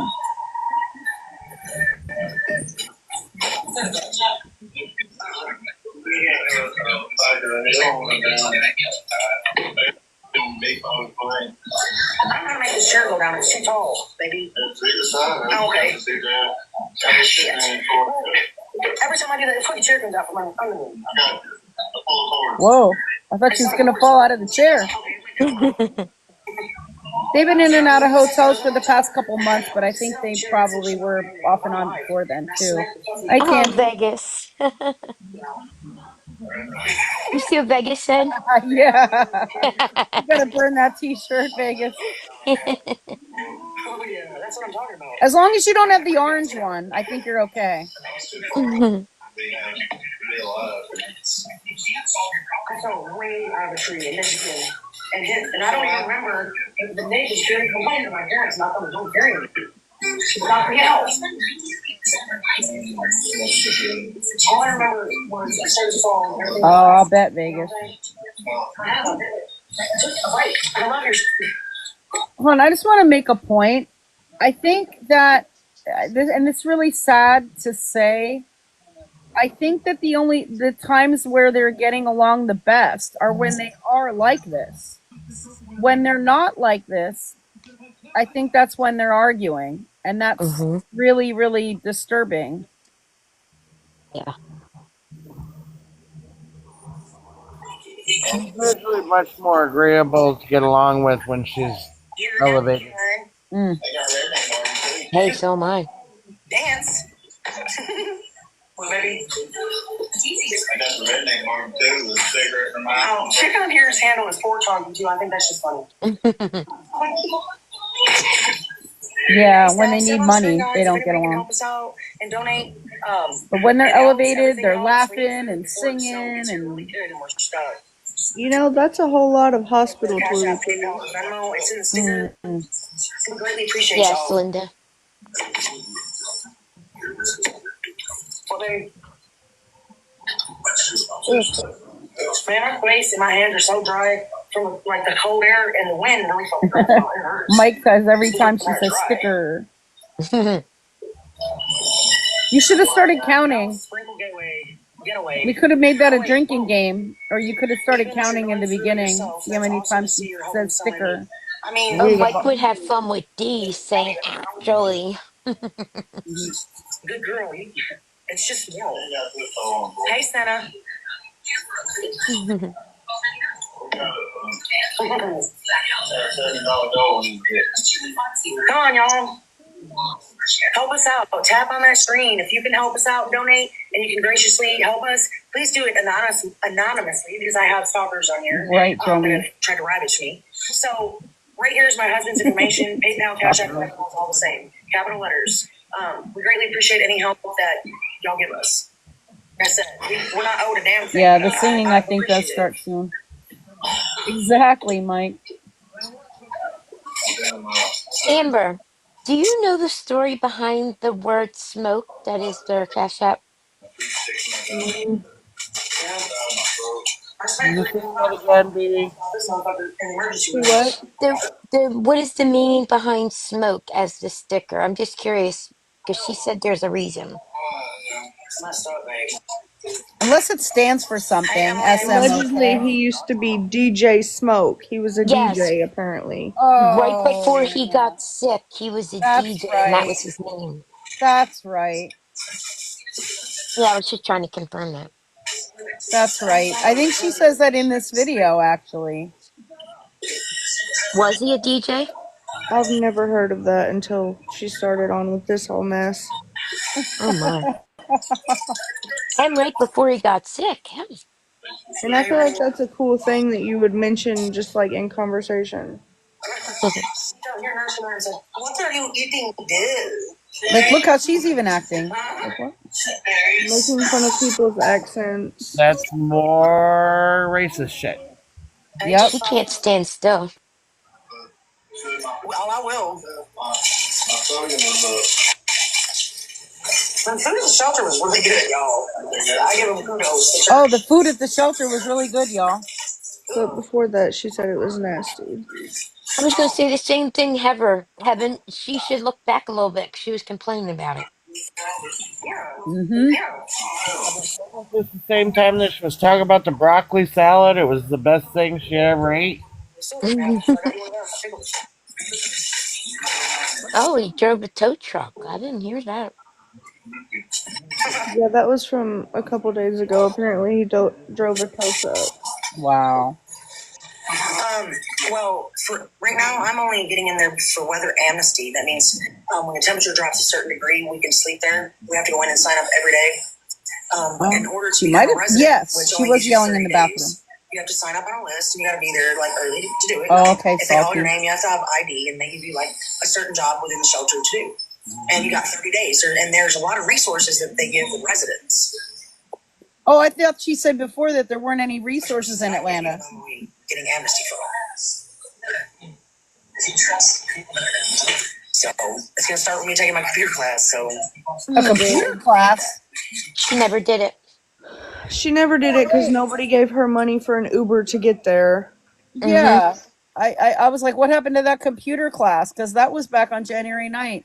I'm gonna make this chair go down. It's too tall, baby. Oh, okay. Shit. Every time I do that, the fucking chair comes out from under me. Whoa. I thought she was going to fall out of the chair. They've been in and out of hotels for the past couple months, but I think they probably were off and on before then, too. I Oh, can't. Vegas. You see what Vegas said? Yeah. You got to burn that t shirt, Vegas. Oh yeah, that's what I'm talking about. As long as you don't have the orange one, I think you're okay. I fell way out of a tree in Michigan, and I don't even remember the neighbors really complaining to my parents about them don't carry me. Without the help. All I remember was I started to fall and everything. Oh, I'll bet Vegas. I have a bite. I love your. Hold on, I just want to make a point. I think that, and it's really sad to say, I think that the times where they're getting along the best are when they are like this. When they're not like this, I think that's when they're arguing, and that's Hmm. really, really disturbing. Yeah. She's usually much more agreeable to get along with when she's elevated. Mm. Hey, so am I. Dance. Well, baby. I got the redneck mark too, with a cigarette in my mouth. Oh, chicken on here is handled as poor talking too. I think that's just funny. Yeah, when they need money, guys, they if don't get anybody can along. help us out and donate. But when they're it helps elevated, everything they're else. We need laughing food and before the show singing gets here really and good and we're stuck. You know, that's a whole lot of hospital Cash App, toiletries. PayPal, Venmo, it's in the sticker. mm, We greatly appreciate Yes, y'all. Linda. Well, baby, ugh. man, my face and my hands are so dry from like the cold air and the wind. Really fucking hurts. It hurts. Mike says every time she says sticker. You should have started counting. Sprinkle getaway. We could have made that a drinking game, or you could have started counting in the beginning. See how many times she says sticker. I mean, Oh, We Mike got would have fun with D saying actually. good girl. It's just no. Hey, Santa. Come on, y'all. Help us out. Tap on that screen. If you can help us out, donate, and you can graciously help us, please do it anonymously because I have stalkers on here. Right, that Johnny. have tried to ravish me. So right here is my husband's information. PayPal, Cash App, all the same. Capital letters. We greatly appreciate any help that y'all give us. Like I said, we're not owed a damn thing. Yeah, the singing I think does start soon. Exactly, Mike. Amber, do you know the story behind the word smoke that is their Cash App? Mm, you say that again, baby. see what? The what is the meaning behind smoke as the sticker? I'm just curious because she said there's a reason. Messed up, babe. Unless it stands for something. Allegedly, he SMOK. used to be DJ Smoke. He was a Yes, DJ, apparently. right before he Oh, got sick, he was a that's DJ, and that right. was his name. That's right. Yeah, I was just trying to confirm that. That's right. I think she says that in this video, actually. Was he a DJ? I've never heard of that until she started on with this whole mess. Oh my. And right before he got sick. Yeah. And I feel like that's a cool thing that you would mention just like in conversation. Your nurse and I said, "What are you eating, dude?" Like, look how she's even acting. Like what? Making fun of people's accents. That's more racist shit. Yep. He can't stand still. Well, I will. The food at the shelter was really good, y'all. I give them kudos. Oh, the food at the shelter was really good, y'all. But before that, she said it was nasty. I was going to say the same thing, Heaven. She should look back a little bit 'cause she was complaining about it. Mm-hmm. Wasn't this the same time that she was talking about the broccoli salad? It was the best thing she ever ate. Oh, he drove a tow truck. I didn't hear that. Yeah, that was from a couple days ago. Apparently, he drove a tow truck. Wow. Um, well, for right now, I'm only getting in there for weather amnesty. That means when the temperature drops a certain degree, we can sleep there. We have to go in and sign up every day. In order to She become might a have. resident, Yes, which she only was gives you yelling 30 in the days, bathroom. you have to sign up on a list, and you got to be there like early to do it. Oh, okay, If they call salty. your name, you have to have ID, and they give you like a certain job within the shelter to do. And you got 30 days, and there's a lot of resources that they give the residents. Oh, I thought she said before that there weren't any resources in Atlanta. Getting amnesty for. So it's gonna start with me taking my computer class. So A computer class? She never did it. She never did it because nobody gave her money for an Uber to get there. Mm-hmm. Yeah. I was like, what happened to that computer class? Because that was back on January 9th.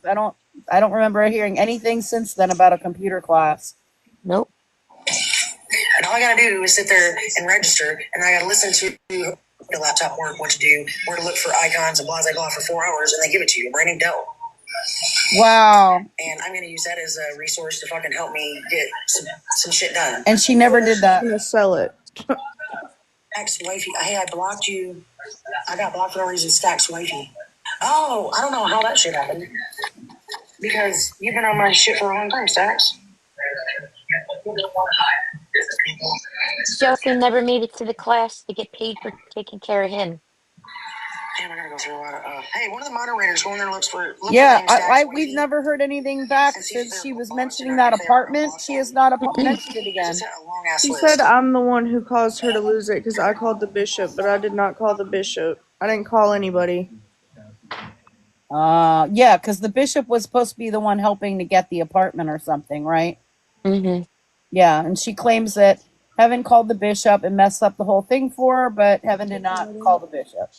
I don't remember hearing anything since then about a computer class. Nope. and all I gotta do is sit there and register, and I gotta listen to the laptop work, what to do, where to look for icons and blah blah for 4 hours, and they give it to you, a brand new Dell. Wow. And I'm gonna use that as a resource to fucking help me get some shit done. And she never did that. I'm gonna sell it. Ex-wifey, hey, I blocked you. I got blocked for no reason. Stacks wifey. Oh, I don't know how that shit happened. Because you've been on my shit for a long time, Stacks. Joker never made it to the class to get paid for taking care of him. Damn, I gotta go through a lot of. Hey, one of the moderators go in there and look Yeah, for Stacks we've wifey. never heard anything back since she was mentioning that apartment. She has not mentioned it again. It's a long ass She list. said I'm the one who caused her to lose it because I called the bishop, but I did not call the bishop. I didn't call anybody. Yeah, because the bishop was supposed to be the one helping to get the apartment or something, right? Mm-hmm. Yeah, and she claims that Heaven called the bishop and messed up the whole thing for her, but Heaven did not call the bishop.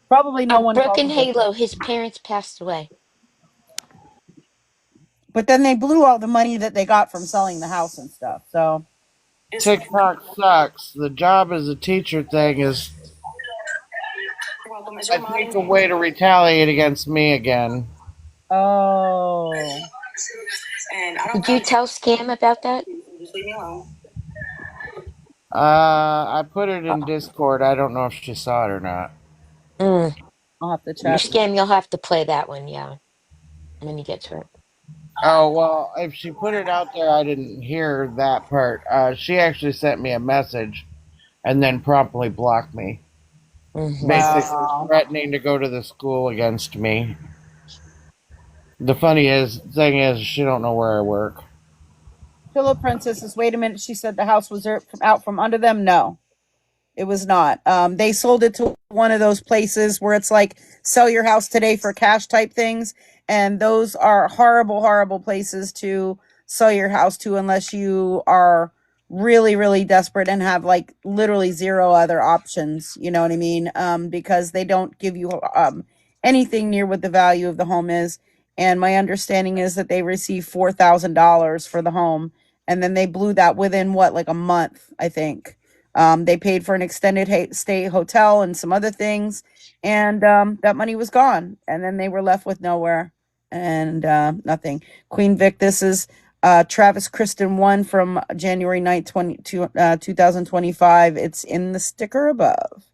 Probably no one called the Broken bishop. Halo, his parents passed away. But then they blew all the money that they got from selling the house and stuff. So TikTok sucks. The job as a teacher thing is, I think, a way to retaliate against me again. oh. And I don't Did you tell Scam about that? just leave me alone. I put it in Discord. I don't know if she saw it or not. Mm. I'll have to check. Scam, you'll have to play that one, yeah. When you get to it. Oh, well, if she put it out there, I didn't hear that part. She actually sent me a message and then promptly blocked me, Mm-hmm. basically Wow. threatening to go to the school against me. The funny thing is, she don't know where I work. Pillow Princess says, wait a minute. She said the house was out from under them. No, it was not. They sold it to one of those places where it's like sell your house today for cash type things. And those are horrible, horrible places to sell your house to unless you are really, really desperate and have like literally zero other options. You know what I mean? Because they don't give you anything near what the value of the home is. and my understanding is that they received $4,000 for the home, and then they blew that within what, like a month, I think. They paid for an extended stay hotel and some other things, and that money was gone, and then they were left with nowhere and nothing. Queen Vic, this is Travis Kristen 1 from January 9th, 2025. It's in the sticker above.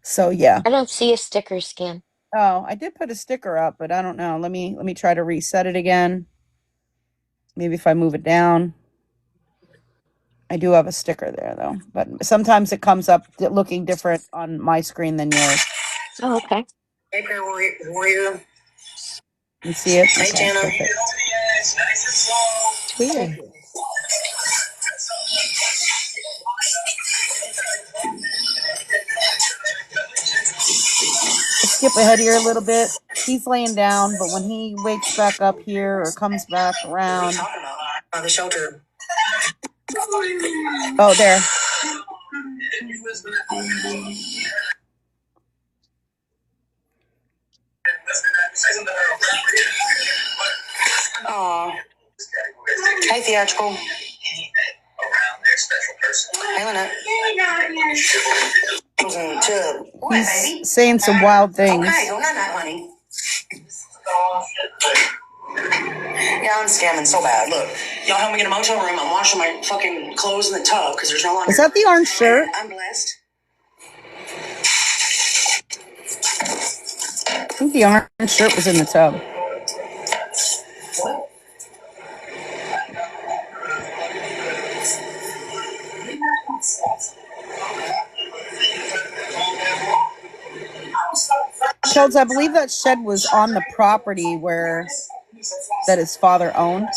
So yeah. I don't see a sticker scan. Oh, I did put a sticker up, but I don't know. Let me try to reset it again. Maybe if I move it down. I do have a sticker there though, but sometimes it comes up looking different on my screen than yours. Oh, okay. Hey, Prayer Warrior. You see it? Hey, Okay, Jana. perfect. It's weird. Skip ahead here a little bit. He's laying down, but when he wakes back up here or comes back around. The shelter. Oh, there. Aw. Hey, Theatrical. Hey, Lynette. He's saying some wild things. Okay, go night, honey. Yeah, I'm scamming so bad. Look, y'all help me get a motel room. I'm washing my fucking clothes in the tub because there's no longer. Is that the orange shirt? I'm blessed. I think the orange shirt was in the tub. Schultz, I believe that shed was on the property where that his father owned.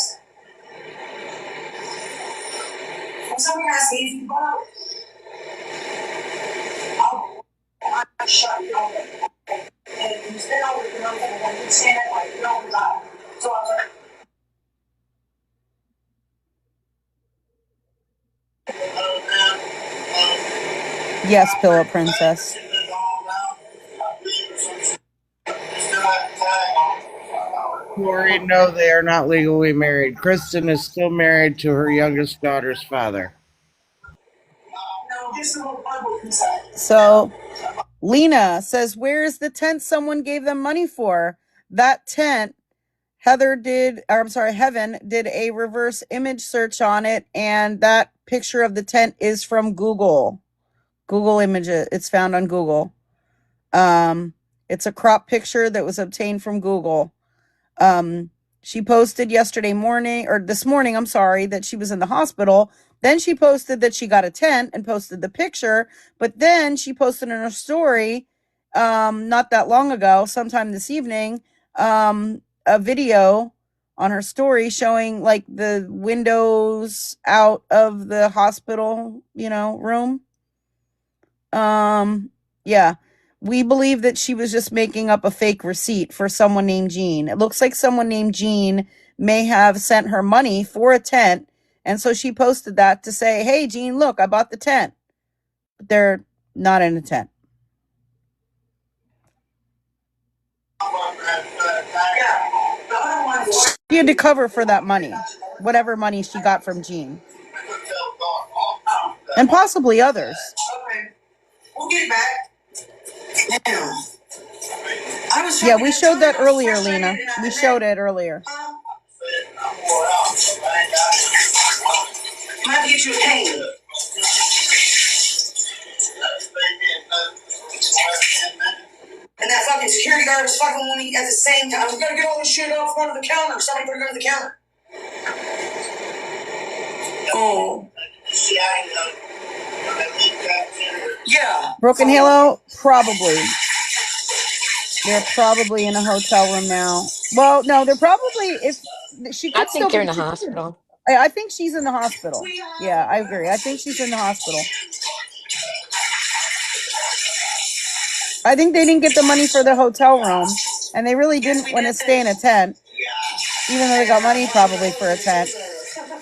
Yes, Pillow Princess. Corey, no, they are not legally married. Kristen is still married to her youngest daughter's father. So Lena says, where is the tent someone gave them money for? That tent, Heaven did a reverse image search on it, and that picture of the tent is from Google Images. It's found on Google. It's a crop picture that was obtained from Google. She posted this morning, I'm sorry, that she was in the hospital. Then she posted that she got a tent and posted the picture, but then she posted in her story, not that long ago, sometime this evening, a video on her story showing like the windows out of the hospital, room. Yeah. We believe that she was just making up a fake receipt for someone named Jean. It looks like someone named Jean may have sent her money for a tent. And so she posted that to say, hey, Jean, look, I bought the tent. But they're not in a tent. She had to cover for that money, whatever money she got from Jean. And possibly others. Okay. We'll get back. Yeah, we showed that earlier, Lena. We showed it earlier. I'm gonna have to get you a cane. And that fucking security guard was fucking with me at the same time. We gotta get all this shit off front of the counter. Somebody put it under the counter. Oh. Yeah. Broken Halo? Probably. They're probably in a hotel room now. Well, no, they're probably, if she I could still think they're be. in the hospital. I think she's in the hospital. Yeah, I agree. I think she's in the hospital. I think they didn't get the money for the hotel room, and they really didn't want to stay in a tent, even though they got money probably for a tent.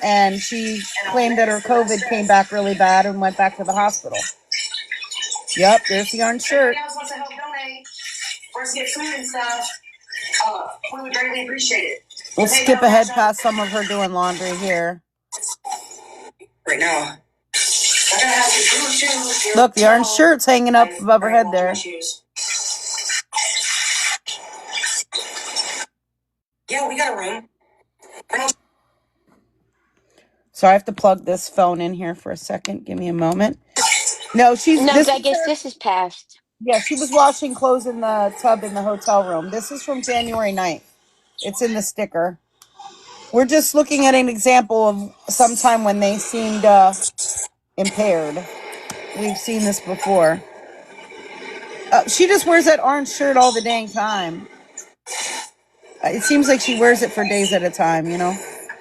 And she claimed that her COVID came back really bad and went back to the hospital. Yep, there's the orange shirt. Wants to help donate or get food and stuff. We would We appreciate it. We'll skip ahead past some of her doing laundry here. Right now. Look, the orange shirt's hanging up above her head there. Yeah, we got a room. So I have to plug this phone in here for a second. Give me a moment. No, No, this I is guess her. this is past. Yeah, she was washing clothes in the tub in the hotel room. This is from January 9th. It's in the sticker. We're just looking at an example of sometime when they seemed impaired. We've seen this before. She just wears that orange shirt all the dang time. It seems like she wears it for days at a time, you know?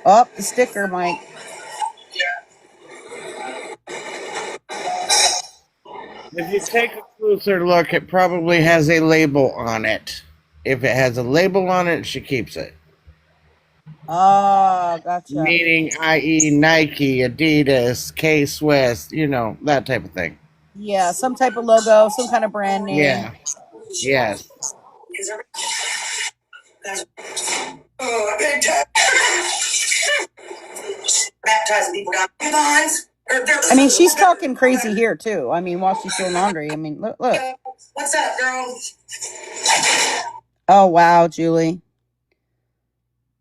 Oh, the sticker, Mike. If you take a closer look, it probably has a label on it. If it has a label on it, she keeps it. Oh, gotcha. Meaning, i.e., Nike, Adidas, K Swiss, that type of thing. Yeah, some type of logo, some kind of brand name. Yeah. Yes. Baptizing people down bonds. I mean, she's talking crazy here too. I mean, while she's doing laundry. I mean, look. What's up, girl? Oh wow, Julie.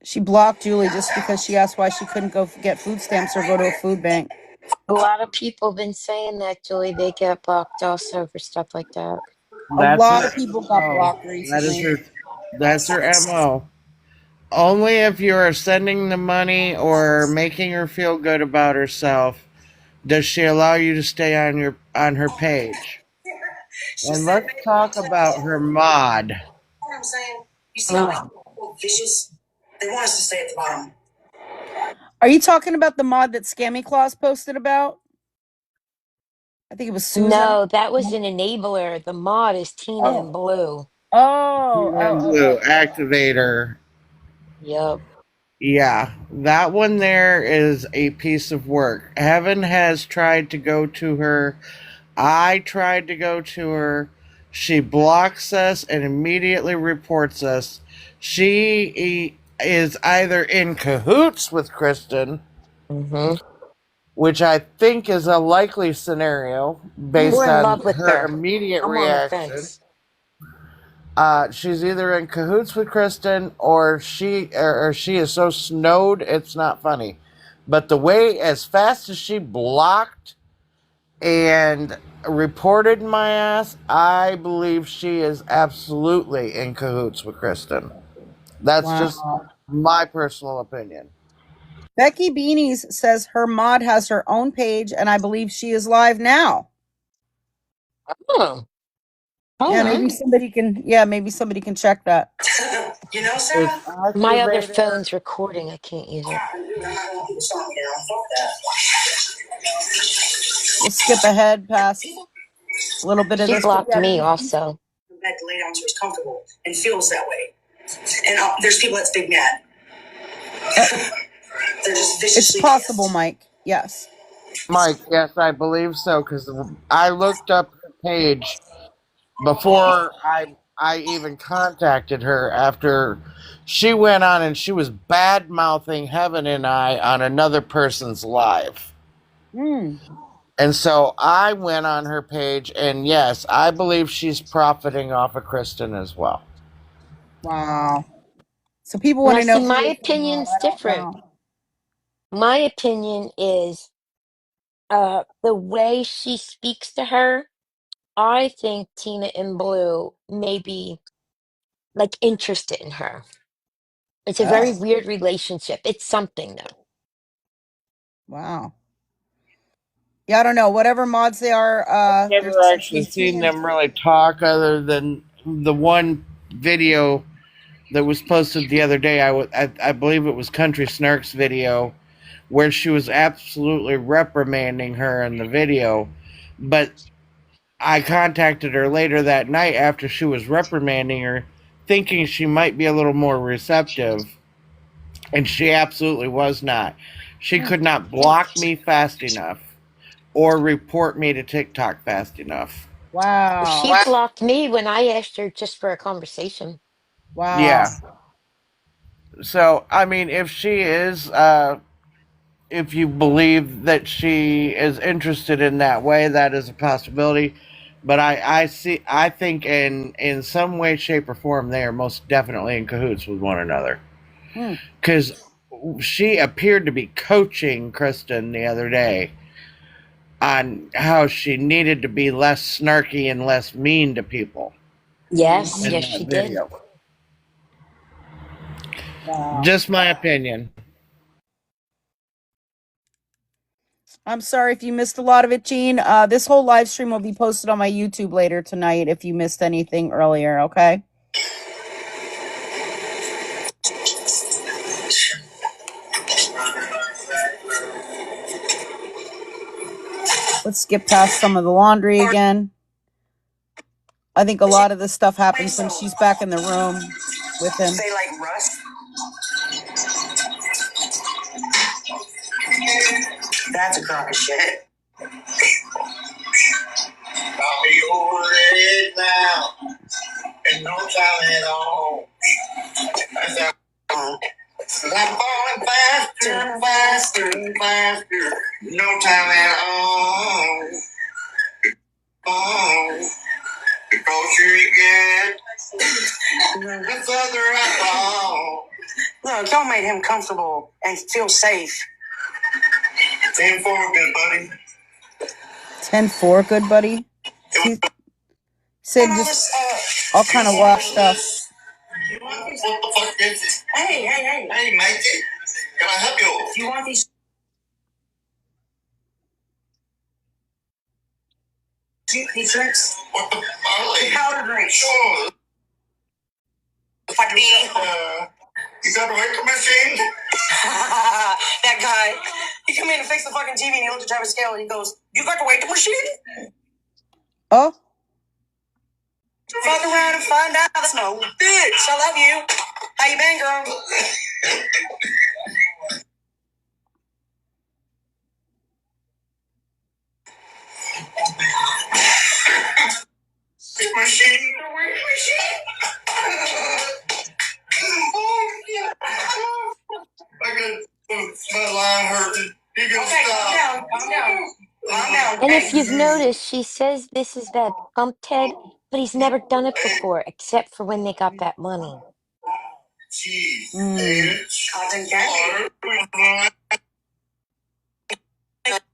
She blocked Julie just because she asked why she couldn't go get food stamps or go to a food bank. A lot of people have been saying that, Julie. They get blocked also for stuff like that. A That's lot her of people got MO. blocked That is recently. her. That's her MO. Only if you are sending the money or making her feel good about herself does she allow you to stay on her page. And let's talk about her mod. What I'm saying? You see how Oh. vicious? They want us to stay at the bottom. Are you talking about the mod that Scammy Claus posted about? I think it was Susan. No, that was an enabler. The mod is Tina in Oh. blue. Oh, And oh. blue activator. Yep. Yeah, that one there is a piece of work. Heaven has tried to go to her. I tried to go to her. She blocks us and immediately reports us. She is either in cahoots with Kristen, Mm-hmm. which I think is a likely scenario based We're in on love with her her. immediate I'm on the reaction. fence. She's either in cahoots with Kristen or she is so snowed it's not funny. But the way as fast as she blocked and reported my ass, I believe she is absolutely in cahoots with Kristen. That's just Wow. my personal opinion. Becky Beanies says her mod has her own page, and I believe she is live now. Oh, hold Yeah, on. maybe somebody can. Yeah, maybe somebody can check that. You know, It's Sarah? My other activator. phone's recording. I can't use it. We'll skip ahead past a little bit of She this, but blocked yeah, me also. Bed to lay down so he's comfortable and feels that way. And there's people that's big mad. uh, They're just it's viciously possible, pissed. Mike. Yes. Mike, yes, I believe so because I looked up her page before I even contacted her after she went on and she was bad mouthing Heaven and I on another person's live. Hmm. And so I went on her page and yes, I believe she's profiting off of Kristen as well. Wow. So people want Now, to know see, who my is her mod. opinion's I don't different. know. My opinion is the way she speaks to her. I think Tina in blue may be like interested in her. It's a very Oh, weird relationship. It's something though. wow. Yeah, I don't know. Whatever mods they are, I've there's never actually between seen Tina and them really talk other than the one video that was posted the other day. I believe it was Country Snark's video where she was absolutely reprimanding her in the video. But I contacted her later that night after she was reprimanding her, thinking she might be a little more receptive, and she absolutely was not. She could not block me fast enough or report me to TikTok fast enough. She wow. blocked me when I asked her just for a conversation. Wow. Yeah. So, I mean, if she is, if you believe that she is interested in that way, that is a possibility. But I think in some way, shape, or form, they are most definitely in cahoots with one another. Hmm. Because she appeared to be coaching Kristen the other day on how she needed to be less snarky and less mean to people Yes, in yes, that she did. video. Wow. Just my opinion. I'm sorry if you missed a lot of it, Gene. This whole live stream will be posted on my YouTube later tonight if you missed anything earlier, okay? Let's skip past some of the laundry again. I think a lot of this stuff happens when she's back in the room with him. Say like Russ. That's a crock of shit. I'll be over it now. In no time at all. That's how. I'm falling faster, faster, faster. No time at all. Oh, because you get the further I fall. Look, y'all made him comfortable and feel safe. 10-4, good buddy. 10-4, good buddy. He said just all kind of wild stuff. What the fuck is this? Hey, matey. Can I help you? Do you want these drinks? What the fuck? The powder drinks. Sure. You got the wake machine? That guy. He come in to fix the fucking TV and he looked at Travis Scale and he goes, "You got the wake machine?" Oh, Fuck around and find out. That's no bitch. I love you. How you been, girl? Machine. Oh, yeah. I got my line hurting. You can stop. Calm down. And if Hey. you've noticed, she says this is that pump Ted, but he's never done it before, except for when they got that money. Jeez. mm. Cotton candy.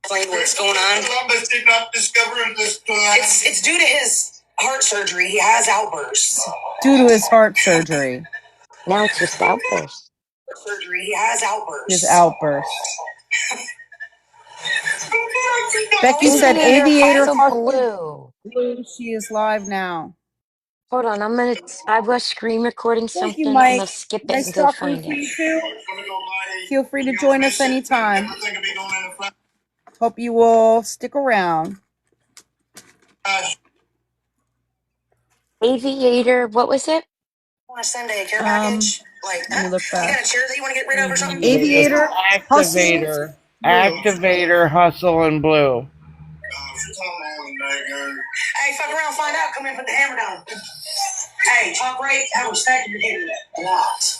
Explain what's going on. Columbus did not discover this plan. It's due to his heart surgery. He has outbursts. Due to his heart surgery. Now it's just outbursts. He has His outbursts. outbursts. Becky said Aviator Aviator Hustle Hustle Blue. Blue. She is live now. Hold on, I was screen recording Thank you, something. I'm Mike. gonna skip it and Nice go talking find to it. you too. Feel free to join us anytime. Hope you will stick around. Aviator, what was it? Want to send a care package? Like, Let me look you back. got a chair that you want to get rid of or something? Aviator Hustle Activator. Blue. Activator, hustle, and blue. Hey, fuck around, find out. Come in, put the hammer down. Hey, talk right. I respect you getting a lot.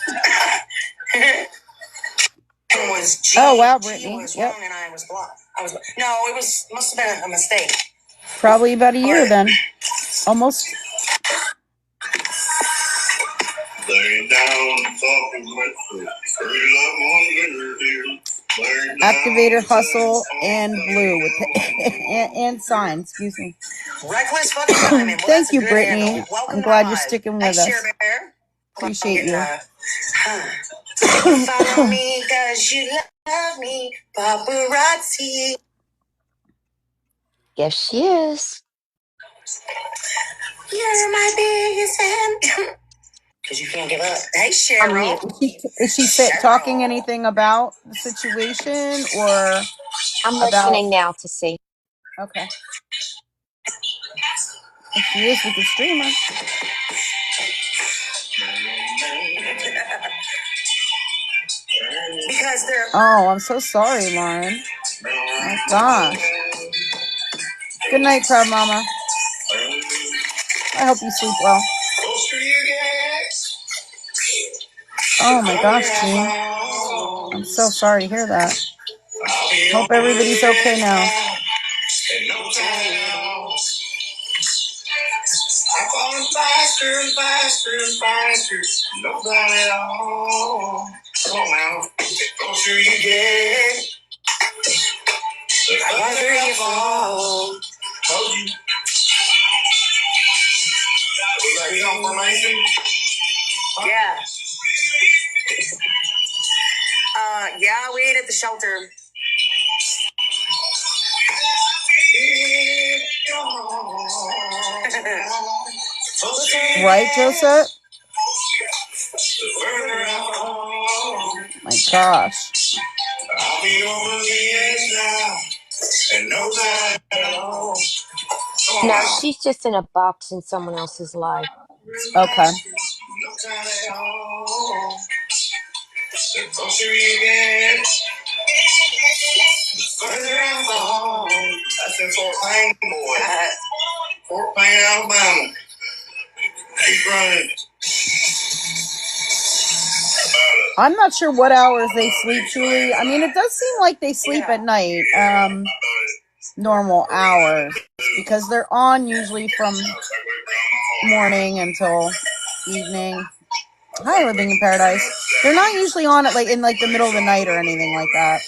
Oh wow, Brittany. Was Yep. wrong and I was blocked. No, it must have been a mistake. Probably about a year then. Almost. Activator Hustle and Blue with the and sign. Excuse me. Reckless fucking diamond. Well, Thank you, good Brittany. handle. Welcome I'm to our glad you're lives. sticking Hey, with us. Share Bear. Appreciate you. Follow me cause you love me, paparazzi. Yes, she is. You're my biggest fan. Cause you can't give up. Hey, I'm Cheryl. mute. Is she talking anything about the situation or I'm about? listening now to see. Okay. If she is, we could stream her. Because they're. Oh, I'm so sorry, Lauren. My gosh. Good night, Proud Mama. I hope you sleep well. Oh my gosh, Gene. I'm so sorry to hear that. Hope everybody's okay now. I'm falling faster and faster and faster. Nobody at all. Come on now. The closer you get, the farther you fall. Told you. We got you on formation? Yeah. Yeah, we ate at the shelter. Right, Josette? My gosh. I'll be over the edge now, and no time at all. No, she's just in a box in someone else's life. Okay. No time at all. The closer you get, the further I fall. That's in Fort Payne, boy. Fort Payne, Alabama. Keep running. I'm not sure what hours they sleep, Julie. I mean, it does seem like they sleep at night, normal hours, because they're on usually from morning until evening. Hi, Living in Paradise. They're not usually on at in the middle of the night or anything like that.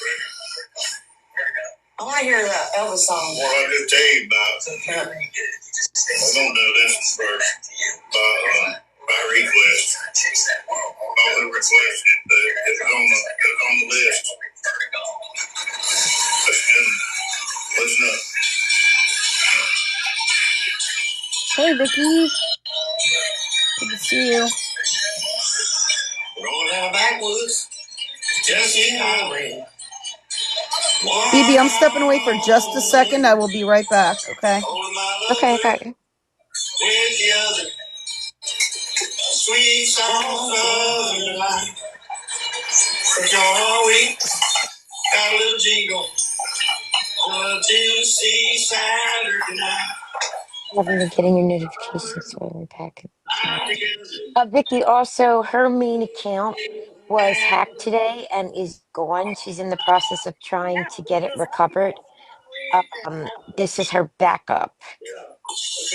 I want to hear the Elvis song. What I just tell you about. We're going to do this first. By request. All the request is on the list. Listen up. Hey, Vicky. Good to see you. Rolling down backwoods. Tennessee highway. BB, I'm stepping away for just a second. I will be right back, okay? Okay, I got you. With the other sweet songs of your life. Cause you're all week. Got a little jingle. Want to see Saturday night. I haven't been getting your notifications, so I'm packing. Vicky, also, her main account was hacked today and is gone. She's in the process of trying to get it recovered. This is her backup,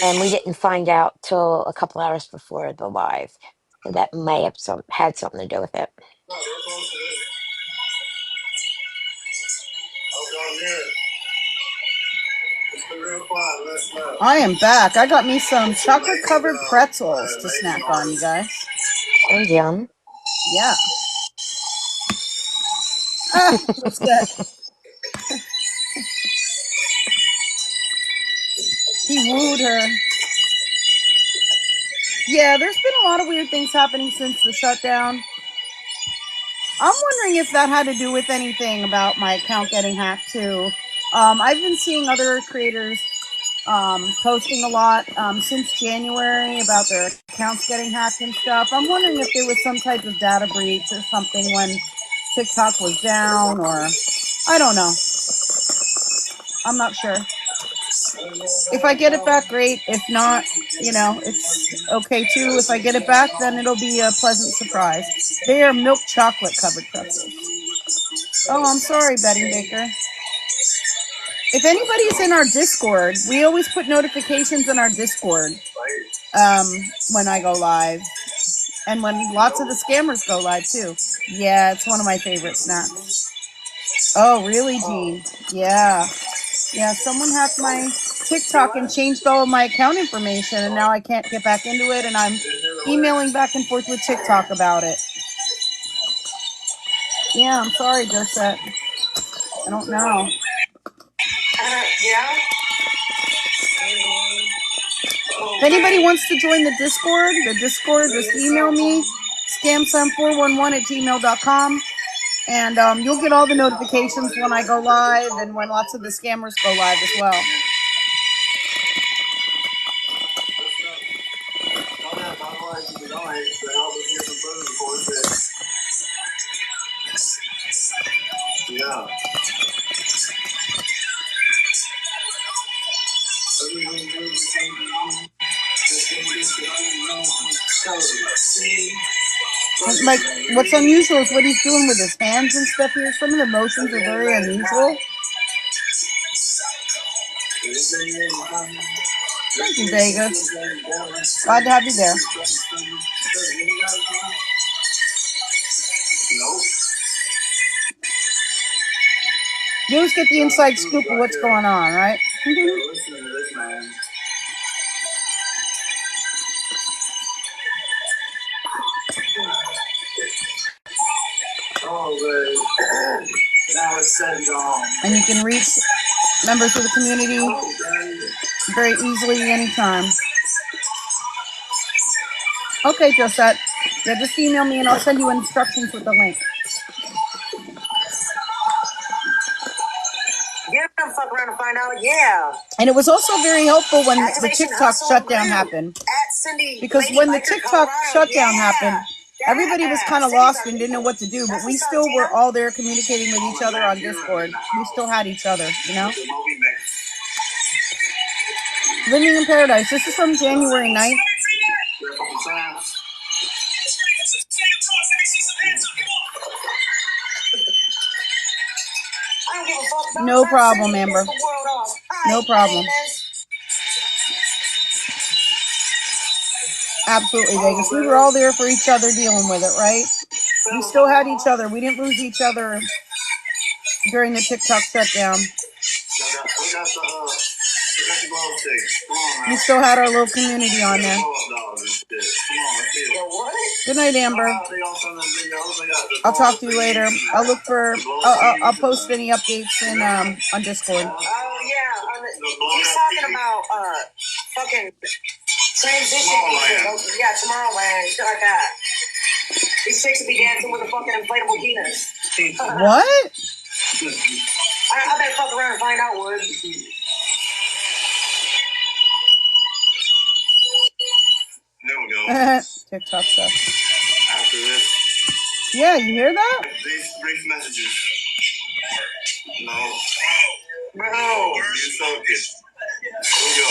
and we didn't find out till a couple hours before the live. So that may have had something to do with it. I am back. I got me some chocolate-covered pretzels to snack on, you guys. Sounds yum. Yeah. What's that? He wooed her. Yeah, there's been a lot of weird things happening since the shutdown. I'm wondering if that had to do with anything about my account getting hacked too. I've been seeing other creators posting a lot since January about their accounts getting hacked and stuff. I'm wondering if there was some type of data breach or something when TikTok was down, or I don't know. I'm not sure. If I get it back, great. If not, it's okay too. If I get it back, then it'll be a pleasant surprise. They are milk chocolate covered pretzels. Oh, I'm sorry, Betty Baker. If anybody's in our Discord, we always put notifications in our Discord when I go live. And when lots of the scammers go live too. Yeah, it's one of my favorite snacks. Oh, really, Gene? Yeah. Yeah, someone hacked my TikTok and changed all of my account information, and now I can't get back into it, and I'm emailing back and forth with TikTok about it. Yeah, I'm sorry, Josette. I don't know. Yeah? If anybody wants to join the Discord, just email me, scamslam411@gmail.com, and you'll get all the notifications when I go live and when lots of the scammers go live as well. Yeah. like what's unusual is what he's doing with his hands and stuff here. Some of the motions are very unusual. Thank you, Vegas. Glad to have you there. You always get the inside scoop of what's going on, right? And you can reach members of the community very easily anytime. Okay, Josette. Yeah, just email me and I'll send you instructions with the link. You're gonna fuck around and find out, yeah. And it was also very helpful when the TikTok shutdown happened. Because when the TikTok shutdown happened, everybody was kind of lost and didn't know what to do, but we still were all there communicating with each other on Discord. We still had each other, you know? Living in Paradise. This is from January 9th. No problem, Amber. No problem. Absolutely, Vegas. We were all there for each other dealing with it, right? We still had each other. We didn't lose each other during the TikTok shutdown. We still had our little community on there. Good night, Amber. I'll talk to you later. I'll look for. I'll post any updates in on Discord. Oh yeah, he's talking about fucking transition. Yeah, Tomorrowland, shit like that. These chicks will be dancing with a fucking inflatable penis. What? I better fuck around and find out, Wood. There we go. TikTok stuff. After this. Yeah, you hear that? These brief messages. No. Bro. You focus. Here we go.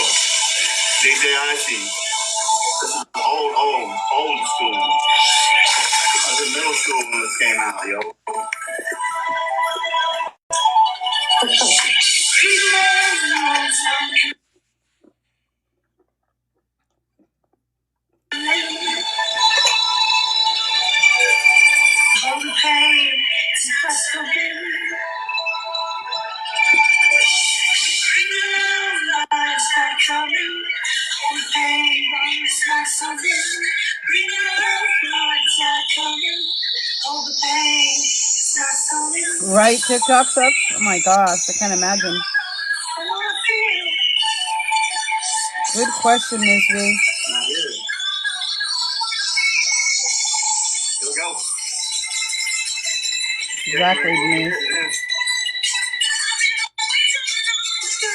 DJIC. This is old school. I was in middle school when this came out, yo. Right, TikTok sucks? Oh my gosh, I can't imagine. Good question, Ms. V. Here we go. Exactly, Denise.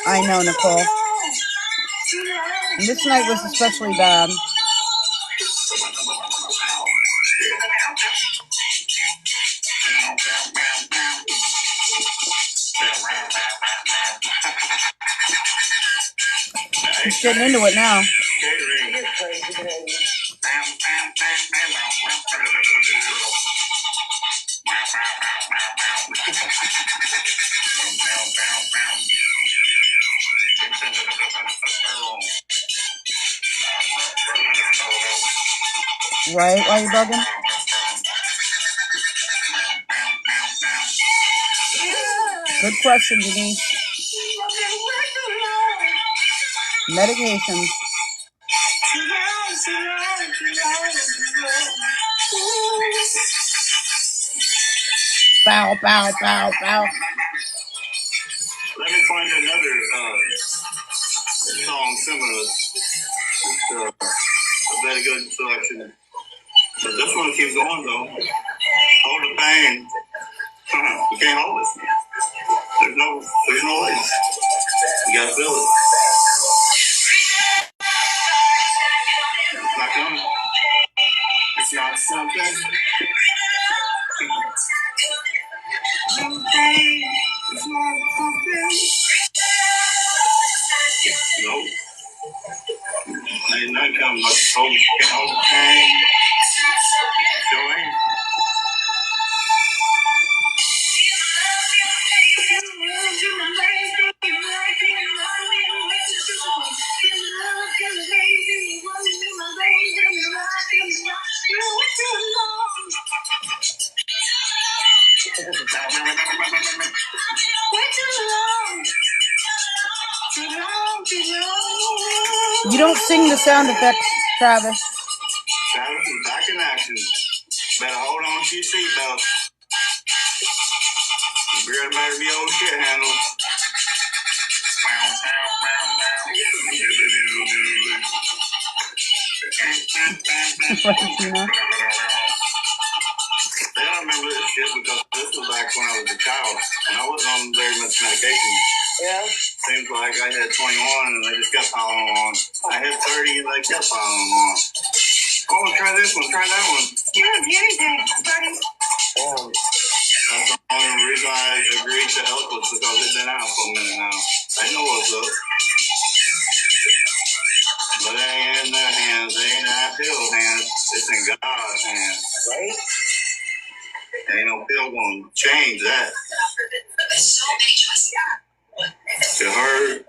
I know, Nicole. And this night was especially bad. He's getting into it now. Right? Why are you bugging? Good question, Denise. Medications. Bow, bow, bow, bow. Let me find another song similar. A very good selection. But this one keeps going though. Hold the pain. You can't hold it. There's no way. You gotta feel it. It's not coming. It's not something. No. Ain't nothing coming. Hold the pain. Sure ain't. You don't sing the sound effects, Travis. Travis is back in action. Better hold on to your seatbelt. Better be old shit handle. Right, Tina. I don't remember this shit because this was back when I was a child and I wasn't on very much medication. Yeah. Seems like I had 21 and they just kept piling on. I had 30 and they kept piling on. Oh, try this one, try that one. You're a beauty thing, buddy. Oh. That's the only reason I agreed to Eloquence because it's been out for a minute now. They know what's up. But it ain't in their hands. They ain't in our pill's hands. It's in God's hands. Right? Ain't no pill gonna change that. To her.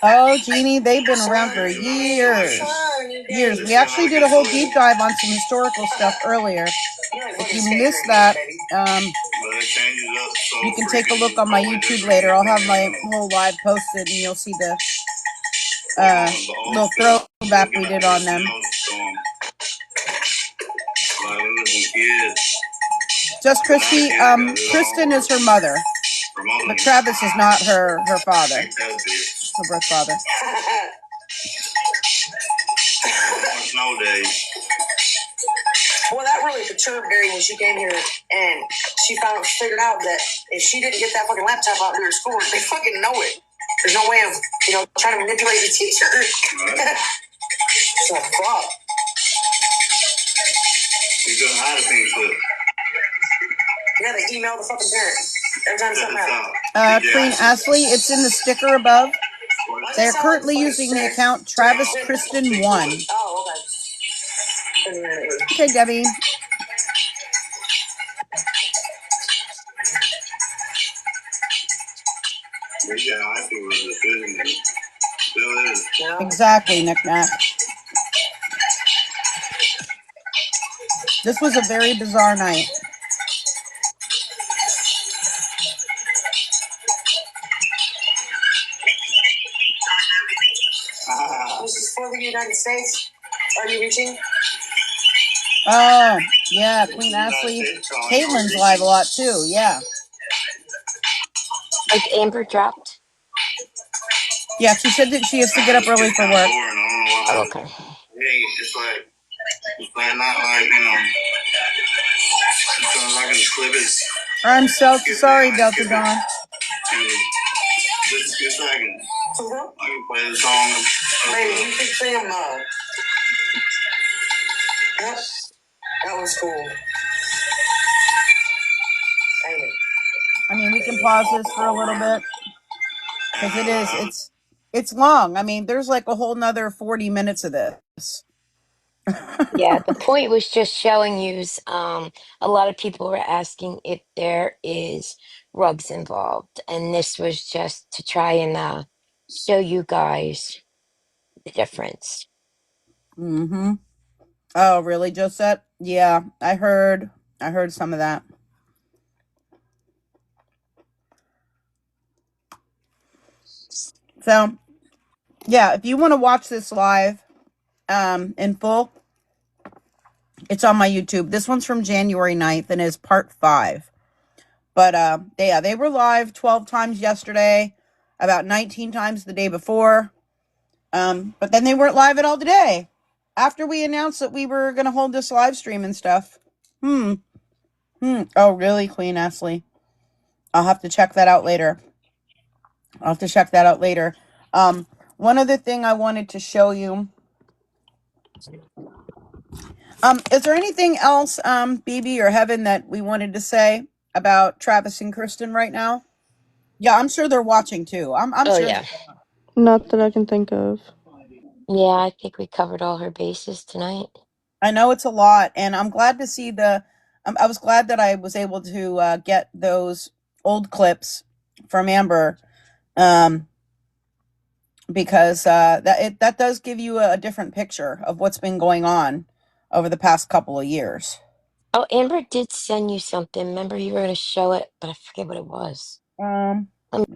Oh, Jeannie, they've been around for years. Years. We actually did a whole deep dive on some historical stuff earlier. If you missed that, you can take a look on my YouTube later. I'll have my whole live posted, and you'll see the little throwback we did on them. Just Christy, Kristen is her mother, but Travis is not her father, her birth father. Snow day. Well, that really perturbed Mary when she came here and she figured out that if she didn't get that fucking laptop out to her school, they fucking know it. There's no way of, trying to manipulate the teacher. Right. So, fuck. You couldn't hide a pink slip. Yeah, they email the fucking parent every time something happens. Queen Ashley, it's in the sticker above. They are currently using the account Travis Kristen 1. Oh, okay. Okay, Debbie. Yeah, I think it was a decision. Still is. Exactly, Nick Nack. This was a very bizarre night. This is for the United States. Are you reaching? Oh, yeah, Queen Ashley. Caitlin's live a lot too, yeah. Like Amber dropped? Yeah, she said that she has to get up early for work. Oh, okay. Hey, it's like not like, sometimes I can clip it. I'm so sorry, Delta Dawn. Just a second. I can play the song. Baby, you can sing them all. Yep. That was cool. I mean, we can pause this for a little bit. Because it's long. I mean, there's like a whole nother 40 minutes of this. Yeah, the point was just showing you. A lot of people were asking if there is rugs involved, and this was just to try and show you guys the difference. Mm-hmm. Oh, really, Josette? Yeah, I heard some of that. So, yeah, if you want to watch this live in full, it's on my YouTube. This one's from January 9th and is part 5. But they were live 12 times yesterday, about 19 times the day before. But then they weren't live at all today. After we announced that we were going to hold this live stream and stuff. Oh, really, Queen Ashley? I'll have to check that out later. One other thing I wanted to show you. Is there anything else, BB or Heaven, that we wanted to say about Travis and Kristen right now? Yeah, I'm sure they're watching too. I'm Oh sure. yeah, Not that I can think of. yeah. I think we covered all her bases tonight. I know it's a lot, and I'm glad to see I was glad that I was able to get those old clips from Amber, because that does give you a different picture of what's been going on over the past couple of years. Oh, Amber did send you something. Remember you were going to show it, but I forget what it was. Um, Um,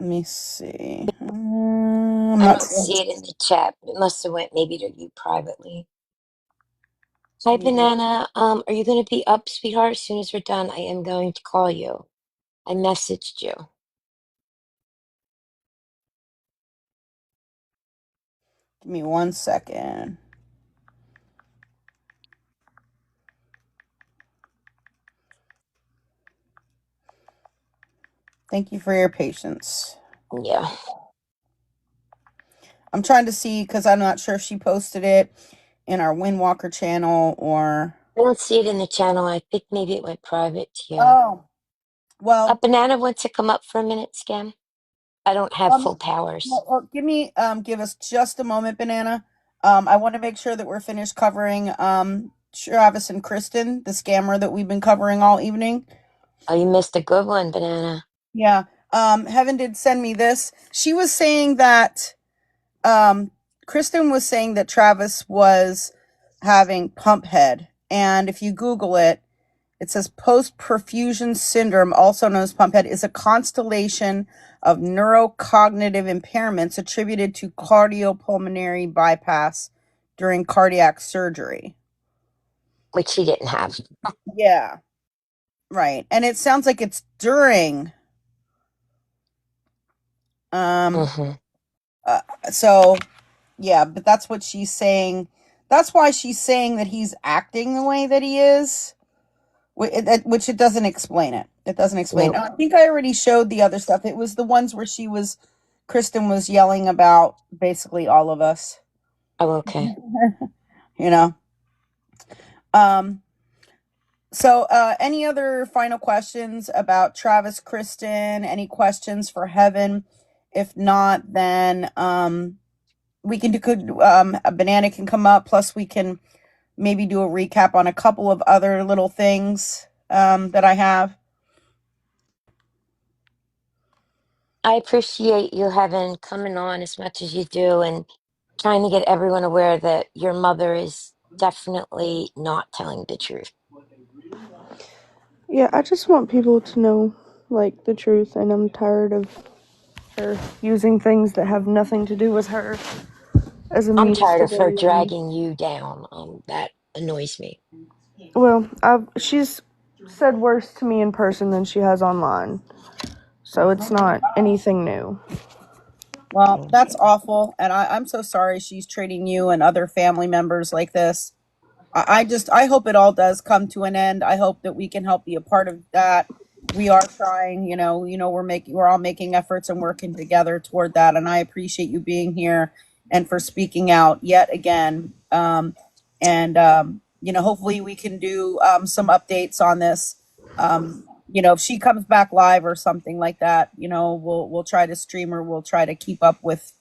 let me see. I'm I not don't sure. see it in the chat. It must have went maybe to you privately. Hi, Yeah. Banana. Are you going to be up, sweetheart? As soon as we're done, I am going to call you. I messaged you. Give me 1 second. Thank you for your patience. Yeah. I'm trying to see because I'm not sure if she posted it in our Windwalker channel or. I don't see it in the channel. I think maybe it went private to you. Oh, well, Banana wants to come up for a minute, Scam. I don't have um, full powers. give us just a moment, Banana. I want to make sure that we're finished covering Travis and Kristen, the scammer that we've been covering all evening. Oh, you missed a good one, Banana. Yeah. Heaven did send me this. She was saying that um Kristen was saying that Travis was having pump head. And if you Google it, it says post perfusion syndrome, also known as pump head, is a constellation of neurocognitive impairments attributed to cardiopulmonary bypass during cardiac surgery. Which she didn't have. Yeah, right. And it sounds like it's during. Um, Hmm. uh, so yeah, but that's what she's saying. That's why she's saying that he's acting the way that he is, which it doesn't explain it. It doesn't explain. Nope. I think I already showed the other stuff. It was the ones where Kristen was yelling about basically all of us. Oh, okay. You know. Um. So, any other final questions about Travis, Kristen? Any questions for Heaven? If not, then we can do. A banana can come up. Plus, we can maybe do a recap on a couple of other little things that I have. I appreciate you having coming on as much as you do and trying to get everyone aware that your mother is definitely not telling the truth. Yeah, I just want people to know, like, the truth, and I'm tired of her using things that have nothing to do with her as a I'm means tired to of her gain money. dragging you down. That annoys me. Well, she's said worse to me in person than she has online, so it's not anything new. Well, that's Okay. awful, and I'm so sorry she's treating you and other family members like this. I hope it all does come to an end. I hope that we can help be a part of that. We are trying, we're all making efforts and working together toward that. And I appreciate you being here and for speaking out yet again. And hopefully we can do some updates on this. If she comes back live or something like that, we'll try to stream her. We'll try to keep up with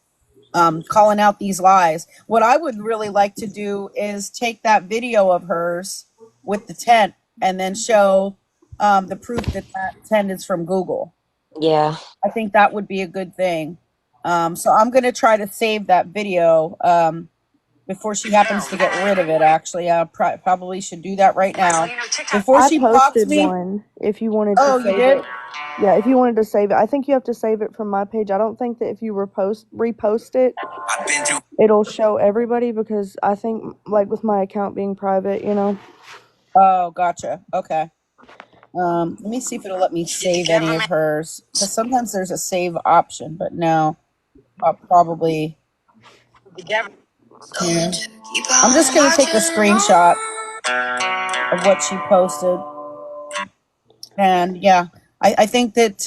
calling out these lies. What I would really like to do is take that video of hers with the tent and then show the proof that that tent is from Google. Yeah, I think that would be a good thing. So I'm going to try to save that video before she happens to get rid of it. Actually, I probably should do that right now before I she blocks posted me. one if you wanted to Oh, you save did? it. Yeah, if you wanted to save it. I think you have to save it from my page. I don't think that if you repost it, it'll show everybody because I think, like, with my account being private, Oh, gotcha. Okay. Let me see if it'll let me save any of hers because sometimes there's a save option, but no, I'll probably. Yeah. I'm just gonna take a screenshot of what she posted, and yeah, I think that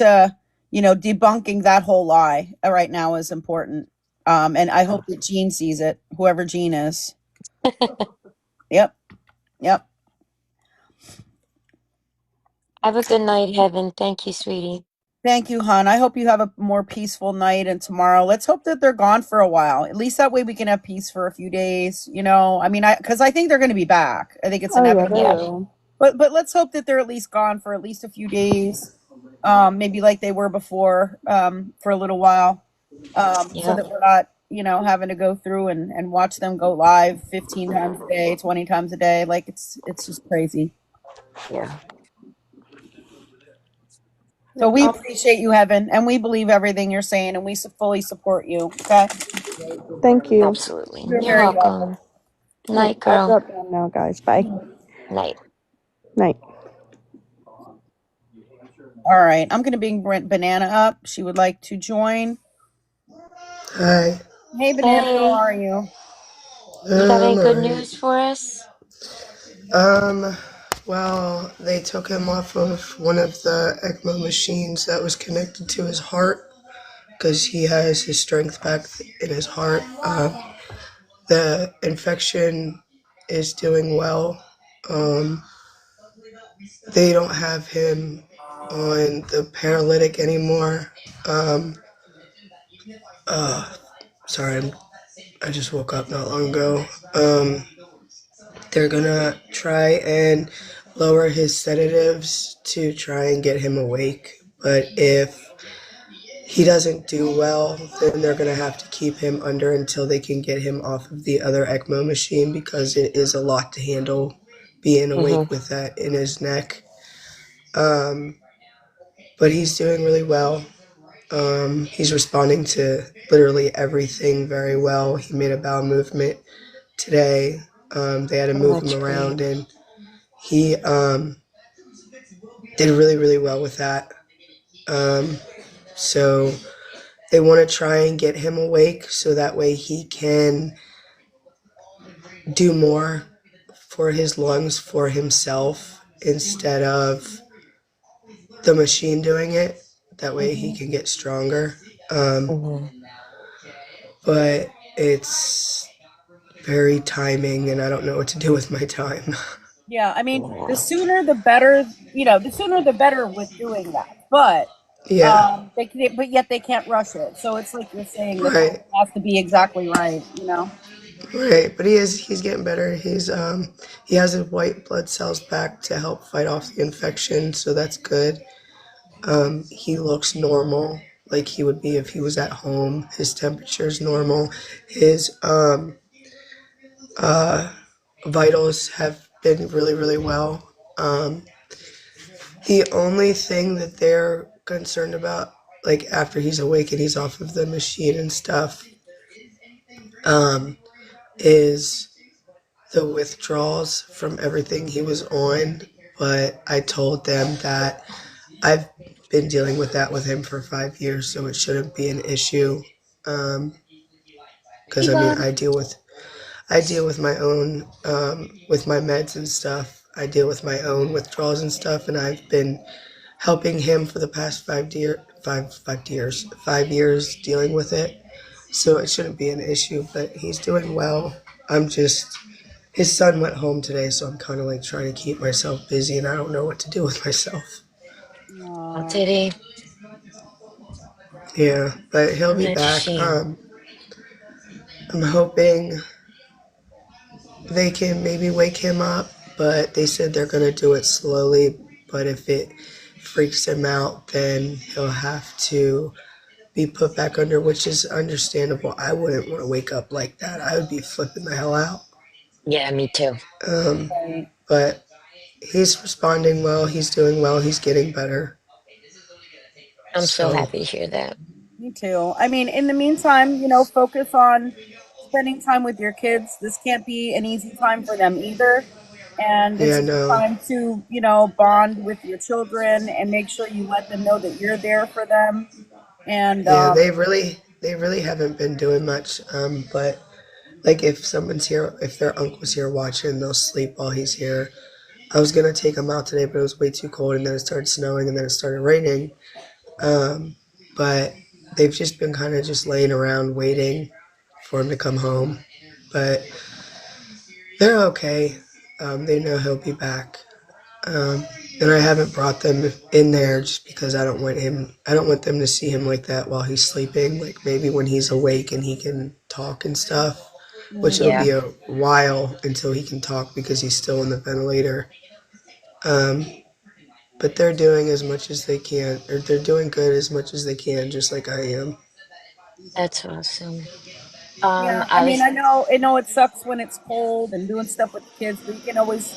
debunking that whole lie right now is important. And I hope that Gene sees it, whoever Gene is. Yep, yep. have a good night, Heaven. Thank you, sweetie. Thank you, hon. I hope you have a more peaceful night and tomorrow. Let's hope that they're gone for a while. At least that way we can have peace for a few days. I mean, because I think they're going to be back. I think it's oh yeah, they inevitable. Yeah, will. But let's hope that they're at least gone for at least a few days, maybe like they were before, for a little while, so Yep. that we're not, having to go through and watch them go live 15 times a day, 20 times a day. Like it's just crazy. Yeah. So Yep. we appreciate you, Heaven, and we believe everything you're saying, and we fully support you. Okay, Thank you. Absolutely. you're You're very welcome. welcome. Yep. Night, I'll girl. drop down now, guys. Bye. Night. Night. All right, I'm going to bring Banana up. She would like to join. Hi. Hey, Banana, how Hey, are you? you got any good Alright. news for us? Um, well, they took him off of one of the ECMO machines that was connected to his heart because he has his strength back in his heart. The infection is doing well. Um, they don't have him on the paralytic anymore. Um, uh, sorry, I just woke up not long ago. They're gonna try and lower his sedatives to try and get him awake. But if he doesn't do well, then they're gonna have to keep him under until they can get him off of the other ECMO machine because it is a lot to handle being awake Mm-hmm. with that in his neck. Um, but he's doing really well. He's responding to literally everything very well. He made a bowel movement today. They had to Oh, move him that's great. around, and he did really, really well with that. Um, so they want to try and get him awake so that way he can do more for his lungs for himself instead of the machine doing it. That way he Mhm. can get stronger. Um, Mm-hmm. but it's very timing, and I don't know what to do with my time. Yeah, I mean, the Yeah. sooner the better. The sooner the better with doing that. But Yeah, but yet they can't rush it. So it's like you're saying, the right, timing has to be exactly right. You know. right. But he's getting better. He has his white blood cells back to help fight off the infection, so that's good. He looks normal, like he would be if he was at home. His temperature's normal. His uh, vitals have been really, really well. The only thing that they're concerned about, like after he's awake and he's off of the machine and stuff, um, is the withdrawals from everything he was on. But I told them that I've been dealing with that with him for 5 years, so it shouldn't be an issue. Um, because I mean, Eva. I deal with my own with my meds and stuff. I deal with my own withdrawals and stuff, and I've been helping him for the past 5 years dealing with it. So it shouldn't be an issue, but he's doing well. I'm just his son went home today, so I'm kind of like trying to keep myself busy, and I don't know what to do with myself. Oh, Uh, did he? Yeah, but he'll be That's a back. shame. I'm hoping they can maybe wake him up, but they said they're gonna do it slowly. But if it freaks him out, then he'll have to be put back under, which is understandable. I wouldn't want to wake up like that. I would be flipping the hell out. Yeah, me too. Um, right. but he's responding well. He's doing well. He's getting better. I'm so So happy to hear that. Me too. I mean, in the meantime, focus on spending time with your kids. This can't be an easy time for them either. And it's yeah, a good no, time to, bond with your children and make sure you let them know that you're there for them. And yeah, they really haven't been doing much. But like if someone's here, if their uncle's here watching, they'll sleep while he's here. I was gonna take him out today, but it was way too cold, and then it started snowing, and then it started raining. Um, but they've just been kind of just laying around waiting for him to come home. But they're okay. They know he'll be back. Um, and I haven't brought them in there just because I don't want him. I don't want them to see him like that while he's sleeping. Like maybe when he's awake and he can talk and stuff, which it'll mhm, Yeah. be a while until he can talk because he's still in the ventilator. Um, but they're doing as much as they can, or they're doing good as much as they can, just like I am. That's awesome. Yeah, I I mean, was, I know it sucks when it's cold and doing stuff with the kids, but you can always,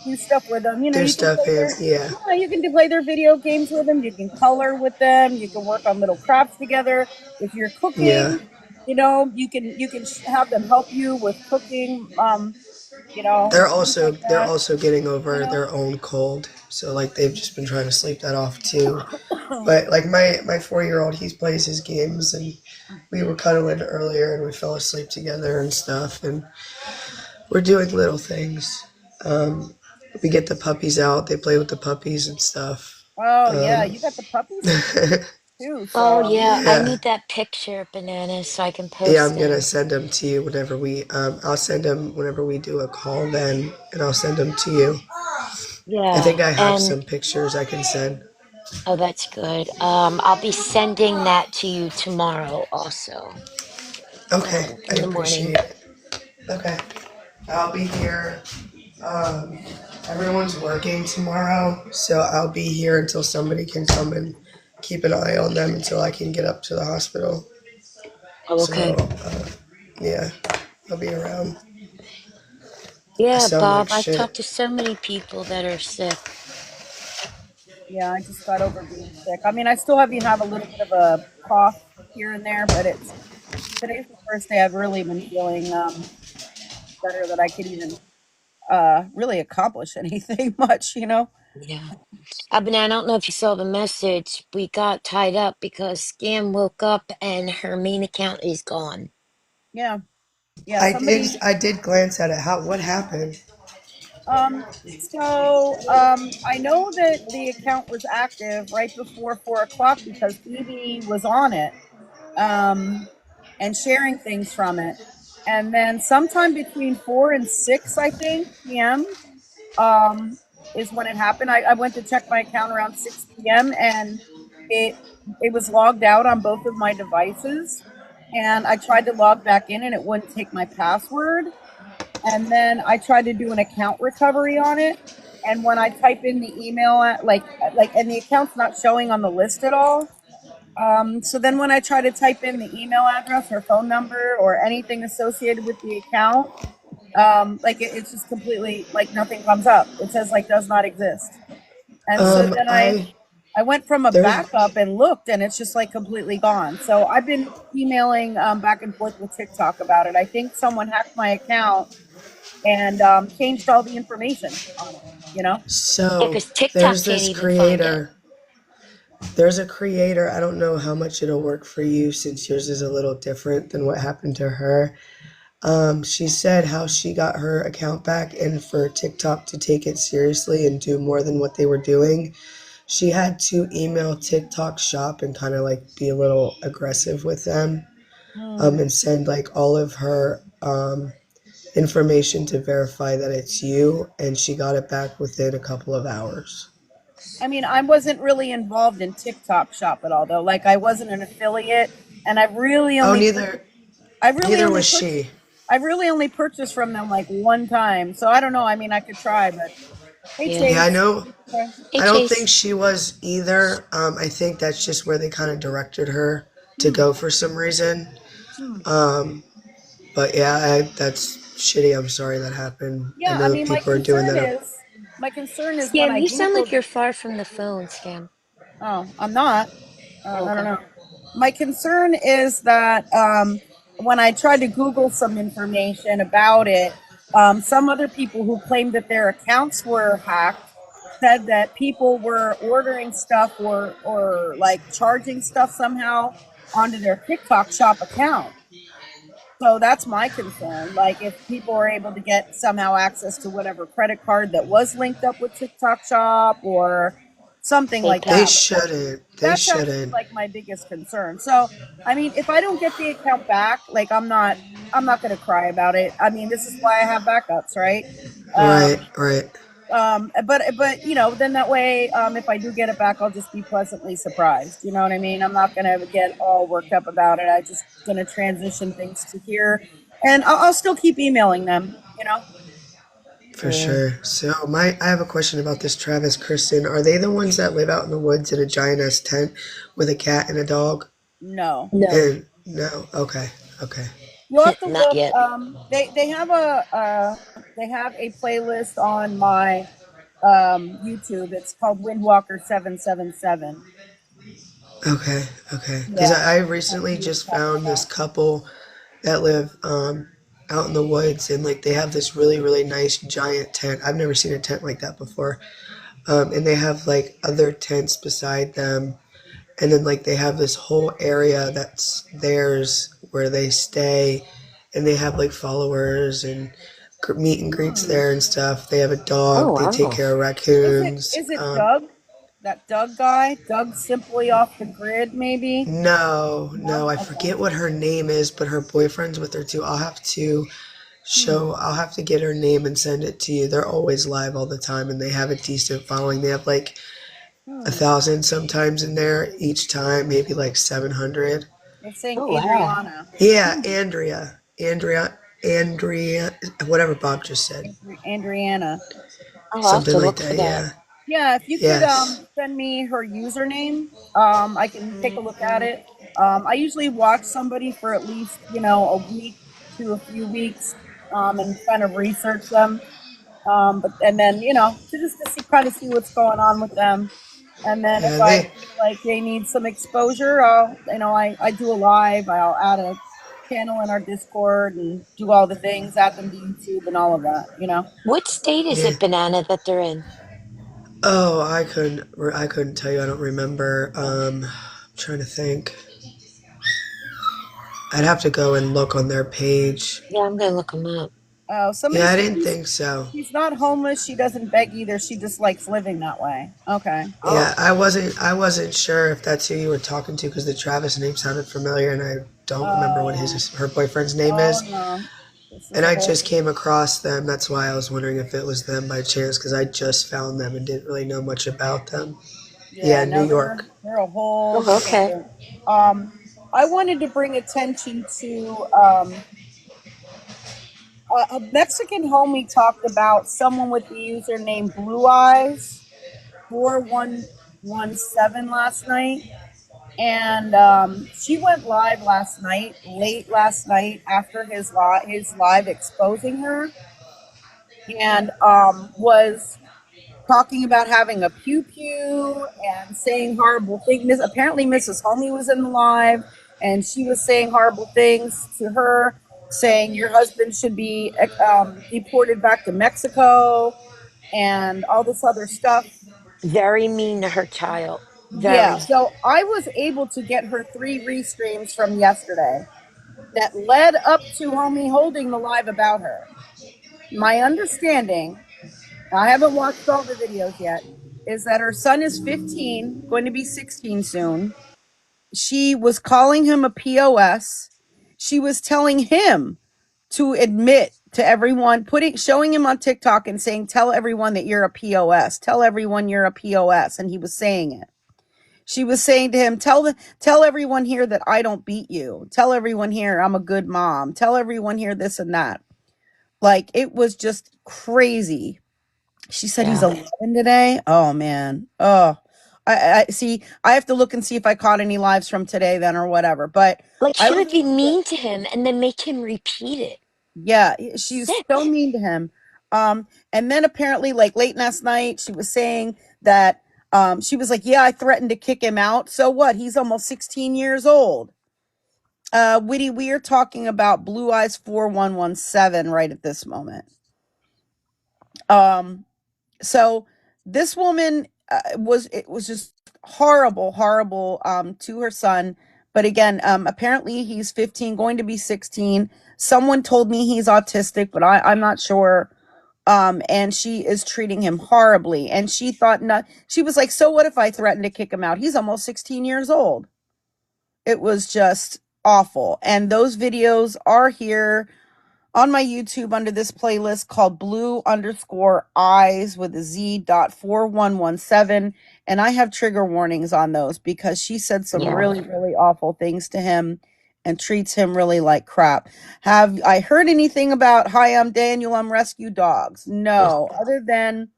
do stuff with them. Their You can stuff, play and their, yeah, yeah, you can play their video games with them. You can color with them. You can work on little crafts together. If you're yeah. cooking, you can have them help you with cooking. Things like They're that. also getting You over know. their own cold, so like they've just been trying to sleep that off too. But like my 4 year old, he plays his games, and we were cuddling earlier, and we fell asleep together and stuff, and we're doing little things. Um, we get the puppies out; they play with the puppies and stuff. Oh yeah, Um, you got the puppies in too. oh So yeah, I yeah, need that picture, Bananas, so I can yeah. post I'm gonna it. send them to you whenever we. I'll send them whenever we do a call then, and I'll send them to you. I Yeah, think I have and some pictures I can send. oh, that's good. I'll be sending that to you tomorrow also, Okay, I in the appreciate morning. it. Okay, I'll be here. Um, everyone's working tomorrow, so I'll be here until somebody can come and keep an eye on them until I can get up to the hospital. Oh, So, okay. yeah, I'll be around. I Yeah, sound like Bob, I've shit. talked to so many people that are sick. yeah, I just got over being sick. I mean, I still have a little bit of a cough here and there, but it's today's the first day I've really been feeling better that I could even really accomplish anything much. Yeah. I don't know if you saw the message. We got tied up because Scam woke up and her main account is gone. Yeah, yeah. Somebody. I did glance at it. What happened? I know that the account was active right before 4 o'clock because Phoebe was on it um, and sharing things from it, and then sometime between 4 and 6, I think, p.m. Um, is when it happened. I went to check my account around 6 p.m. and it it was logged out on both of my devices, and I tried to log back in and it wouldn't take my password. And then I tried to do an account recovery on it. And when I type in the email, and the account's not showing on the list at all. So then when I try to type in the email address or phone number or anything associated with the account, it's just completely like nothing comes up. It says like does not exist. And so then I I went from a there's backup and looked, and it's just like completely gone. So I've been emailing back and forth with TikTok about it. I think someone hacked my account and changed all the information on it. You know? Yeah, so because TikTok there's can't this even find it. creator. There's a creator. I don't know how much it'll work for you since yours is a little different than what happened to her. She said how she got her account back, and for TikTok to take it seriously and do more than what they were doing, she had to email TikTok shop and kind of like be a little aggressive with them, Hmm. and send like all of her information to verify that it's you, and she got it back within a couple of hours. I mean, I wasn't really involved in TikTok Shop at all, though. Like, I wasn't an affiliate, and Oh, I really neither only was purchased, she. I really only purchased from them like one time. So I don't know. I mean, I could try, but hey, Yeah. Yeah, I Chase. know. Okay. Hey, I don't think Chase. she was either. I think that's just where they kind of directed her to Hmm. go for some reason. Hmm. Um, but yeah, that's shitty. I'm sorry that happened. I Yeah, I know that mean, people are doing that. my concern is when Scam, I you sound like Googled. you're far from the phone, Scam. Oh, I'm not. Oh, I don't okay. know. My concern is that when I tried to Google some information about it, some other people who claimed that their accounts were hacked said that people were ordering stuff or like charging stuff somehow onto their TikTok shop account. So that's my concern. Like if people are able to get somehow access to whatever credit card that was linked up with TikTok shop or something like PayPal. They that. shouldn't. They That's actually shouldn't. like my biggest concern. So, I mean, if I don't get the account back, like I'm not going to cry about it. I mean, this is why I have backups, right? Right, Um, right. but then that way, if I do get it back, I'll just be pleasantly surprised. You know what I mean? I'm not going to get all worked up about it. I just going to transition things to here, and I'll still keep emailing them. For Yeah. sure. So I have a question about this Travis Kristen. Are they the ones that live out in the woods in a giant ass tent with a cat and a dog? No. No, And no, okay, okay, You'll have to not look. yet. They have a playlist on my YouTube. It's called Windwalker 777. okay, okay. Because Yeah, I I know recently who you're just talking found this about. couple that live out in the woods, and like they have this really really nice giant tent. I've never seen a tent like that before. And they have like other tents beside them, and then like they have this whole area that's theirs where they stay, and they have like followers and meet and greets Hmm. there and stuff. They have a Oh dog. They take wow. care of Is it raccoons. is it Doug? That Doug guy? Doug simply off the grid, maybe? No, no, No? I Okay. forget what her name is, but her boyfriend's with her too. Hmm. I'll have to get her name and send it to you. They're always live all the time, and they have a decent following. They have like a Hmm. thousand sometimes in there each time, maybe like 700. They're saying Oh wow. Adriana. Yeah, Hmm. Andrea, whatever Bob just said, Adriana. I'll have something to like look for that. that. Yeah. Yeah, if you could Yes. send me her username, I can take a look at it. I usually watch somebody for at least, a week to a few weeks, and kind of research them. But and then, to see kind of see what's going on with them. And then if Yeah. I They. feel like they need some exposure, I do a live, I'll add a channel in our Discord and do all the things, add them to YouTube and all of that. What state is Yeah. it, Banana, that they're in? Oh, I couldn't tell you. I don't remember. I'm trying to think. I'd have to go and look on their page. Yeah, I'm gonna look them up. Somebody Yeah, I said didn't think so. she's not homeless. She doesn't beg either. She just likes living that way. Okay. Yeah, Oh, I wasn't sure if that's who you were talking to because the Travis name sounded familiar, and I don't remember what Oh, her boyfriend's name oh is. no. This is And a I whole, just came across them. That's why I was wondering if it was them by chance because I just found them and didn't really know much about them. yeah, Yeah, New no, York. they're a whole oh, okay. different. Um, I wanted to bring attention to a Mexican homie talked about someone with the username Blue Eyes 4117 last night. And she went live last night, late last night, after his live exposing her, and was talking about having a pew pew and saying horrible things. Apparently, Mrs. Homey was in the live, and she was saying horrible things to her, saying your husband should be deported back to Mexico and all this other stuff. Very mean to her child. Yeah, Very. so I was able to get her 3 restreams from yesterday that led up to Homie holding the live about her. My understanding, I haven't watched all the videos yet, is that her son is 15, going to be 16 soon. She was calling him a POS. She was telling him to admit to everyone, showing him on TikTok and saying, "Tell everyone that you're a POS. Tell everyone you're a POS." And he was saying it. She was saying to him, tell everyone here that I don't beat you. Tell everyone here I'm a good mom. Tell everyone here this and that. Like it was just crazy. She said he's Yeah. 11 today. Oh man. Oh, I see. I have to look and see if I caught any lives from today then or whatever. But Like I she was would be able to, mean to him and then make him repeat it. yeah, she's so Sick. mean to him. And then apparently, like late last night, she was saying that she was like, "Yeah, I threatened to kick him out. So what? He's almost 16 years old." Witty, we are talking about Blue Eyes 4117 right at this moment. Um, so this woman was just horrible, horrible to her son. But again, apparently he's 15, going to be 16. Someone told me he's autistic, but I'm not sure. And she is treating him horribly. And she thought not. She was like, "So what if I threaten to kick him out? He's almost 16 years old." It was just awful. And those videos are here on my YouTube under this playlist called blue underscore eyes with a Z dot 4117. And I have trigger warnings on those because she said some Yeah. really, really awful things to him. and treats him really like crap. Have I heard anything about, hi, I'm Daniel, I'm rescue dogs? No, other than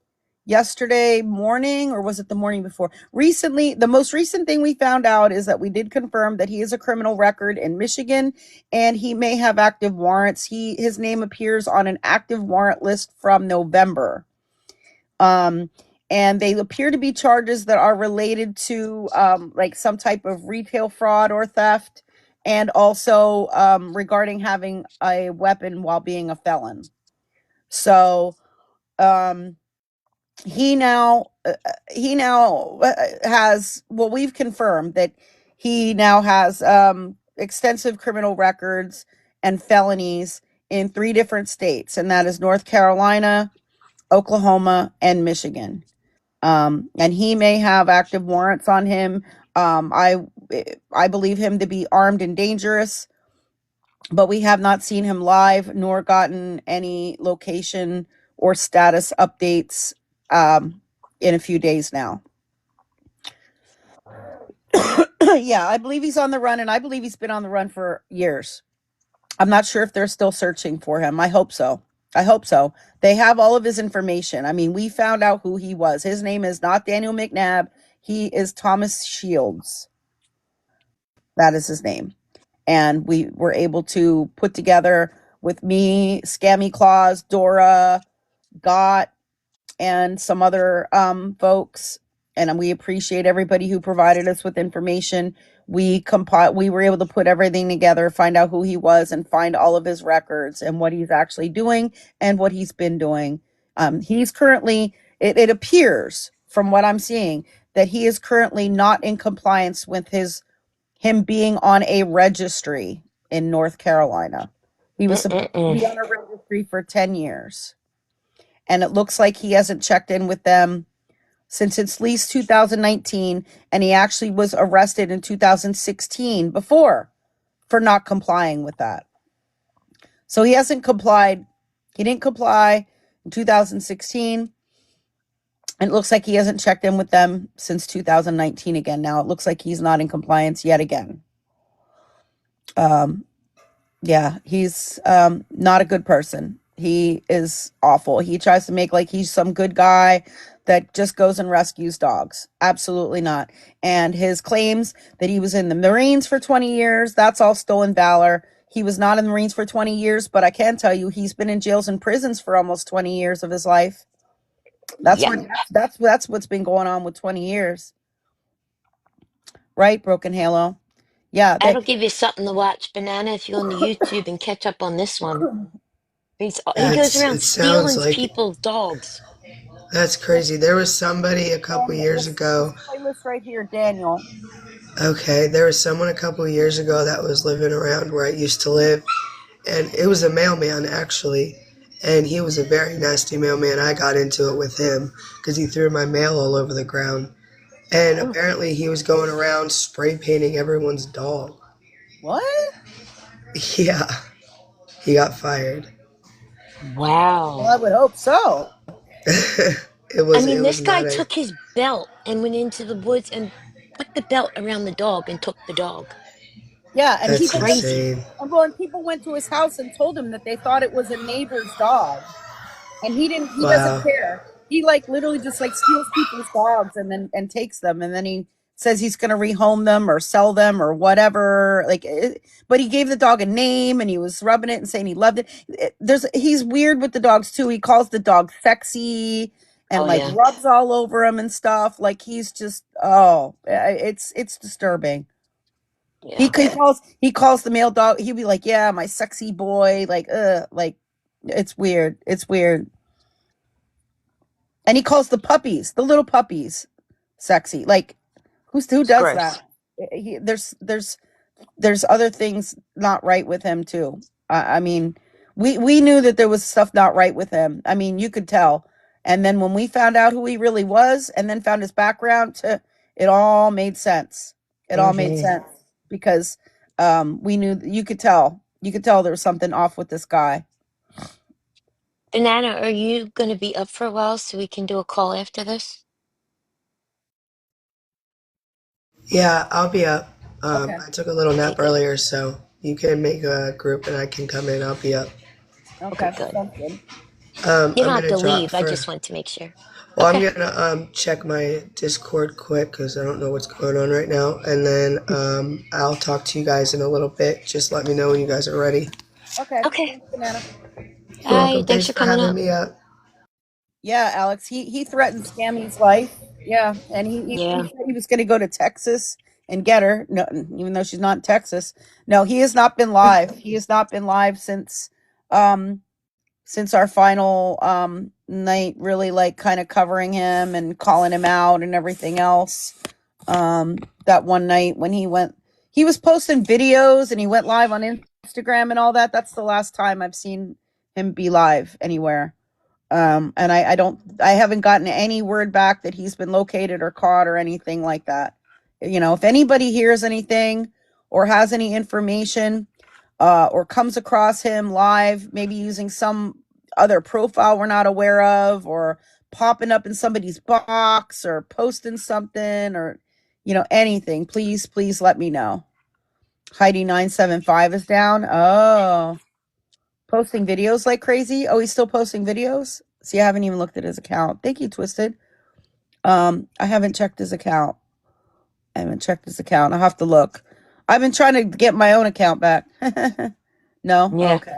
yesterday morning, or was it the morning before? Recently, the most recent thing we found out is that we did confirm that he has a criminal record in Michigan and he may have active warrants. His name appears on an active warrant list from November. Um, and they appear to be charges that are related to like some type of retail fraud or theft, and also regarding having a weapon while being a felon. So um, he now has, well, we've confirmed that he now has extensive criminal records and felonies in 3 different states, and that is North Carolina, Oklahoma, and Michigan. And he may have active warrants on him. Um, I I believe him to be armed and dangerous, but we have not seen him live nor gotten any location or status updates um, in a few days now. Yeah, I believe he's on the run, and I believe he's been on the run for years. I'm not sure if they're still searching for him. I hope so. I hope so. They have all of his information. I mean, we found out who he was. His name is not Daniel McNabb. He is Thomas Shields. That is his name. And we were able to put together with me, Scammy Claus, Dora, Got, and some other folks. And we appreciate everybody who provided us with information. We were able to put everything together, find out who he was, and find all of his records and what he's actually doing and what he's been doing. He's currently, it appears from what I'm seeing, that he is currently not in compliance with him being on a registry in North Carolina. He was supposed to Mm-mm-mm. be on a registry for 10 years. And it looks like he hasn't checked in with them since at least 2019. And he actually was arrested in 2016 before for not complying with that. So he hasn't complied. He didn't comply in 2016. And it looks like he hasn't checked in with them since 2019 again. Now it looks like he's not in compliance yet again. Um, Yeah, he's not a good person. He is awful. He tries to make like he's some good guy that just goes and rescues dogs. Absolutely not. And his claims that he was in the Marines for 20 years, that's all stolen valor. He was not in the Marines for 20 years, but I can tell you he's been in jails and prisons for almost 20 years of his life. That's Yep. what that's what's been going on with 20 years. Right, Broken Halo? Yeah, That'll give you something to watch, Banana, if you go on the YouTube and catch up on this one. He goes around It sounds stealing like people's dogs. that's crazy. There was somebody a couple Daniel, years this ago. playlist right here, Daniel. Okay, there was someone a couple years ago that was living around where I used to live, and it was a mailman actually, and he was a very nasty mailman. I got into it with him because he threw my mail all over the ground, and Oh, apparently he was going around spray painting everyone's dog. what? Yeah, he got fired. Well, Wow. I would hope so. I It mean, was this guy not a took his belt and went into the woods and put the belt around the dog and took the dog. Yeah, and It's that's people went to crazy. insane. and people went to his house and told him that they thought it was a neighbor's dog. And he doesn't Wow. care. He like literally just like steals people's dogs and takes them, and then he says he's going to rehome them or sell them or whatever, but he gave the dog a name and he was rubbing it and saying he loved he's weird with the dogs too. He calls the dog sexy and Oh like yeah. rubs all over him and stuff, like he's just, oh, it's disturbing. Yeah. He calls the male dog, he'll be like, yeah, my sexy boy, like it's weird, it's weird. And he calls the little puppies, sexy. Like, who It's does gross. that? There's other things not right with him too. I mean, we knew that there was stuff not right with him. I mean, you could tell. And then when we found out who he really was, and then found his background, it all made sense. It all made Hmm. sense because we knew, you could tell. You could tell there was something off with this guy. Banana, are you going to be up for a while so we can do a call after this? Yeah, I'll be up. Okay. I took a little Okay, nap good. earlier, so You can make a group and I can come in. I'll be up. Okay, Okay, good. sounds good. You don't I'm have gonna to drop leave. I for. just want to make sure. Well, I'm Okay. gonna check my Discord quick because I don't know what's going on right now, and then I'll talk to you guys in a little bit. Just let me know when you guys are ready. Okay, Okay. thanks, Banana. You're Bye. welcome. Thanks Thanks for for coming having up. me up. Yeah, Alex, he threatened Scammy's life. Yeah, and he Yeah. said he was going to go to Texas and get her. No, even though she's not in Texas. No, he has not been live. He has not been live um since our final night, really like kind of covering him and calling him out and everything else. That one night when he was posting videos and he went live on Instagram and all that. That's the last time I've seen him be live anywhere. And I haven't gotten any word back that he's been located or caught or anything like that. You know, if anybody hears anything or has any information, or comes across him live, maybe using some other profile we're not aware of, or popping up in somebody's box or posting something, or, anything, please let me know. Heidi975 is down. Oh, posting videos like crazy. Oh, he's still posting videos. See, I haven't even looked at his account. Thank you, Twisted. I haven't checked his account. I'll have to look. I've been trying to get my own account back. No? Yeah. Okay.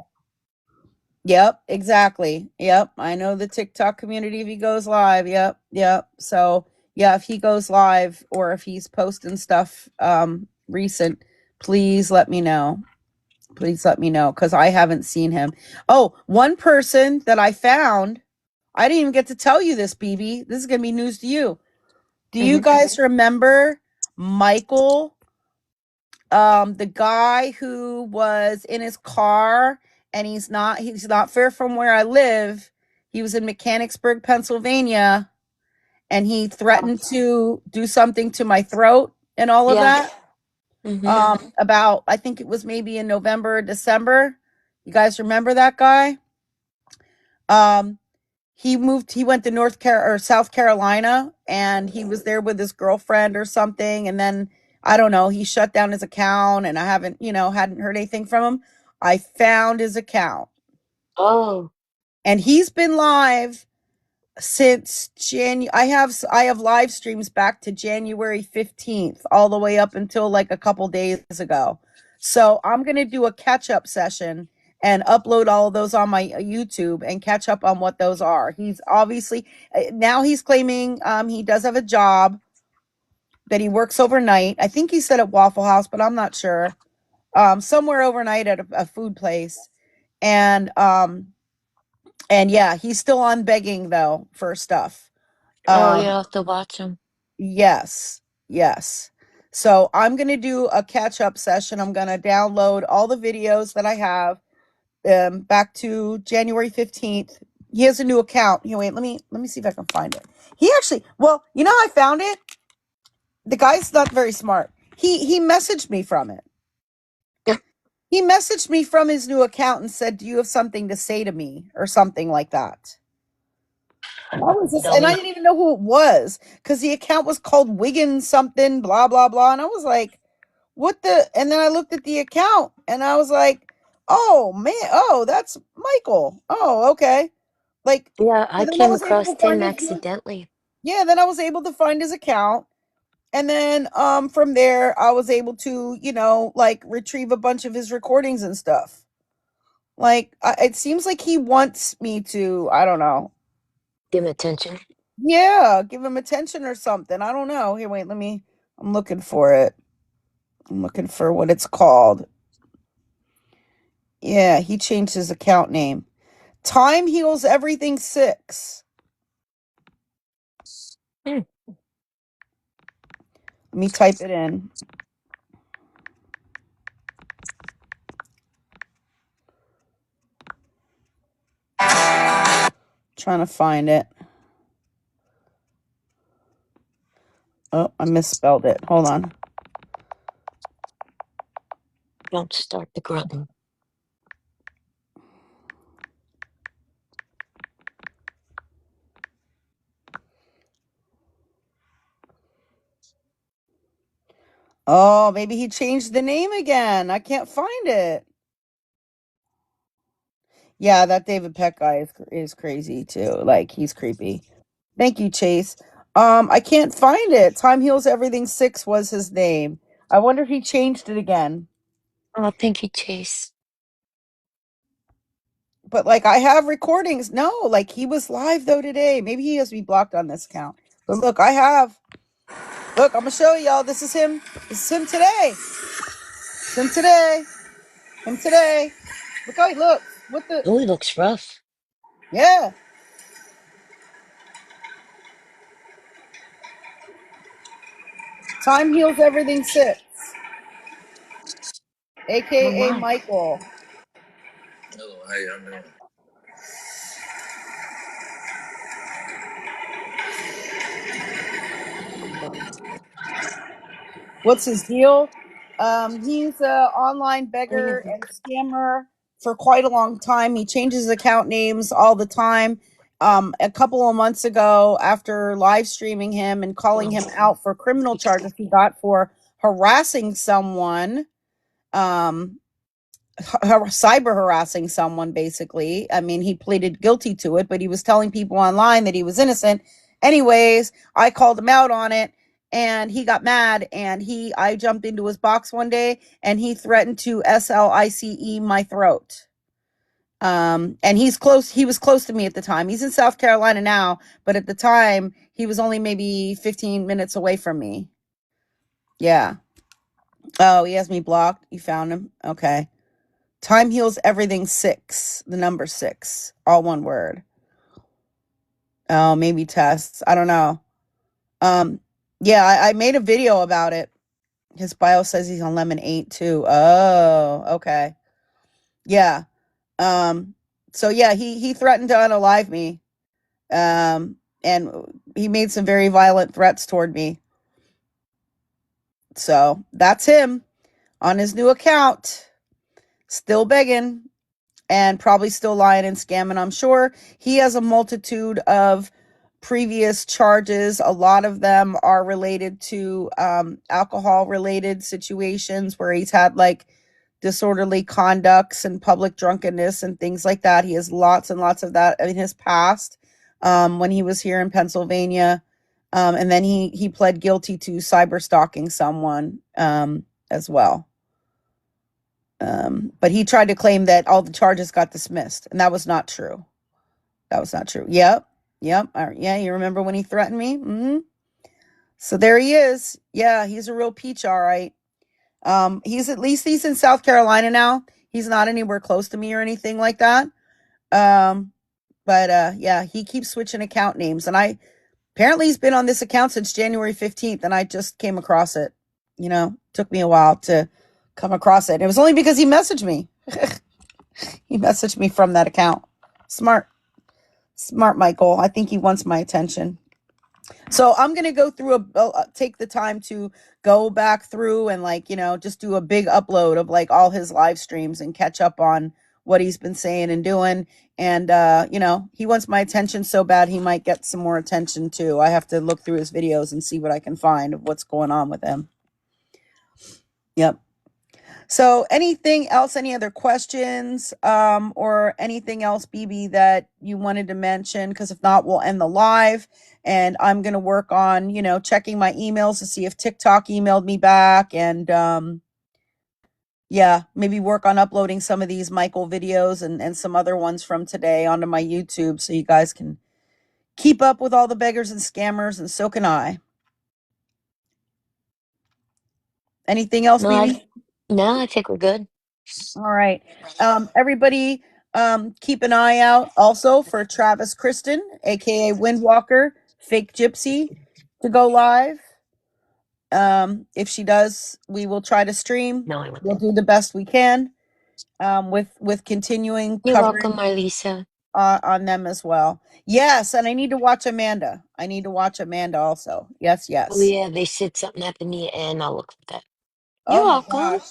Yep, exactly. Yep, I know the TikTok community if he goes live. Yep, yep. So, yeah, if he goes live or if he's posting stuff recent, please let me know. Please let me know cuz I haven't seen him. Oh, one person that I found, I didn't even get to tell you this, BB. This is going to be news to you. Do you Hmm. guys remember Michael, the guy who was in his car, and he's not far from where I live. He was in Mechanicsburg, Pennsylvania, and he Oh. threatened to do something to my throat and all of Yeah. that. Hmm. About, I think it was maybe in November or December. You guys remember that guy? Um, he went to South Carolina, and he was there with his girlfriend or something, and then I don't know, he shut down his account, and I hadn't heard anything from him. I found his account, Oh. and he's been live since I have live streams back to January 15th, all the way up until like a couple days ago. So I'm going to do a catch up session and upload all of those on my YouTube and catch up on what those are. He's obviously, now he's claiming he does have a job, that he works overnight. I think he said at Waffle House, but I'm not sure. Somewhere overnight at a food place. And yeah, he's still on begging though for stuff. Oh, you Um, have to watch him. Yes, yes. So I'm gonna do a catch up session. I'm gonna download all the videos that I have back to January 15th. He has a new account. Wait, let me see if I can find it. He actually, well, how I found it? The guy's not very smart. He messaged me from it. He messaged me from his new account and said, "Do you have something to say to me?" or something like that. What was this? And I Dummy. didn't even know who it was because the account was called Wiggins something, blah blah blah, and I was like, what the? And then I looked at the account and I was like, oh man, oh, that's Michael. Oh, okay. Like, Yeah, so I then I came was able across to find Tim his accidentally. yeah, then I was able to find his account. And then from there I was able to, like retrieve a bunch of his recordings and stuff. Like it seems like he wants me to, I don't know. Give him attention. Yeah, give him attention or something. I don't know. Here, wait, I'm looking for it. I'm looking for what it's called. Yeah, he changed his account name. Time heals everything 6. Hmm. Let me type it in. Trying to find it. Oh, I misspelled it. Hold on. Don't start the grunting. Oh, maybe he changed the name again. I can't find it. Yeah, that David Peck guy is crazy too. Like he's creepy. Thank you, Chase. I can't find it. Time Heals Everything 6 was his name. I wonder if he changed it again. Oh, thank you, Chase. But like I have recordings. No, like he was live though today. Maybe he has to be blocked on this account. But look, I have. Look, I'm gonna show y'all. This is him. This is him today. It's him today. Him today. Look how he looks. What the? Oh, he looks rough. Yeah. Time Heals Everything 6, Oh aka my. Michael. Hello, how y'all doing? What's his deal? He's a online Oh, yeah, beggar and look. scammer for quite a long time. He changes account names all the time. A couple of months ago, after live streaming him and calling him out for criminal charges he got for harassing someone, um, cyber harassing someone, basically. I mean, he pleaded guilty to it, but he was telling people online that he was innocent. Anyways, I called him out on it and he got mad and I jumped into his box one day and he threatened to SLICE my throat. And he was close to me at the time. He's in South Carolina now, but at the time he was only maybe 15 minutes away from me. Yeah. Oh, he has me blocked. You found him. Okay. Time Heals Everything 6, the number 6, all one word. Oh, maybe tests. I don't know. Um, yeah, I made a video about it. His bio says he's on Lemon 8 too. Oh, okay. Yeah. Um, so yeah, he threatened to unalive me. And he made some very violent threats toward me. So that's him on his new account. Still begging. And probably still lying and scamming, I'm sure. He has a multitude of previous charges. A lot of them are related to alcohol related situations where he's had like disorderly conducts and public drunkenness and things like that. He has lots and lots of that in his past when he was here in Pennsylvania. And then he pled guilty to cyber stalking someone as well. But he tried to claim that all the charges got dismissed, and that was not true. That was not true. Yep. Yep. Yeah, you remember when he threatened me? So there he is. Yeah, he's a real peach, all right. He's in South Carolina now. He's not anywhere close to me or anything like that. Um, but yeah, he keeps switching account names, and I apparently he's been on this account since January 15th, and I just came across it. Took me a while to come across it. It was only because he messaged me. He messaged me from that account. Smart. Smart, Michael. I think he wants my attention. So I'm going to go through take the time to go back through and just do a big upload of like all his live streams and catch up on what he's been saying and doing. And, he wants my attention so bad he might get some more attention too. I have to look through his videos and see what I can find of what's going on with him. Yep. So anything else, any other questions, or anything else, BB, that you wanted to mention? Because if not, we'll end the live. And I'm going to work on, checking my emails to see if TikTok emailed me back. And yeah, maybe work on uploading some of these Michael videos and some other ones from today onto my YouTube so you guys can keep up with all the beggars and scammers, and so can I. Anything else, No, BB? I think we're good. All right. Everybody, keep an eye out also for Travis Kristen, aka Windwalker, Fake Gypsy, to go live. If she does, we will try to stream. No, I want We'll that. do the best we can. With continuing You're welcome, covering Marlisa. on them as well. Yes, and I need to watch Amanda. I need to watch Amanda also. Yes, Oh yes. yeah, they said something happened to you, and I'll look for that. Oh You're my welcome. gosh.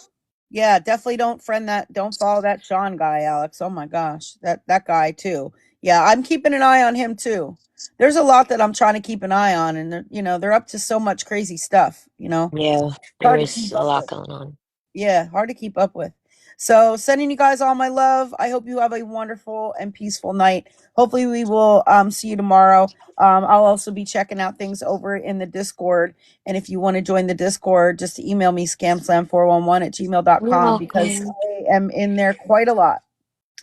Yeah, definitely don't follow that Sean guy, Alex. Oh my gosh. That guy too. Yeah, I'm keeping an eye on him too. There's a lot that I'm trying to keep an eye on, and they're up to so much crazy stuff. Yeah, there Hard to is keep a up lot with. going on. Yeah, hard to keep up with. So, sending you guys all my love. I hope you have a wonderful and peaceful night. Hopefully, we will see you tomorrow. I'll also be checking out things over in the Discord. And if you want to join the Discord, just email me scamslam411 at You're gmail.com because welcome. I am in there quite a lot.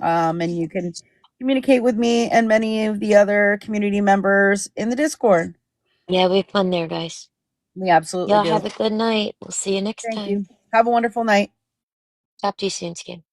And you can communicate with me and many of the other community members in the Discord. Yeah, we have fun there, guys. We absolutely Y'all do. have a good night. We'll see you next Thank time. you. Have a wonderful night. Talk to you soon, Skim.